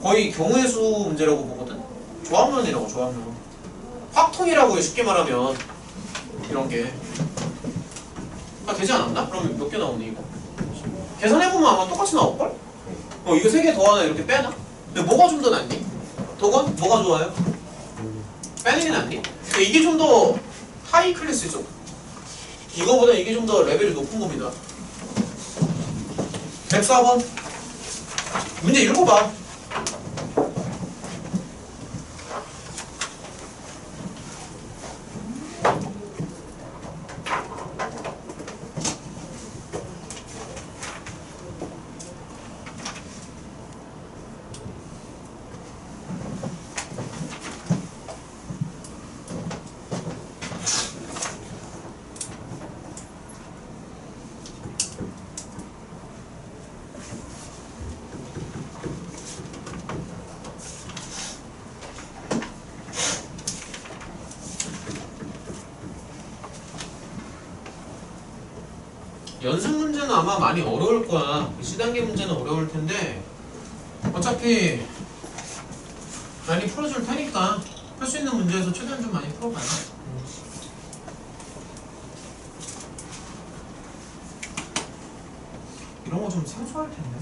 거의 경우의 수 문제라고 보거든. 조합론이라고. 조합론. 확통이라고 해 쉽게 말하면. 이런 게 되지 않았나? 그러면 몇 개 나오니 이거? 계산해보면 아마 똑같이 나올걸? 이거 3개 더하나 이렇게 빼나? 근데 뭐가 좀 더 낫니? 도건? 뭐가 좋아요? 빼는 게 낫니? 근데 이게 좀 더 하이 클래스죠. 이거보다 이게 좀 더 레벨이 높은 겁니다. 104번 문제 읽어봐. 연습 문제는 아마 많이 어려울 거야. C단계 문제는 어려울 텐데 어차피 많이 풀어줄 테니까 할 수 있는 문제에서 최대한 좀 많이 풀어봐요. 이런 거 좀 생소할 텐데.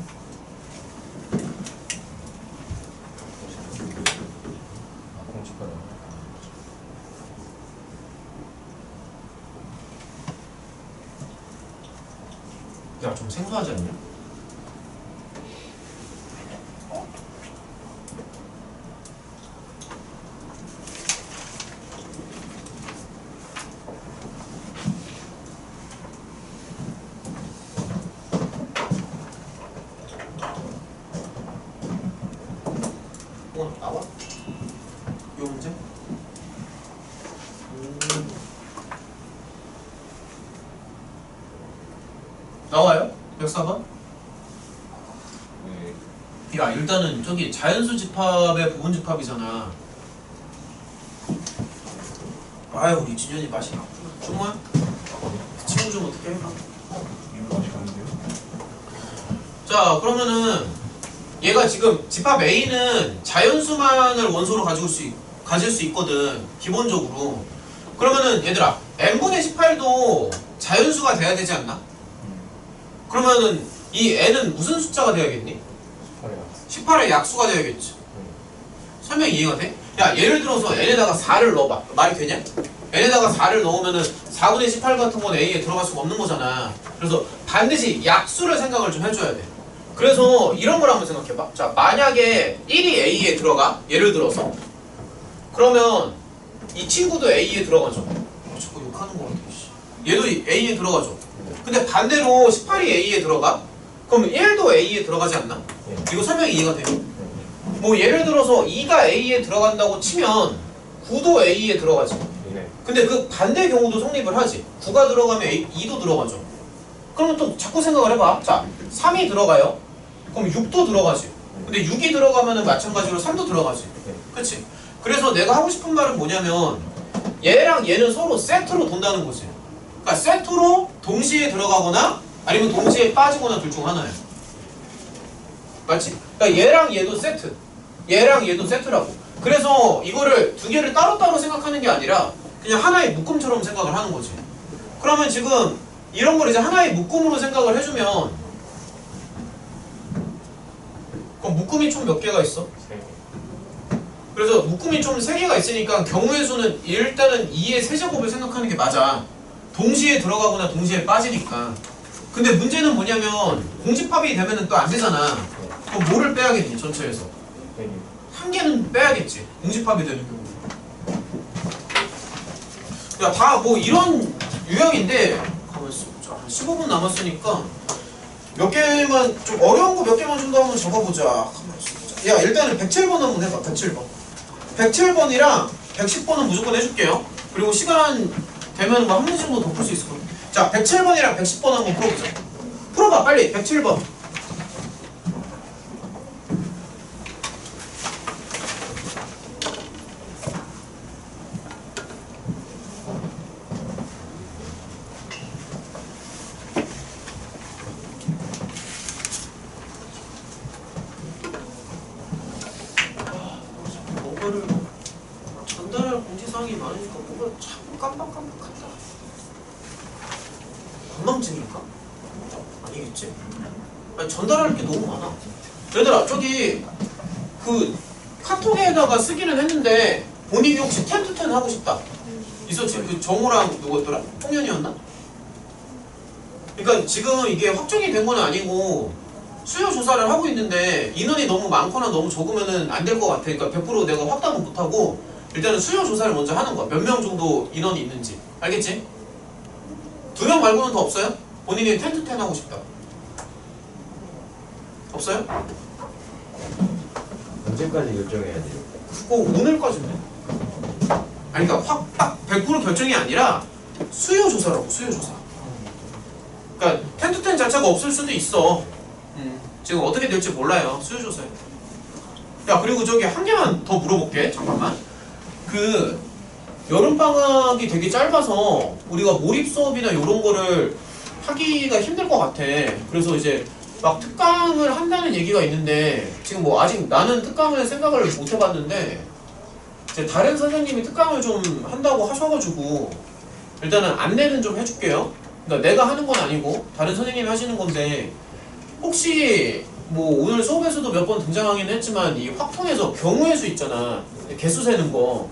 야, 좀 생소하지 않냐? 나와? 이 문제? 나와요? 104번? 네. 야, 일단은 저기 자연수 집합의 부분 집합이잖아. 아유, 우리 진현이 맛이 나쁘다. 정말? 친구 좀 어떻게 해봐. 자, 그러면은 얘가 지금 집합 A는 자연수만을 원소로 가질 수 있거든. 기본적으로. 그러면은 얘들아, n분의 18도 자연수가 돼야 되지 않나? 그러면은 이 n은 무슨 숫자가 돼야겠니? 18의 약수가 돼야겠지. 설명 이해가 돼? 야, 예를 들어서 n에다가 4를 넣어봐. 말이 되냐? n에다가 4를 넣으면은 4분의 18 같은 건 a에 들어갈 수가 없는 거잖아. 그래서 반드시 약수를 생각을 좀 해줘야 돼. 그래서 이런 걸 한번 생각해봐. 자, 만약에 1이 a에 들어가, 예를 들어서, 그러면 이 친구도 a에 들어가죠. 자꾸 욕하는 거 같아. 얘도 a에 들어가죠. 근데 반대로 18이 a에 들어가? 그럼 1도 a에 들어가지 않나? 이거 설명이 이해가 돼요? 뭐 예를 들어서 2가 a에 들어간다고 치면 9도 a에 들어가지. 근데 그 반대 경우도 성립을 하지. 9가 들어가면 2도 들어가죠. 그러면 또 자꾸 생각을 해봐. 자, 3이 들어가요. 그럼 6도 들어가지. 근데 6이 들어가면 마찬가지로 3도 들어가지. 그치? 그래서 내가 하고 싶은 말은 뭐냐면 얘랑 얘는 서로 세트로 돈다는 거지. 그러니까 세트로 동시에 들어가거나 아니면 동시에 빠지거나 둘 중 하나야. 맞지? 그러니까 얘랑 얘도 세트, 얘랑 얘도 세트라고. 그래서 이거를 두 개를 따로따로 생각하는 게 아니라 그냥 하나의 묶음처럼 생각을 하는 거지. 그러면 지금 이런 걸 이제 하나의 묶음으로 생각을 해주면 그럼 묶음이 총 몇 개가 있어? 그래서 묶음이 좀 3개가 있으니까 경우의 수는 일단은 2의 세제곱을 생각하는 게 맞아. 동시에 들어가거나 동시에 빠지니까. 근데 문제는 뭐냐면 공집합이 되면은 또 안 되잖아. 그럼 뭐를 빼야겠니 전체에서? 한 개는 빼야겠지. 공집합이 되는 경우. 야, 다 뭐 이런 유형인데 가만있어. 자, 15분 남았으니까 몇 개만 좀 어려운 거 몇 개만 좀 더 한번 적어보자. 가만있어. 야, 일단은 107번 한번 해봐. 107번. 107번이랑 110번은 무조건 해줄게요. 그리고 시간 되면 뭐 한 문제 정도 더 풀 수 있을 거예요. 자, 107번이랑 110번 한번 풀어보자. 풀어봐, 빨리. 107번. 뭐를 전달할 공지사항이 많으니까 뭐가 자꾸 깜빡깜빡한다. 건망증일까? 아니겠지? 아니, 전달할 게 너무 많아. 얘들아, 저기 그 카톡에다가 쓰기는 했는데 본인이 혹시 10-10 하고 싶다 있었지? 그 정우랑 누구였더라? 홍현이었나? 그러니까 지금 이게 확정이 된 건 아니고 수요 조사를 하고 있는데 인원이 너무 많거나 너무 적으면은 안 될 것 같아. 그러니까 100% 내가 확답은 못하고 일단은 수요 조사를 먼저 하는 거야. 몇 명 정도 인원이 있는지. 알겠지? 2명 말고는 더 없어요? 본인이 10-10 하고 싶다. 없어요? 언제까지 결정해야 돼요? 그거 오늘까지네. 아니 그러니까 확 딱 100% 결정이 아니라 수요 조사라고. 수요 조사. 그러니까 10-10 자체가 없을 수도 있어. 지금 어떻게 될지 몰라요. 수요 조사에. 야, 그리고 저기 한 개만 더 물어볼게. 잠깐만. 그 여름방학이 되게 짧아서 우리가 몰입 수업이나 이런 거를 하기가 힘들 것 같아. 그래서 이제 막 특강을 한다는 얘기가 있는데 지금 뭐 아직 나는 특강을 생각을 못 해봤는데 이제 다른 선생님이 특강을 좀 한다고 하셔가지고 일단은 안내는 좀 해줄게요. 그러니까 내가 하는 건 아니고 다른 선생님이 하시는 건데 혹시 뭐 오늘 수업에서도 몇 번 등장하긴 했지만 이 확통에서 경우의 수 있잖아. 개수 세는 거.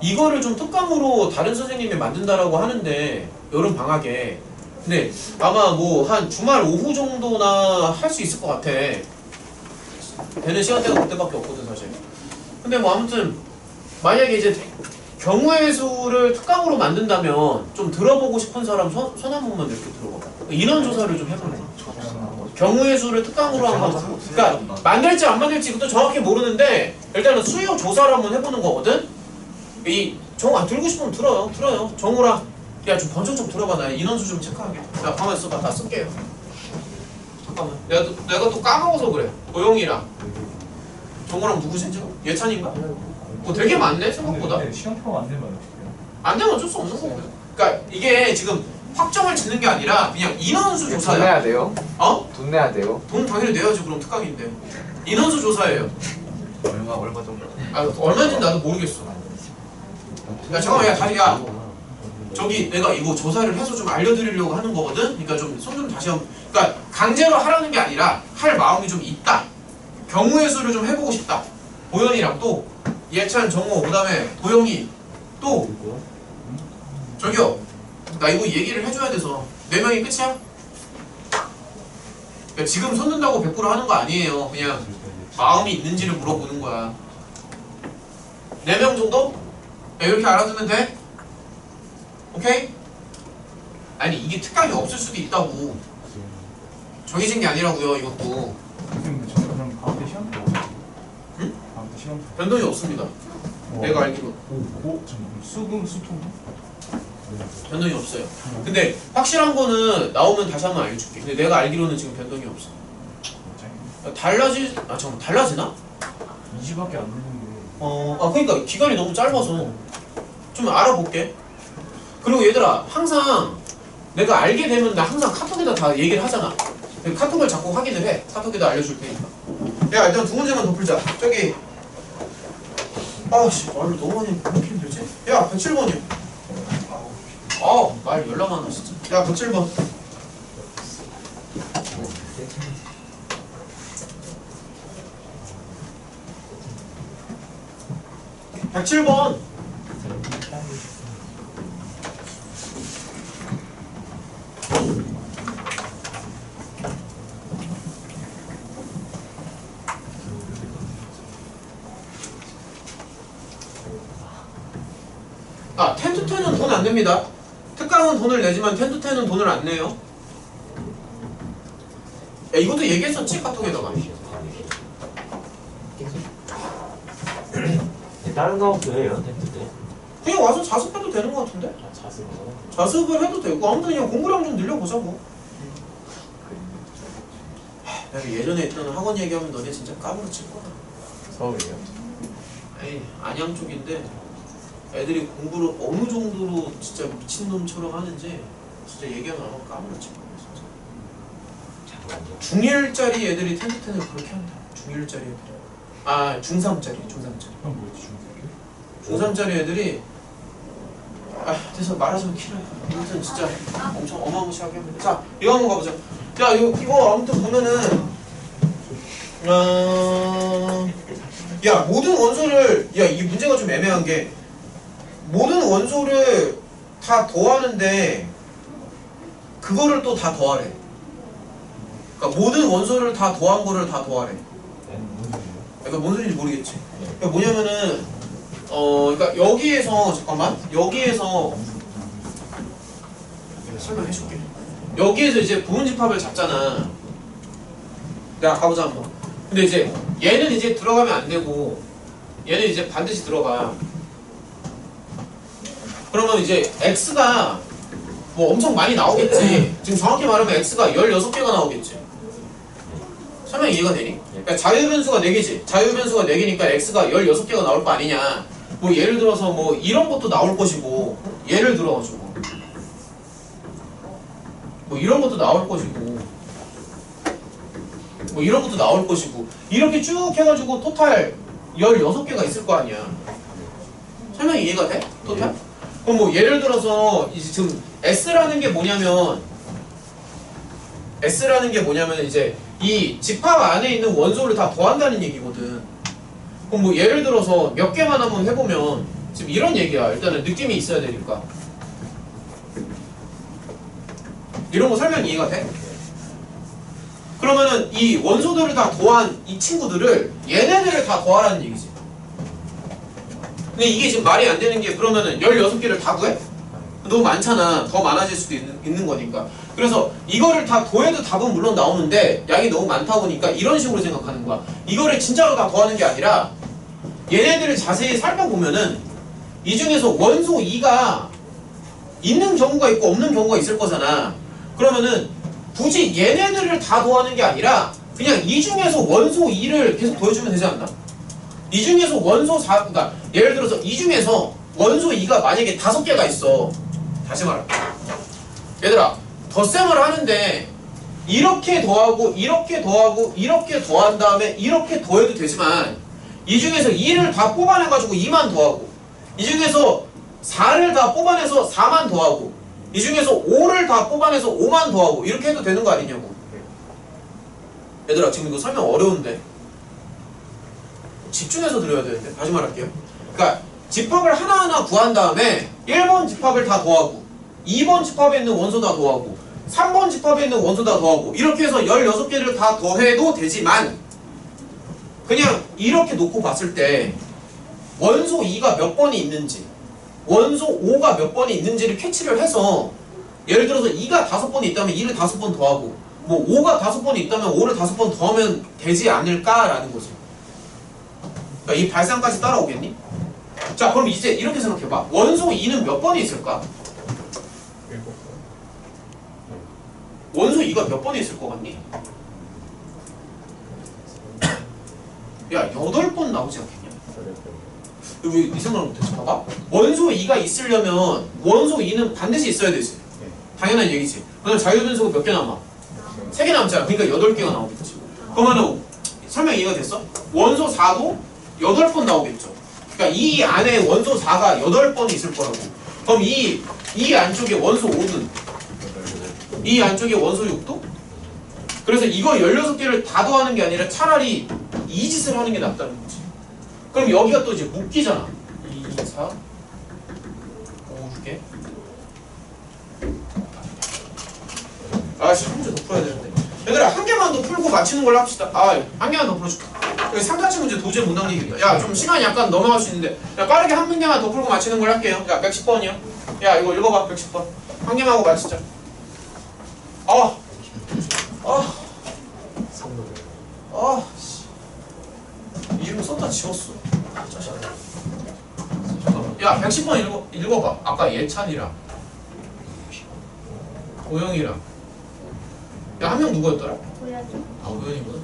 이거를 좀 특강으로 다른 선생님이 만든다라고 하는데 여름 방학에. 근데 아마 뭐 한 주말 오후 정도나 할 수 있을 것 같아. 되는 시간대가 그때밖에 없거든 사실. 근데 뭐 아무튼 만약에 이제 경우의 수를 특강으로 만든다면 좀 들어보고 싶은 사람 손 한 번만 이렇게 들어봐. 인원 조사를 좀 해볼래. 경우의 수를 특강으로 한번. 그러니까 만들지 안 만들지 그것도 정확히 모르는데 일단은 수요 조사를 한번 해보는 거거든. 이 정우 안 들고 싶으면 들어요. 정우랑 야 좀 번쩍 좀 들어봐. 나 인원수 좀 체크하게. 야 가만 있어봐. 다 쓸게요. 잠깐만. 내가 또 까먹어서 그래. 도영이랑 정우랑 누구신지? 예찬인가? 뭐 되게 많네 생각보다. 시험표가 안 되면 어떡해요? 안 되면 어쩔 수 없는 거고요. 그러니까 이게 지금 확정을 짓는 게 아니라 그냥 인원수 돈 조사야. 내야 돼요? 어? 돈 내야 돼요? 돈 당연히 내야지. 그럼 특강인데. 인원수 조사예요. 얼마 정도? 아 얼마인지 나도 모르겠어. 야 잠깐만. 야 다시 야 저기 내가 이거 조사를 해서 좀 알려드리려고 하는 거거든. 그러니까 좀 손 좀 다시 한번. 그러니까 강제로 하라는 게 아니라 할 마음이 좀 있다. 경우의 수를 좀 해보고 싶다. 보현이랑 또 예찬, 정호, 그 다음에 도영이 또 저기요, 나 이거 얘기를 해줘야 돼서 4명이 끝이야? 그러니까 지금 손 든다고 100% 하는 거 아니에요. 그냥 마음이 있는지를 물어보는 거야. 4명 정도? 이렇게 알아두면 돼? 오케이? 아니 이게 특강이 없을 수도 있다고. 정해진 게 아니라고요 이것도. 근데 저는 그럼 다음 때 시험 때 응? 다음 때 시험 때 변동이 없습니다. 내가 알기로 잠깐만 수금 수통 변동이 없어요. 근데 확실한 거는 나오면 다시 한번 알려줄게. 근데 내가 알기로는 지금 변동이 없어. 잠깐만 달라지나? 2시밖에 안 되는데 그러니까 기간이 너무 짧아서 좀 알아볼게. 그리고 얘들아 항상 내가 알게 되면 나 항상 카톡에다 다 얘기를 하잖아. 카톡을 자꾸 확인을 해. 카톡에다 알려줄 테니까. 야 일단 두 문제만 더 풀자. 저기 아씨 말을 너무 많이 그렇게 힘들지? 야 107번이요. 말 연락 안 와 진짜. 야 107번. 야 107번. 텐투텐은 돈 안 냅니다. 특강은 돈을 내지만 텐투텐은 돈을 안 내요. 야 이것도 얘기했었지 카톡에다가. 다른 과목도 해요, 텐트 때. 그냥 와서 자습해도 되는 것 같은데? 자습을 해도 되고 아무튼 그냥 공부량 좀 늘려보자고. 내가 예전에 있던 학원 얘기하면 너네 진짜 까무러칠 거야. 서울이요? 에이 안양 쪽인데 애들이 공부를 어느 정도로 진짜 미친놈처럼 하는지 진짜 얘기하면 아마 까무러칠 거야 진짜. 중1짜리 애들이 텐트텐을 그렇게 한다. 중1짜리 애들이. 중3짜리. 형 뭐였지 중3짜리 애들이 그래서 말하자면 키를 아무튼 진짜 엄청 어마무시하게 합니다. 자 이거 한번 가보자. 야 이거 아무튼 보면은 야 모든 원소를 이 문제가 좀 애매한 게 모든 원소를 다 더하는데 그거를 또 다 더하래. 그러니까 모든 원소를 다 더한 거를 다 더하래. 그러니까 뭔 소리인지 모르겠지. 그러니까 뭐냐면은 그러니까 여기에서 잠깐만 여기에서 내가 설명해줄게. 여기에서 이제 부분집합을 잡잖아. 내가 가보자 한번. 근데 이제 얘는 이제 들어가면 안 되고 얘는 이제 반드시 들어가. 그러면 이제 x가 뭐 엄청 많이 나오겠지. 지금 정확히 말하면 x가 16개가 나오겠지. 설명 이해가 되니? 그러니까 자유변수가 4개지. 자유변수가 4개니까 x가 16개가 나올 거 아니냐. 뭐 예를 들어서 뭐 이런 것도 나올 것이고 예를 들어가지고 뭐 이런 것도 나올 것이고 뭐 이런 것도 나올 것이고 이렇게 쭉 해가지고 토탈 16개가 있을 거 아니야. 설명이 이해가 돼? 토탈? 그럼 뭐 예를 들어서 이제 지금 S라는 게 뭐냐면 이제 이 집합 안에 있는 원소를 다 더한다는 얘기거든. 그럼 뭐 예를 들어서 몇 개만 한번 해보면 지금 이런 얘기야. 일단은 느낌이 있어야 되니까. 이런 거 설명 이해가 돼? 그러면은 이 원소들을 다 더한 이 친구들을 얘네들을 다 더하라는 얘기지. 근데 이게 지금 말이 안 되는 게 그러면은 16개를 다 구해? 너무 많잖아. 더 많아질 수도 있는 거니까. 그래서 이거를 다 더해도 답은 물론 나오는데 양이 너무 많다 보니까 이런 식으로 생각하는 거야. 이거를 진짜로 다 더하는 게 아니라 얘네들을 자세히 살펴보면은 이 중에서 원소 2가 있는 경우가 있고 없는 경우가 있을 거잖아. 그러면은 굳이 얘네들을 다 더하는 게 아니라 그냥 이 중에서 원소 2를 계속 더해주면 되지 않나? 이 중에서 원소 4, 그러니까 예를 들어서 이 중에서 원소 2가 만약에 5개가 있어. 다시 말할게. 얘들아, 덧셈을 하는데 이렇게 더하고 이렇게 더하고 이렇게 더한 다음에 이렇게 더해도 되지만 이 중에서 2를 다 뽑아내가지고 2만 더하고 이 중에서 4를 다 뽑아내서 4만 더하고 이 중에서 5를 다 뽑아내서 5만 더하고 이렇게 해도 되는 거 아니냐고. 얘들아 지금 이거 설명 어려운데 집중해서 들어야 되는데 다시 말할게요. 그러니까 집합을 하나하나 구한 다음에 1번 집합을 다 더하고 2번 집합에 있는 원소 다 더하고 3번 집합에 있는 원소 다 더하고 이렇게 해서 16개를 다 더해도 되지만 그냥 이렇게 놓고 봤을 때 원소 2가 몇 번이 있는지 원소 5가 몇 번이 있는지를 캐치를 해서 예를 들어서 2가 5번이 있다면 2를 5번 더하고 뭐 5가 5번이 있다면 5를 5번 더하면 되지 않을까라는 거지. 그러니까 이 발상까지 따라오겠니? 자 그럼 이제 이렇게 생각해봐. 원소 2는 몇 번이 있을까? 원소 2가 몇 번이 있을 것 같니? 야 8번 나오지 않겠냐? 왜 이 생각을 못했지? 봐봐. 원소 2가 있으려면 원소 2는 반드시 있어야 되지. 당연한 얘기지. 그럼 자유변수가 몇 개 남아? 3개 남잖아. 그러니까 8개가 나오겠지. 그러면 설명 이해가 됐어? 원소 4도 8번 나오겠죠. 그러니까 이 안에 원소 4가 8번이 있을 거라고. 그럼 이 안쪽에 원소 5는 이 안쪽에 원소 6도? 그래서 이거 16개를 다 더하는 게 아니라 차라리 이 짓을 하는 게 낫다는 거지. 그럼 여기가 또 이제 묶이잖아. 2, 4, 5, 6개. 아씨, 한 문제 더 풀어야 되는데. 얘들아, 한 개만 더 풀고 맞히는 걸로 합시다. 한 개만 더 풀어줄게. 여기 3자치 문제 도저히 못 남기겠다. 야, 좀 시간이 약간 넘어갈 수 있는데. 야, 빠르게 한 문제만 더 풀고 맞히는 걸로 할게요. 야, 110번이요. 야, 이거 읽어봐, 110번. 한 개만 하고 맞히자. 이름 썼다 지웠어. 잠깐만. 야, 110번 읽어봐. 아까 예찬이랑 오영이랑. 야, 한 명 누구였더라? 보여줘. 오영이거든.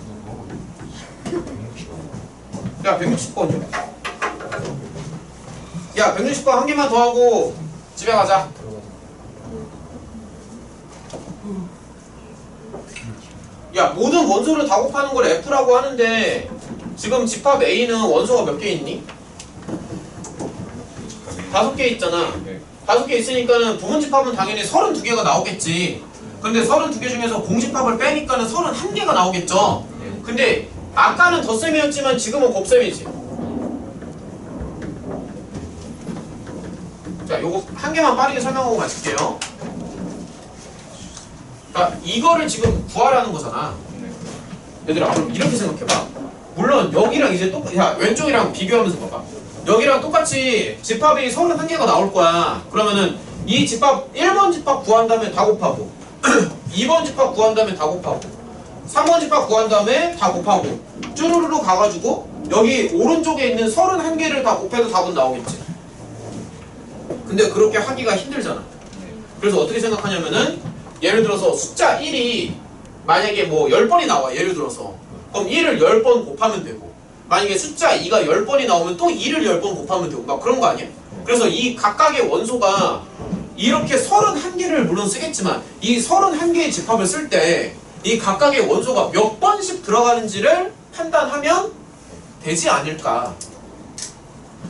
야, 160번이요. 야, 160번 한 개만 더 하고 집에 가자. 야, 모든 원소를 다 곱하는 걸 F라고 하는데 지금 집합 A는 원소가 몇 개 있니? 5개 있잖아. 5개 있으니까는 부분집합은 당연히 32개가 나오겠지. 근데 32개 중에서 공집합을 빼니까는 31개가 나오겠죠. 근데 아까는 덧셈이었지만 지금은 곱셈이지. 자, 요거 한 개만 빠르게 설명하고 마칠게요. 그러니까 이거를 지금 구하라는 거잖아. 얘들아, 그럼 이렇게 생각해봐. 물론 여기랑 이제 야, 왼쪽이랑 비교하면서 봐봐. 여기랑 똑같이 집합이 31개가 나올 거야. 그러면은 이 집합 1번 집합 구한 다음에 다 곱하고 2번 집합 구한 다음에 다 곱하고 3번 집합 구한 다음에 다 곱하고 쭈루루루 가가지고 여기 오른쪽에 있는 31개를 다 곱해도 답은 나오겠지. 근데 그렇게 하기가 힘들잖아. 그래서 어떻게 생각하냐면은 예를 들어서 숫자 1이 만약에 뭐 10번이 나와. 예를 들어서 그럼 1을 10번 곱하면 되고 만약에 숫자 2가 10번이 나오면 또 2를 10번 곱하면 되고 막 그런 거 아니야? 그래서 이 각각의 원소가 이렇게 31개를 물론 쓰겠지만 이 31개의 집합을 쓸 때 이 각각의 원소가 몇 번씩 들어가는지를 판단하면 되지 않을까.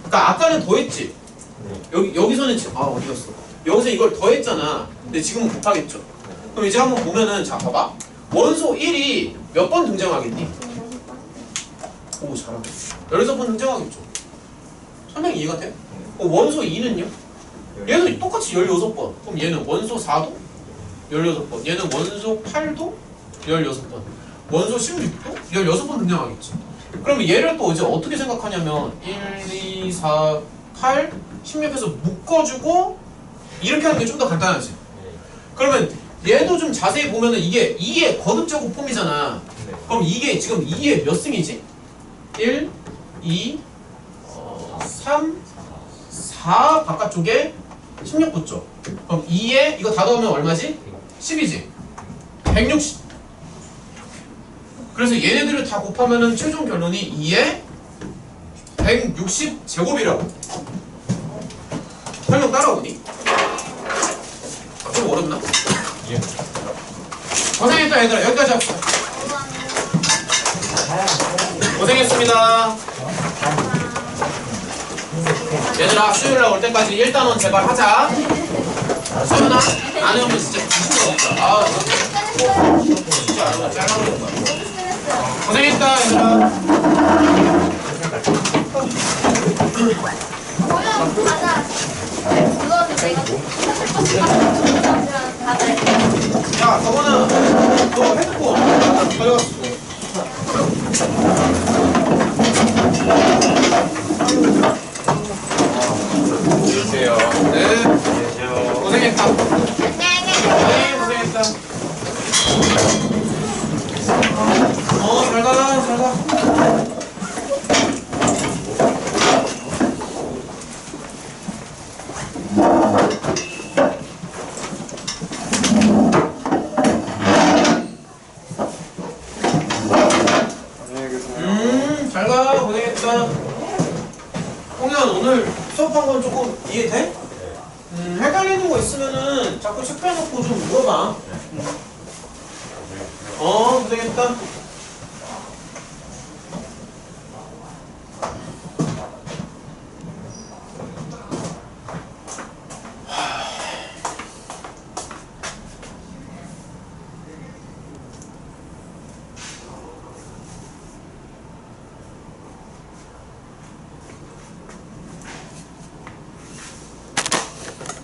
그러니까 아까는 더했지. 여기서는 어디 갔어? 여기서 이걸 더했잖아. 근데 지금은 곱하겠죠. 그럼 이제 한번 보면은 자 봐봐. 원소 1이 몇 번 등장하겠니? 오, 잘하네. 16번 등장하겠죠. 설명이 이해가 돼? 원소 2는요? 얘는 똑같이 16번. 그럼 얘는 원소 4도 16번. 얘는 원소 8도 16번. 원소 16도 16번 등장하겠지. 그러면 얘를 또 이제 어떻게 생각하냐면 1, 2, 4, 8, 16해서 묶어주고 이렇게 하는 게 좀 더 간단하지. 그러면 얘도 좀 자세히 보면은 이게 2의 거듭제곱 폼이잖아. 그럼 이게 지금 2의 몇 승이지? 1, 2, 3, 4 바깥쪽에 16 붙죠. 그럼 2에 이거 다 더하면 얼마지? 10이지. 160. 그래서 얘네들을 다 곱하면은 최종 결론이 2에 160 제곱이라고. 설명 따라오니? 좀 어렵나? 예. 고생했다 얘들아. 여기까지 합시다. 고생했습니다. 얘들아, 수요일날 올 때까지 1단원 제발 하자. 수연아, 안 해오면 진짜 귀신이 없다. 진짜 안 해오면 잘라버릴 거야. 고생했다 얘들아. 소영 가자. 그거는 내가 다들. 야, 저거는 너 핸드폰 가져갔어. 안녕하세요. 네, 안녕하세요. 고생했다. 네, 고생했다. 잘 가, 잘 가. 잘 가, 고생했다. 홍현, 오늘 수업한 건 조금 이해돼? 헷갈리는 거 있으면은 자꾸 책 빼놓고 좀 물어봐. 고생했다.